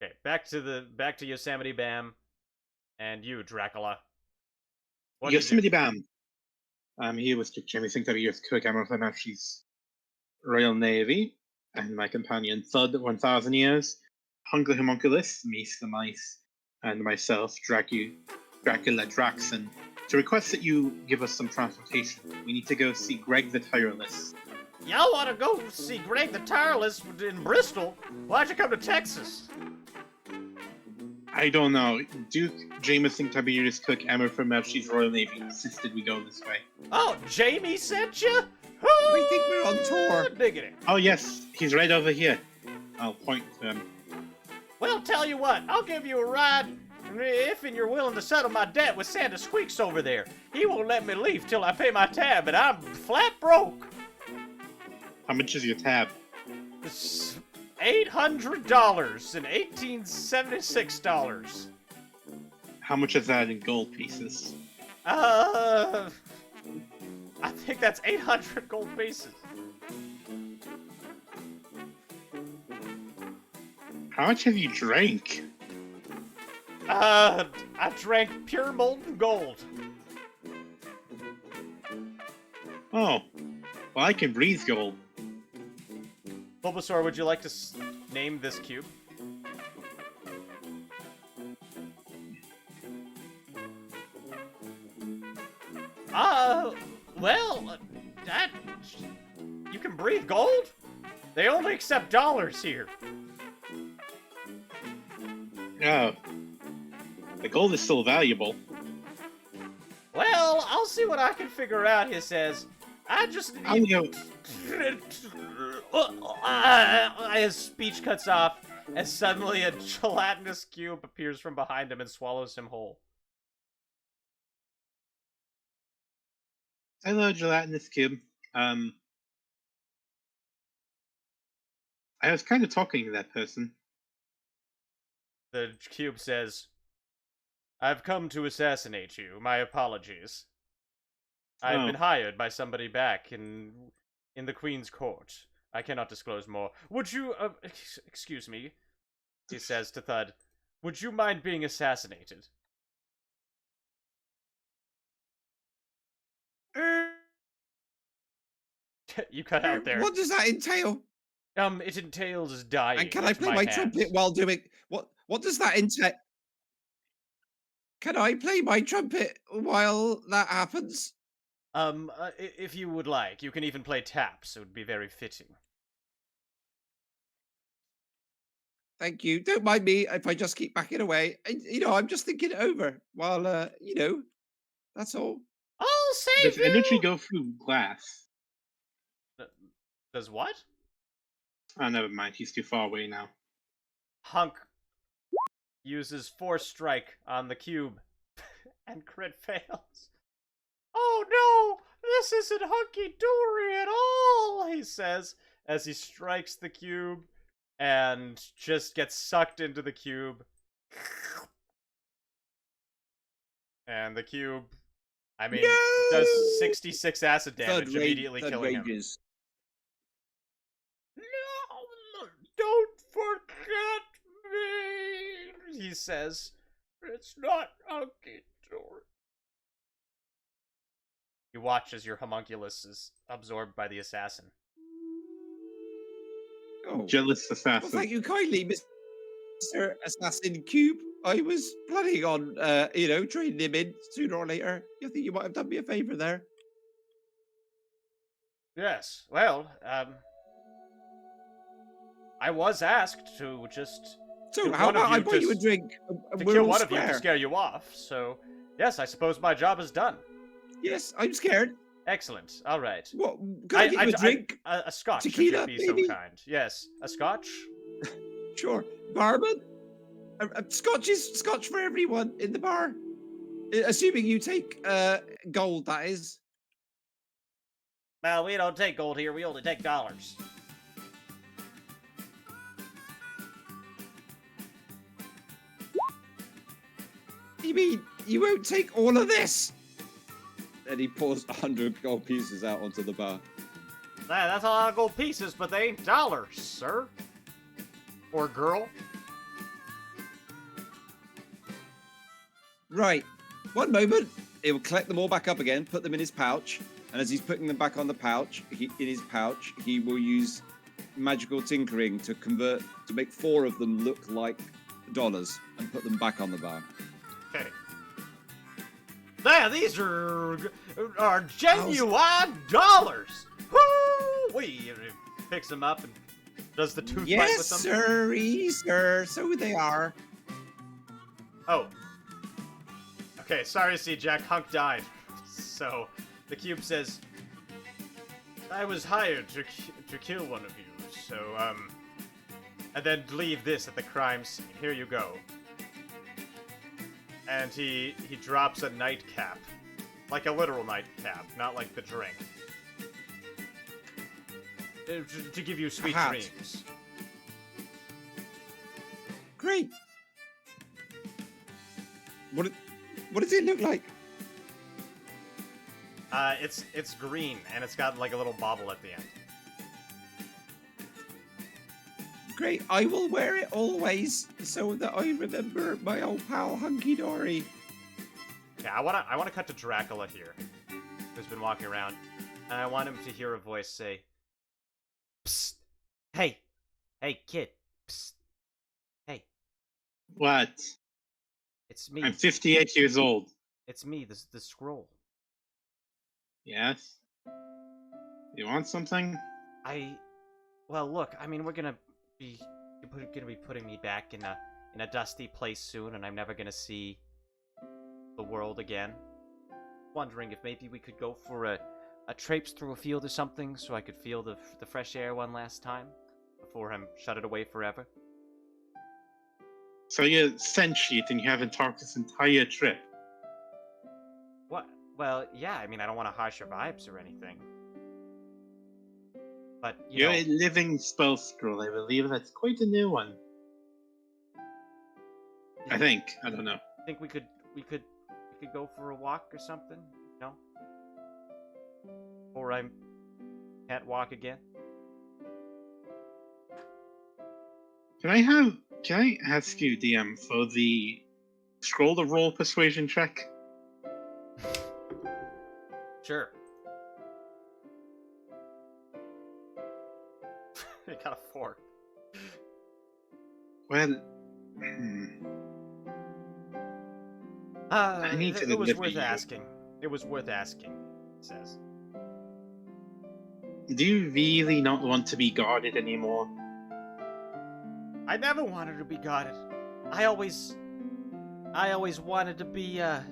Okay, back to Yosemite Bam and you, Dracula. What Yosemite Bam. I'm here with Duke Jameson Tiberius Cook, Admiral of Her Majesty's Royal Navy, and my companion Thud 1000 Years, Hunger Homunculus, Meese the Mice, and myself, Dracula Draxon, to request that you give us some transportation. We need to go see Greg the Tireless. Y'all want to go see Greg the Tireless in Bristol? Why'd you come to Texas? I don't know. Duke Jameson Tiberius Cook, Admiral of Her Majesty's Royal Navy, insisted we go this way. Oh, Jamie sent you? We think we're on tour. Diggity. Oh yes, he's right over here. I'll point to him. Well, tell you what, I'll give you a ride if and you're willing to settle my debt with Santa Squeaks over there. He won't let me leave till I pay my tab, and I'm flat broke. How much is your tab? It's $800 and $1,876. How much is that in gold pieces? I think that's 800 gold pieces. How much have you drank? I drank pure molten gold. Oh, well, I can breathe gold. Bulbasaur, would you like to name this cube? Well, that... You can breathe gold? They only accept dollars here. Oh. The gold is still valuable. Well, I'll see what I can figure out, he says. I just I'll need... go. His speech cuts off, as suddenly a gelatinous cube appears from behind him and swallows him whole. Hello, gelatinous cube. I was kind of talking to that person. The cube says, I've come to assassinate you. My apologies. I've been hired by somebody back in the Queen's court. I cannot disclose more. Would you, excuse me, he says to Thud, would you mind being assassinated? you cut out there. What does that entail? It entails dying. And can I with play my hands. trumpet while doing what does that entail? Can I play my trumpet while that happens? If you would like, you can even play taps. It would be very fitting. Thank you. Don't mind me if I just keep backing away. I'm just thinking it over while, that's all. I'll save Does you! energy go through glass? Does what? Oh, never mind. He's too far away now. Hunk uses Force Strike on the cube and crit fails. Oh no! This isn't hunky-dory at all, he says as he strikes the cube and just gets sucked into the cube. And the cube, does 66 acid damage, immediately killing him. No, don't forget me, he says. It's not hunky-dory. You watch as your homunculus is absorbed by the assassin. Oh. Jealous assassin. Well, thank you kindly, Mr. Assassin Cube. I was planning on, trading him in sooner or later. I think you might have done me a favor there. Yes, well, I was asked to just... So, how about I buy you a drink? To kill one of you to scare you off, so... Yes, I suppose my job is done. Yes, I'm scared. Excellent, alright. What? Can I get you a drink? A scotch, Tequila, if you'd be so kind. Yes, a scotch? Sure. Barman? Scotch for everyone in the bar. Assuming you take gold, that is. Well, we don't take gold here, we only take dollars. You mean you won't take all of this? And he pours 100 gold pieces out onto the bar. That's a lot of gold pieces, but they ain't dollars, sir. Or girl. Right. One moment. He will collect them all back up again, put them in his pouch, and as he's putting them back on the pouch, he will use magical tinkering to make 4 of them look like dollars and put them back on the bar. Okay. There, these are genuine dollars. Woo! He picks them up and does the tooth fight with them. Yes, sir. So they are. Oh. Okay, sorry to see Jack. Hunk died. So, the cube says, I was hired to kill one of you, so, and then leave this at the crime scene. Here you go. And he drops a nightcap. Like a literal nightcap, not like the drink. To give you sweet dreams. Great. What does it look like? It's green, and it's got like a little bauble at the end. Great, I will wear it always, so that I remember my old pal Hunky Dory. Yeah, I wanna cut to Dracula here, who's been walking around, and I want him to hear a voice say, "Psst, hey, kid, psst, hey." What? It's me. I'm 58 years old. It's me, the scroll. Yes? You want something? Well, look, we're gonna be putting me back in a dusty place soon, and I'm never gonna see the world again. Wondering if maybe we could go for a traipse through a field or something, so I could feel the fresh air one last time before I'm shut it away forever. So you're sentient and you haven't talked this entire trip. What? Well, yeah, I don't want to harsh your vibes or anything. But, You're a living spell scroll, I believe. That's quite a new one. I think. I don't know. I think we could go for a walk or something, no? Or I can't walk again. Can I ask you, DM, for the scroll to roll persuasion check? Sure. You got a 4. Well, I need to it was deliver worth you. asking. It was worth asking, he says. Do you really not want to be guarded anymore? I never wanted to be guarded. I always wanted to be a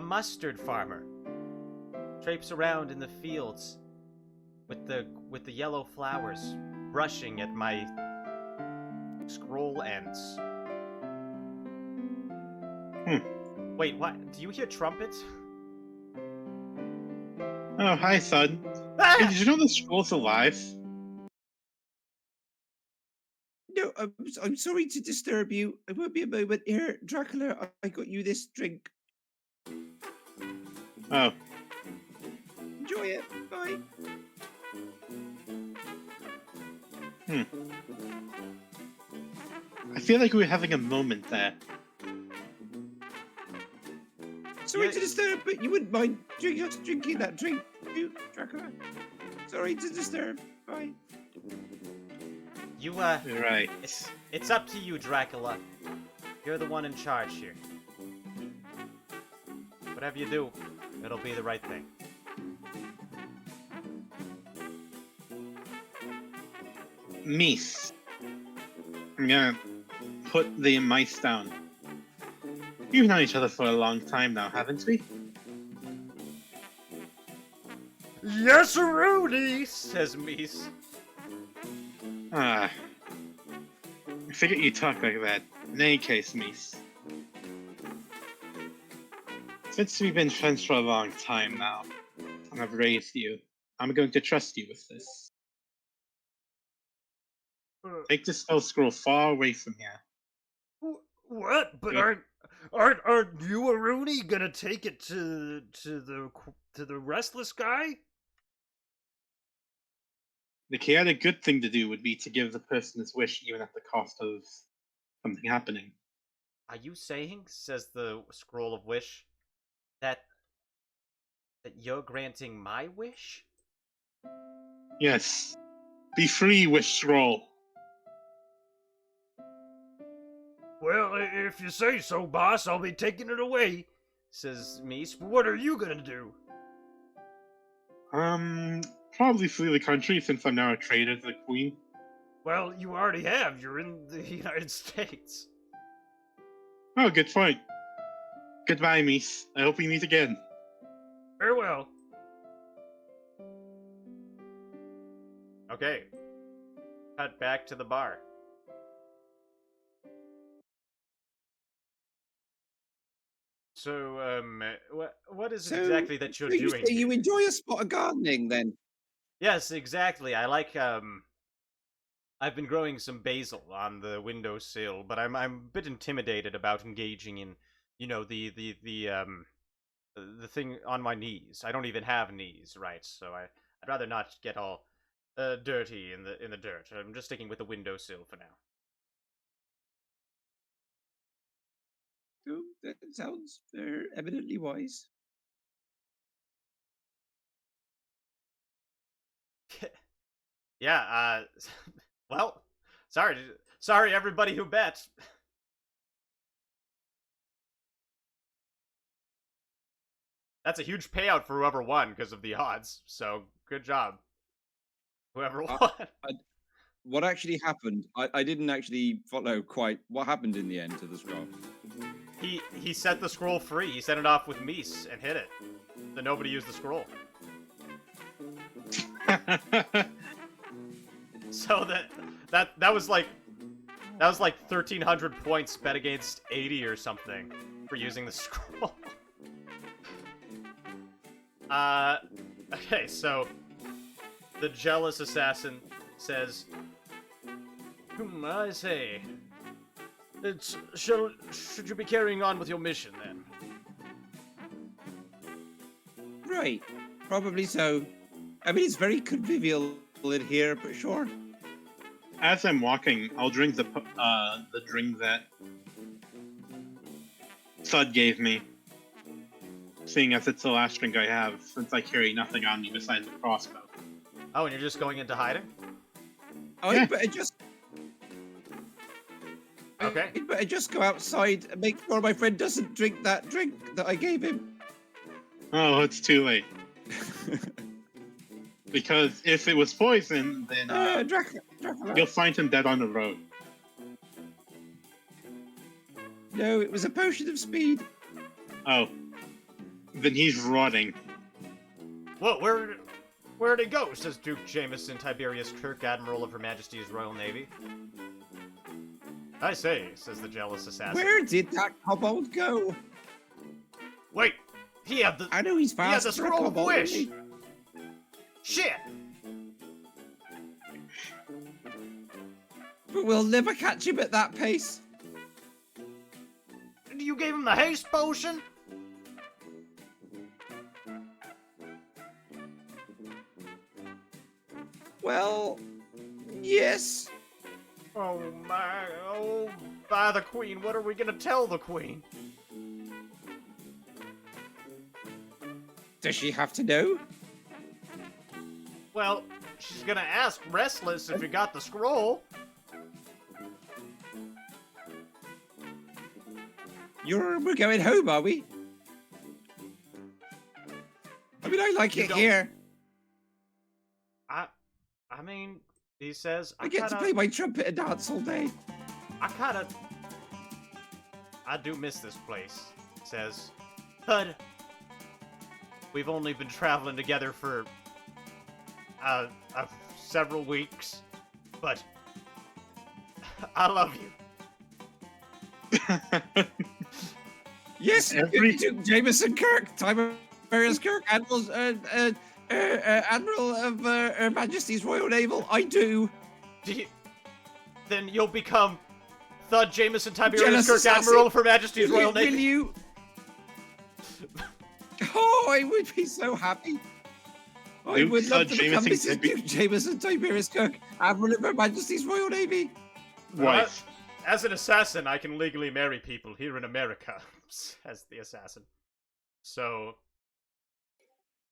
mustard farmer. Traipse around in the fields with the yellow flowers brushing at my scroll ends. Wait, what? Do you hear trumpets? Oh, hi, son. Ah! Hey, did you know the scroll's alive? No, I'm sorry to disturb you. It won't be a moment. Here, Dracula, I got you this drink. Oh, Enjoy it. Bye. I feel like we were having a moment there. Sorry to disturb, but you wouldn't mind drinking that drink, you, Dracula. Sorry to disturb. Bye. You Right. it's up to you, Dracula. You're the one in charge here. Whatever you do, it'll be the right thing. Mice. I'm gonna put the mice down. We've known each other for a long time now, haven't we? Yes, Rudy, says Mies. Ah. I figured you'd talk like that. In any case, Mice. Since we've been friends for a long time now, and I've raised you, I'm going to trust you with this. Take the spell scroll far away from here. What? But Yeah. aren't you, Rooney, gonna take it to the restless guy? The chaotic good thing to do would be to give the person his wish even at the cost of something happening. Are you saying, says the scroll of wish, that you're granting my wish? Yes. Be free, wish scroll. Well, if you say so, boss, I'll be taking it away, says Mies. What are you gonna do? Probably flee the country since I'm now a traitor to the queen. Well, you already have. You're in the United States. Oh, good point. Goodbye, Mies. I hope we meet again. Farewell. Okay. Cut back to the bar. So, what is it exactly that you're doing? So you enjoy a spot of gardening, then? Yes, exactly. I like, I've been growing some basil on the windowsill, but I'm a bit intimidated about engaging in, the thing on my knees. I don't even have knees, right? So I'd rather not get all dirty in the dirt. I'm just sticking with the windowsill for now. Oh, that sounds eminently wise. Yeah, well, sorry everybody who bet. That's a huge payout for whoever won because of the odds, so good job. Whoever won. What actually happened? I didn't actually follow quite what happened in the end to the scroll. He set the scroll free. He sent it off with Mies and hit it. Then nobody used the scroll. So that was like 1,300 points bet against 80 or something for using the scroll. Okay, so the jealous assassin says, I say, should you be carrying on with your mission then? Right, probably so. I mean, it's very convivial in here, but sure. As I'm walking, I'll drink the drink that Sud gave me, seeing as it's the last drink I have, since I carry nothing on me besides the crossbow. Oh, and you're just going into hiding? I better just. Okay. I'd better just go outside and make sure my friend doesn't drink that drink that I gave him. Oh, it's too late. Because if it was poison, then Dracula. you'll find him dead on the road. No, it was a potion of speed. Oh. Then he's rotting. Whoa, where'd it go? Says Duke Jameson Tiberius Kirk, Admiral of Her Majesty's Royal Navy. I say, says the jealous assassin. Where did that kobold go? Wait, he had the. I know he's He had fast. the scroll of wish. Shit. But we'll never catch him at that pace. You gave him the haste potion? Well, yes. Oh my, oh, by the queen, what are we gonna tell the queen? Does she have to know? Well, she's gonna ask Restless if you got the scroll. We're going home, are we? I mean, I like You it don't- here. I mean, he says, I get to play my trumpet and dance all day. I do miss this place, he says. But we've only been traveling together for, several weeks, but I love you. Yes, Duke Jameson Kirk, Tiberius Kirk, Admiral of Her Majesty's Royal Naval. I do. Then you'll become Thud Jameson Tiberius Jealous Kirk, assassin. Admiral of Her Majesty's Royal Navy. Will you? Oh, I would be so happy. I Duke would love Thud to become Jameson Mrs. Duke Jameson Tiberius Kirk, Admiral of Her Majesty's Royal Navy. Wife. As an assassin, I can legally marry people here in America, says the assassin. So,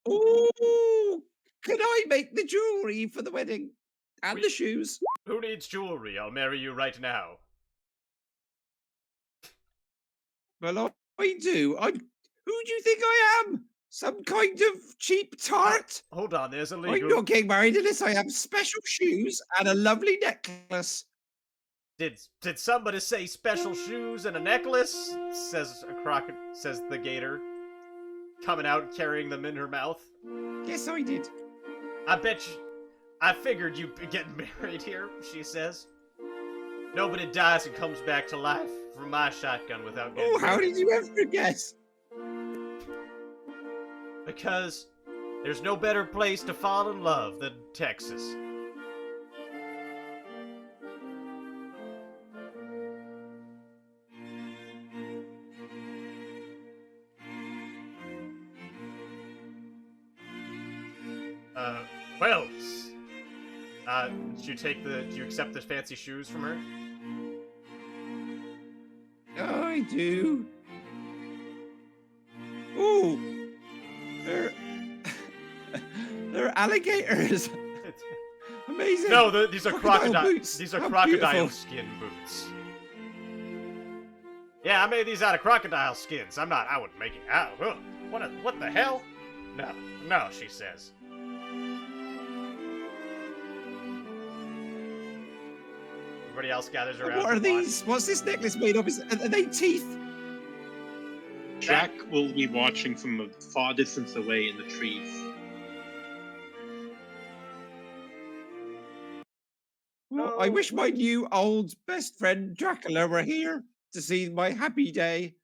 Oh, can I make the jewelry for the wedding? And the shoes? who needs jewelry? I'll marry you right now. Well, I do. Who do you think I am? Some kind of cheap tart? Hold on, there's a I'm legal... not getting married unless I have special shoes and a lovely necklace. Did somebody say special shoes and a necklace? Says the gator, coming out carrying them in her mouth. Yes, I did. I figured you'd be getting married here, she says. Nobody dies and comes back to life from my shotgun without getting Oh, how married. did you ever guess? Because there's no better place to fall in love than Texas. Well, do you accept the fancy shoes from her? I do. Ooh, they're alligators. Amazing. No, these are Crocodile boots. These are How crocodile beautiful. skin boots. Yeah, I made these out of crocodile skins. I wouldn't make it out. Ugh. What the hell? No, she says. Everybody else gathers around. What are to watch. these? What's this necklace made of? Are they teeth? Jack will be watching from a far distance away in the trees. Well, I wish my new old best friend Dracula were here to see my happy day.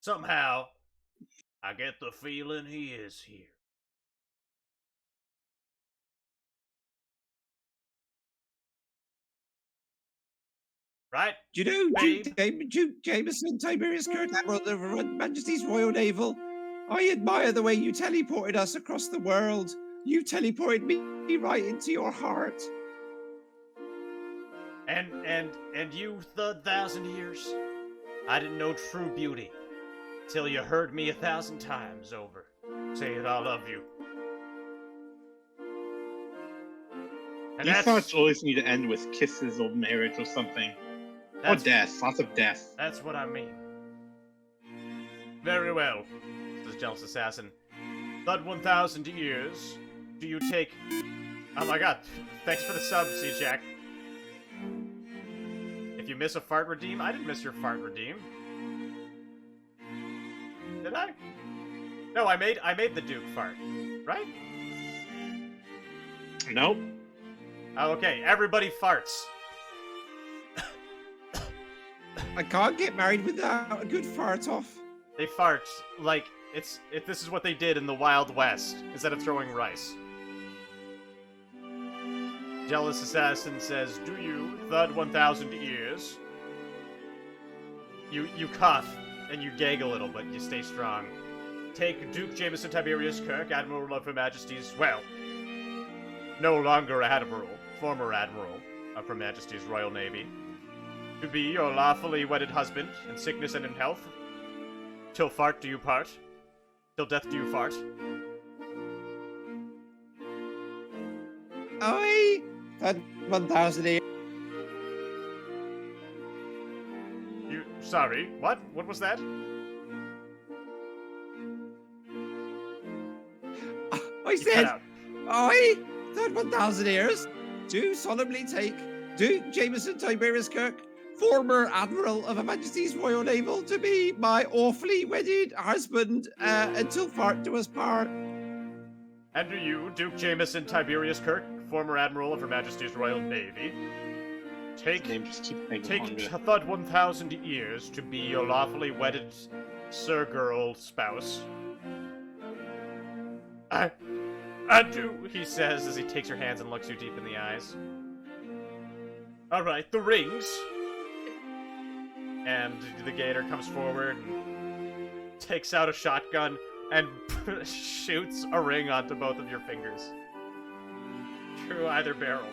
Somehow, I get the feeling he is here. Right? Do you know Babe. Duke Jameson, Tiberius Kirk, Admiral of Her Majesty's Royal Naval? I admire the way you teleported us across the world. You teleported me right into your heart. And you, the 1,000 years? I didn't know true beauty till you heard me 1,000 times over. say that I love you. And These thoughts always need to end with kisses or marriage or something. Or death. Lots of death. That's what I mean. Very well, says Jealous Assassin. Thud 1,000 years. Do you take... Oh my god. Thanks for the sub, C-Jack. If you miss a fart redeem, I didn't miss your fart redeem. Did I? No, I made the Duke fart. Right? Nope. Oh, okay, everybody farts. I can't get married without a good fart off. They fart like this is what they did in the Wild West instead of throwing rice. Jealous Assassin says, "Do you thud 1,000 ears?" You cough and you gag a little, but you stay strong. Take Duke Jameson Tiberius Kirk, Admiral of Her Majesty's, well, no longer Admiral, former Admiral of Her Majesty's Royal Navy, to be your lawfully wedded husband in sickness and in health. Till fart do you part. Till death do you fart. Oi! That 1,000 years. You sorry, what? What was that? I You cut said, out. oi! That 1,000 years. Do solemnly take Duke Jameson Tiberius Kirk, former Admiral of Her Majesty's Royal Navy, to be my awfully wedded husband until fart do us part. And do you, Duke Jameson Tiberius Kirk, former Admiral of Her Majesty's Royal Navy, take Name just keeps making longer. Thud 1,000 years to be your lawfully wedded Sir Girl spouse? I do, he says as he takes her hands and looks you deep in the eyes. Alright, the rings. And the gator comes forward and takes out a shotgun and shoots a ring onto both of your fingers. Through either barrel.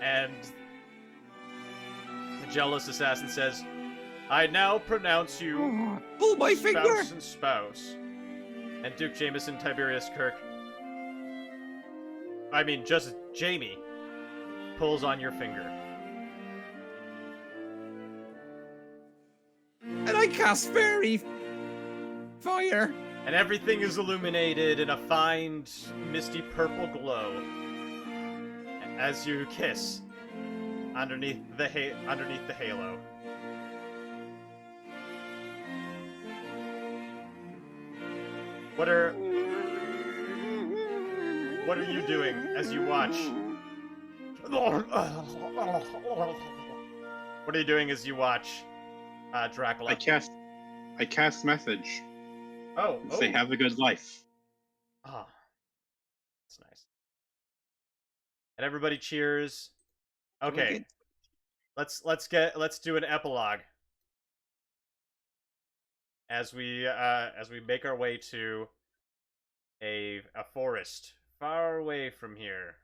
And the Jealous Assassin says, I now pronounce you Oh, pull my finger! spouse and spouse. And Duke Jameson Tiberius Kirk, I mean just Jamie, pulls on your finger. And I cast fairy fire. And everything is illuminated in a fine, misty purple glow as you kiss underneath the halo. What are you doing as you watch? What are you doing as you watch Dracula? I cast message. Oh, Say have a good life. Ah, that's nice. And everybody cheers. Okay, let's do an epilogue as we make our way to a forest far away from here.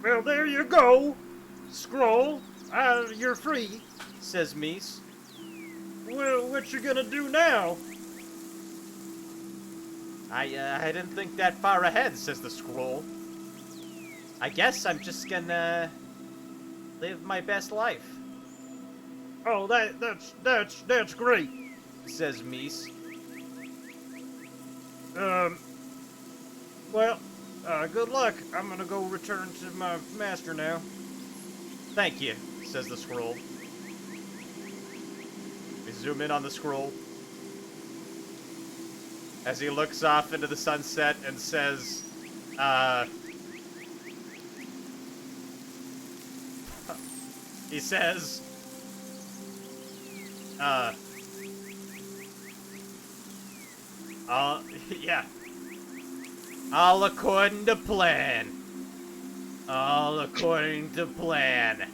Well, there you go. Scroll. You're free, says Mies. Well, what you gonna do now? I didn't think that far ahead, says the scroll. I guess I'm just gonna live my best life. Oh, that's great, says Mies. Well, good luck. I'm gonna go return to my master now. Thank you, says the scroll. We zoom in on the scroll as he looks off into the sunset and says, he says, yeah. All according to plan. All according to plan.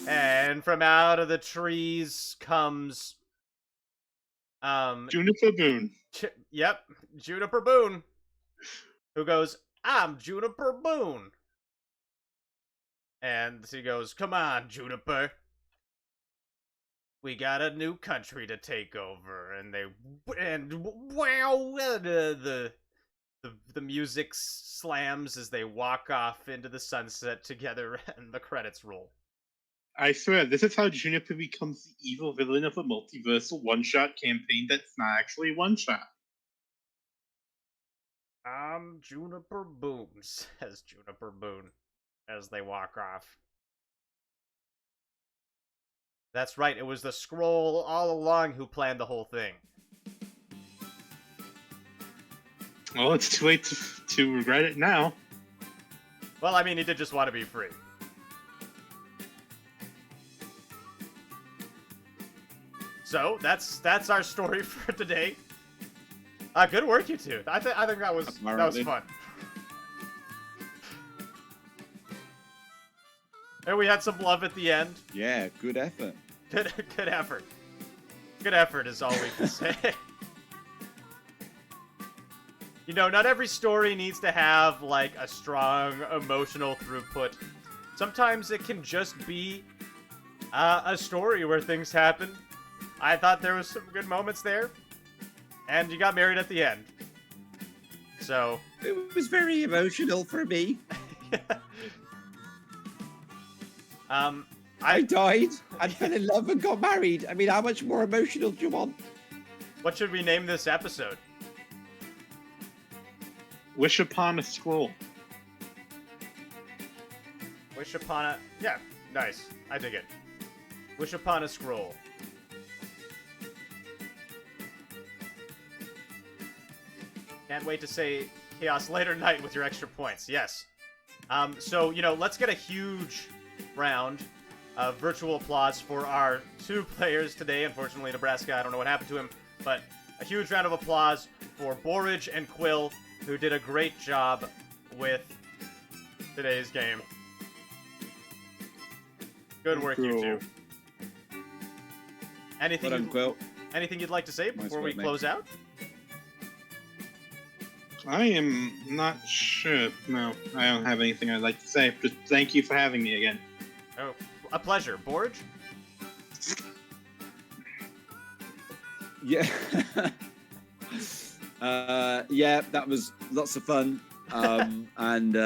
And from out of the trees comes Juniper Boone. Yep, Juniper Boone, who goes, "I'm Juniper Boone." And he goes, "Come on, Juniper. We got a new country to take over." And wow, the music slams as they walk off into the sunset together, and the credits roll. I swear, this is how Juniper becomes the evil villain of a multiversal one-shot campaign that's not actually one-shot. "I'm Juniper Boone," says Juniper Boone as they walk off. That's right, it was the scroll all along who planned the whole thing. Well, it's too late to regret it now. Well, I mean, he did just want to be free. So, that's our story for today. Good work, you two. I think that was fun. And we had some love at the end. Yeah, good effort. Good effort. Good effort is all we can say. You know, not every story needs to have, like, a strong emotional throughput. Sometimes it can just be a story where things happen. I thought there was some good moments there. And you got married at the end. So... It was very emotional for me. I died and fell in love and got married. I mean, how much more emotional do you want? What should we name this episode? Wish upon a scroll. Wish upon a... Yeah, nice. I dig it. Wish upon a scroll. Can't wait to say Chaos later night with your extra points. Yes. So, you know, let's get a huge round of virtual applause for our 2 players today. Unfortunately, Nebraska, I don't know what happened to him, but a huge round of applause for Borage and Quill, who did a great job with today's game. Good work, you two. Anything you'd like to say before we close out? I am not sure. No, I don't have anything I'd like to say. Just thank you for having me again. Oh, a pleasure. Borge? Yeah. Yeah, that was lots of fun. And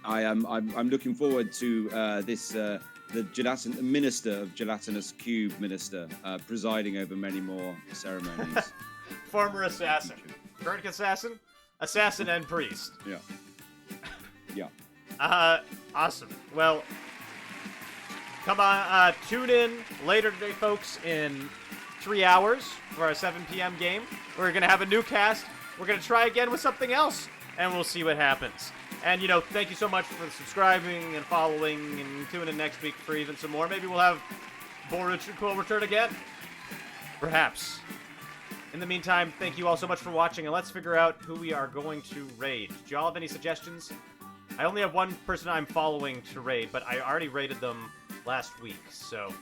I'm looking forward to the Minister of Gelatinous Cube Minister presiding over many more ceremonies. Former assassin. Current assassin? Assassin and priest. Yeah. Yeah. Awesome. Well, come on, tune in later today, folks, in 3 hours for our 7 p.m. game. We're going to have a new cast. We're going to try again with something else, and we'll see what happens. And, you know, thank you so much for subscribing and following, and tune in next week for even some more. Maybe we'll have Borage and Quill return again. Perhaps. In the meantime, thank you all so much for watching, and let's figure out who we are going to raid. Do y'all have any suggestions? I only have one person I'm following to raid, but I already raided them last week, so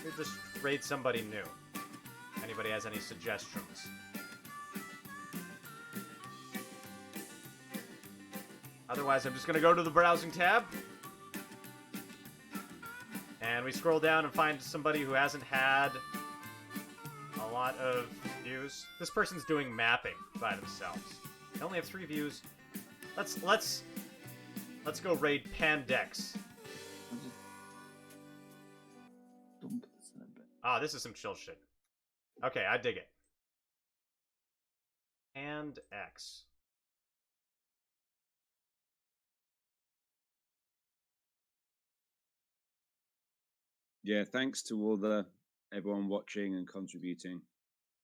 we'll just raid somebody new. Anybody has any suggestions? Otherwise, I'm just going to go to the browsing tab. And we scroll down and find somebody who hasn't had a lot of views. This person's doing mapping by themselves. They only have 3 views. Let's go raid Pandex. Ah, this is some chill shit. Okay, I dig it. Pandex. Yeah, thanks to everyone watching and contributing.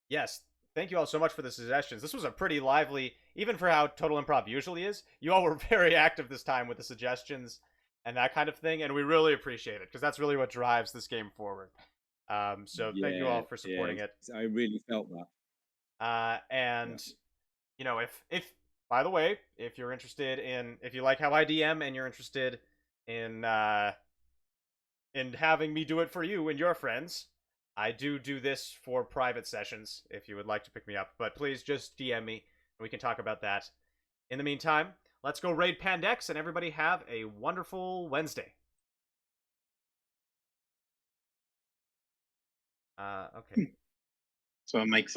Yes, thank you all so much for the suggestions. This was a pretty lively, even for how Total Improv usually is. You all were very active this time with the suggestions and that kind of thing, and we really appreciate it because that's really what drives this game forward. So thank you all for supporting it. I really felt that. And you know, if by the way, if you're interested in, if you like how I DM and you're interested in having me do it for you and your friends, I do this for private sessions if you would like to pick me up. But please just DM me and we can talk about that. In the meantime, let's go raid Pandex and everybody have a wonderful Wednesday. Okay. So it makes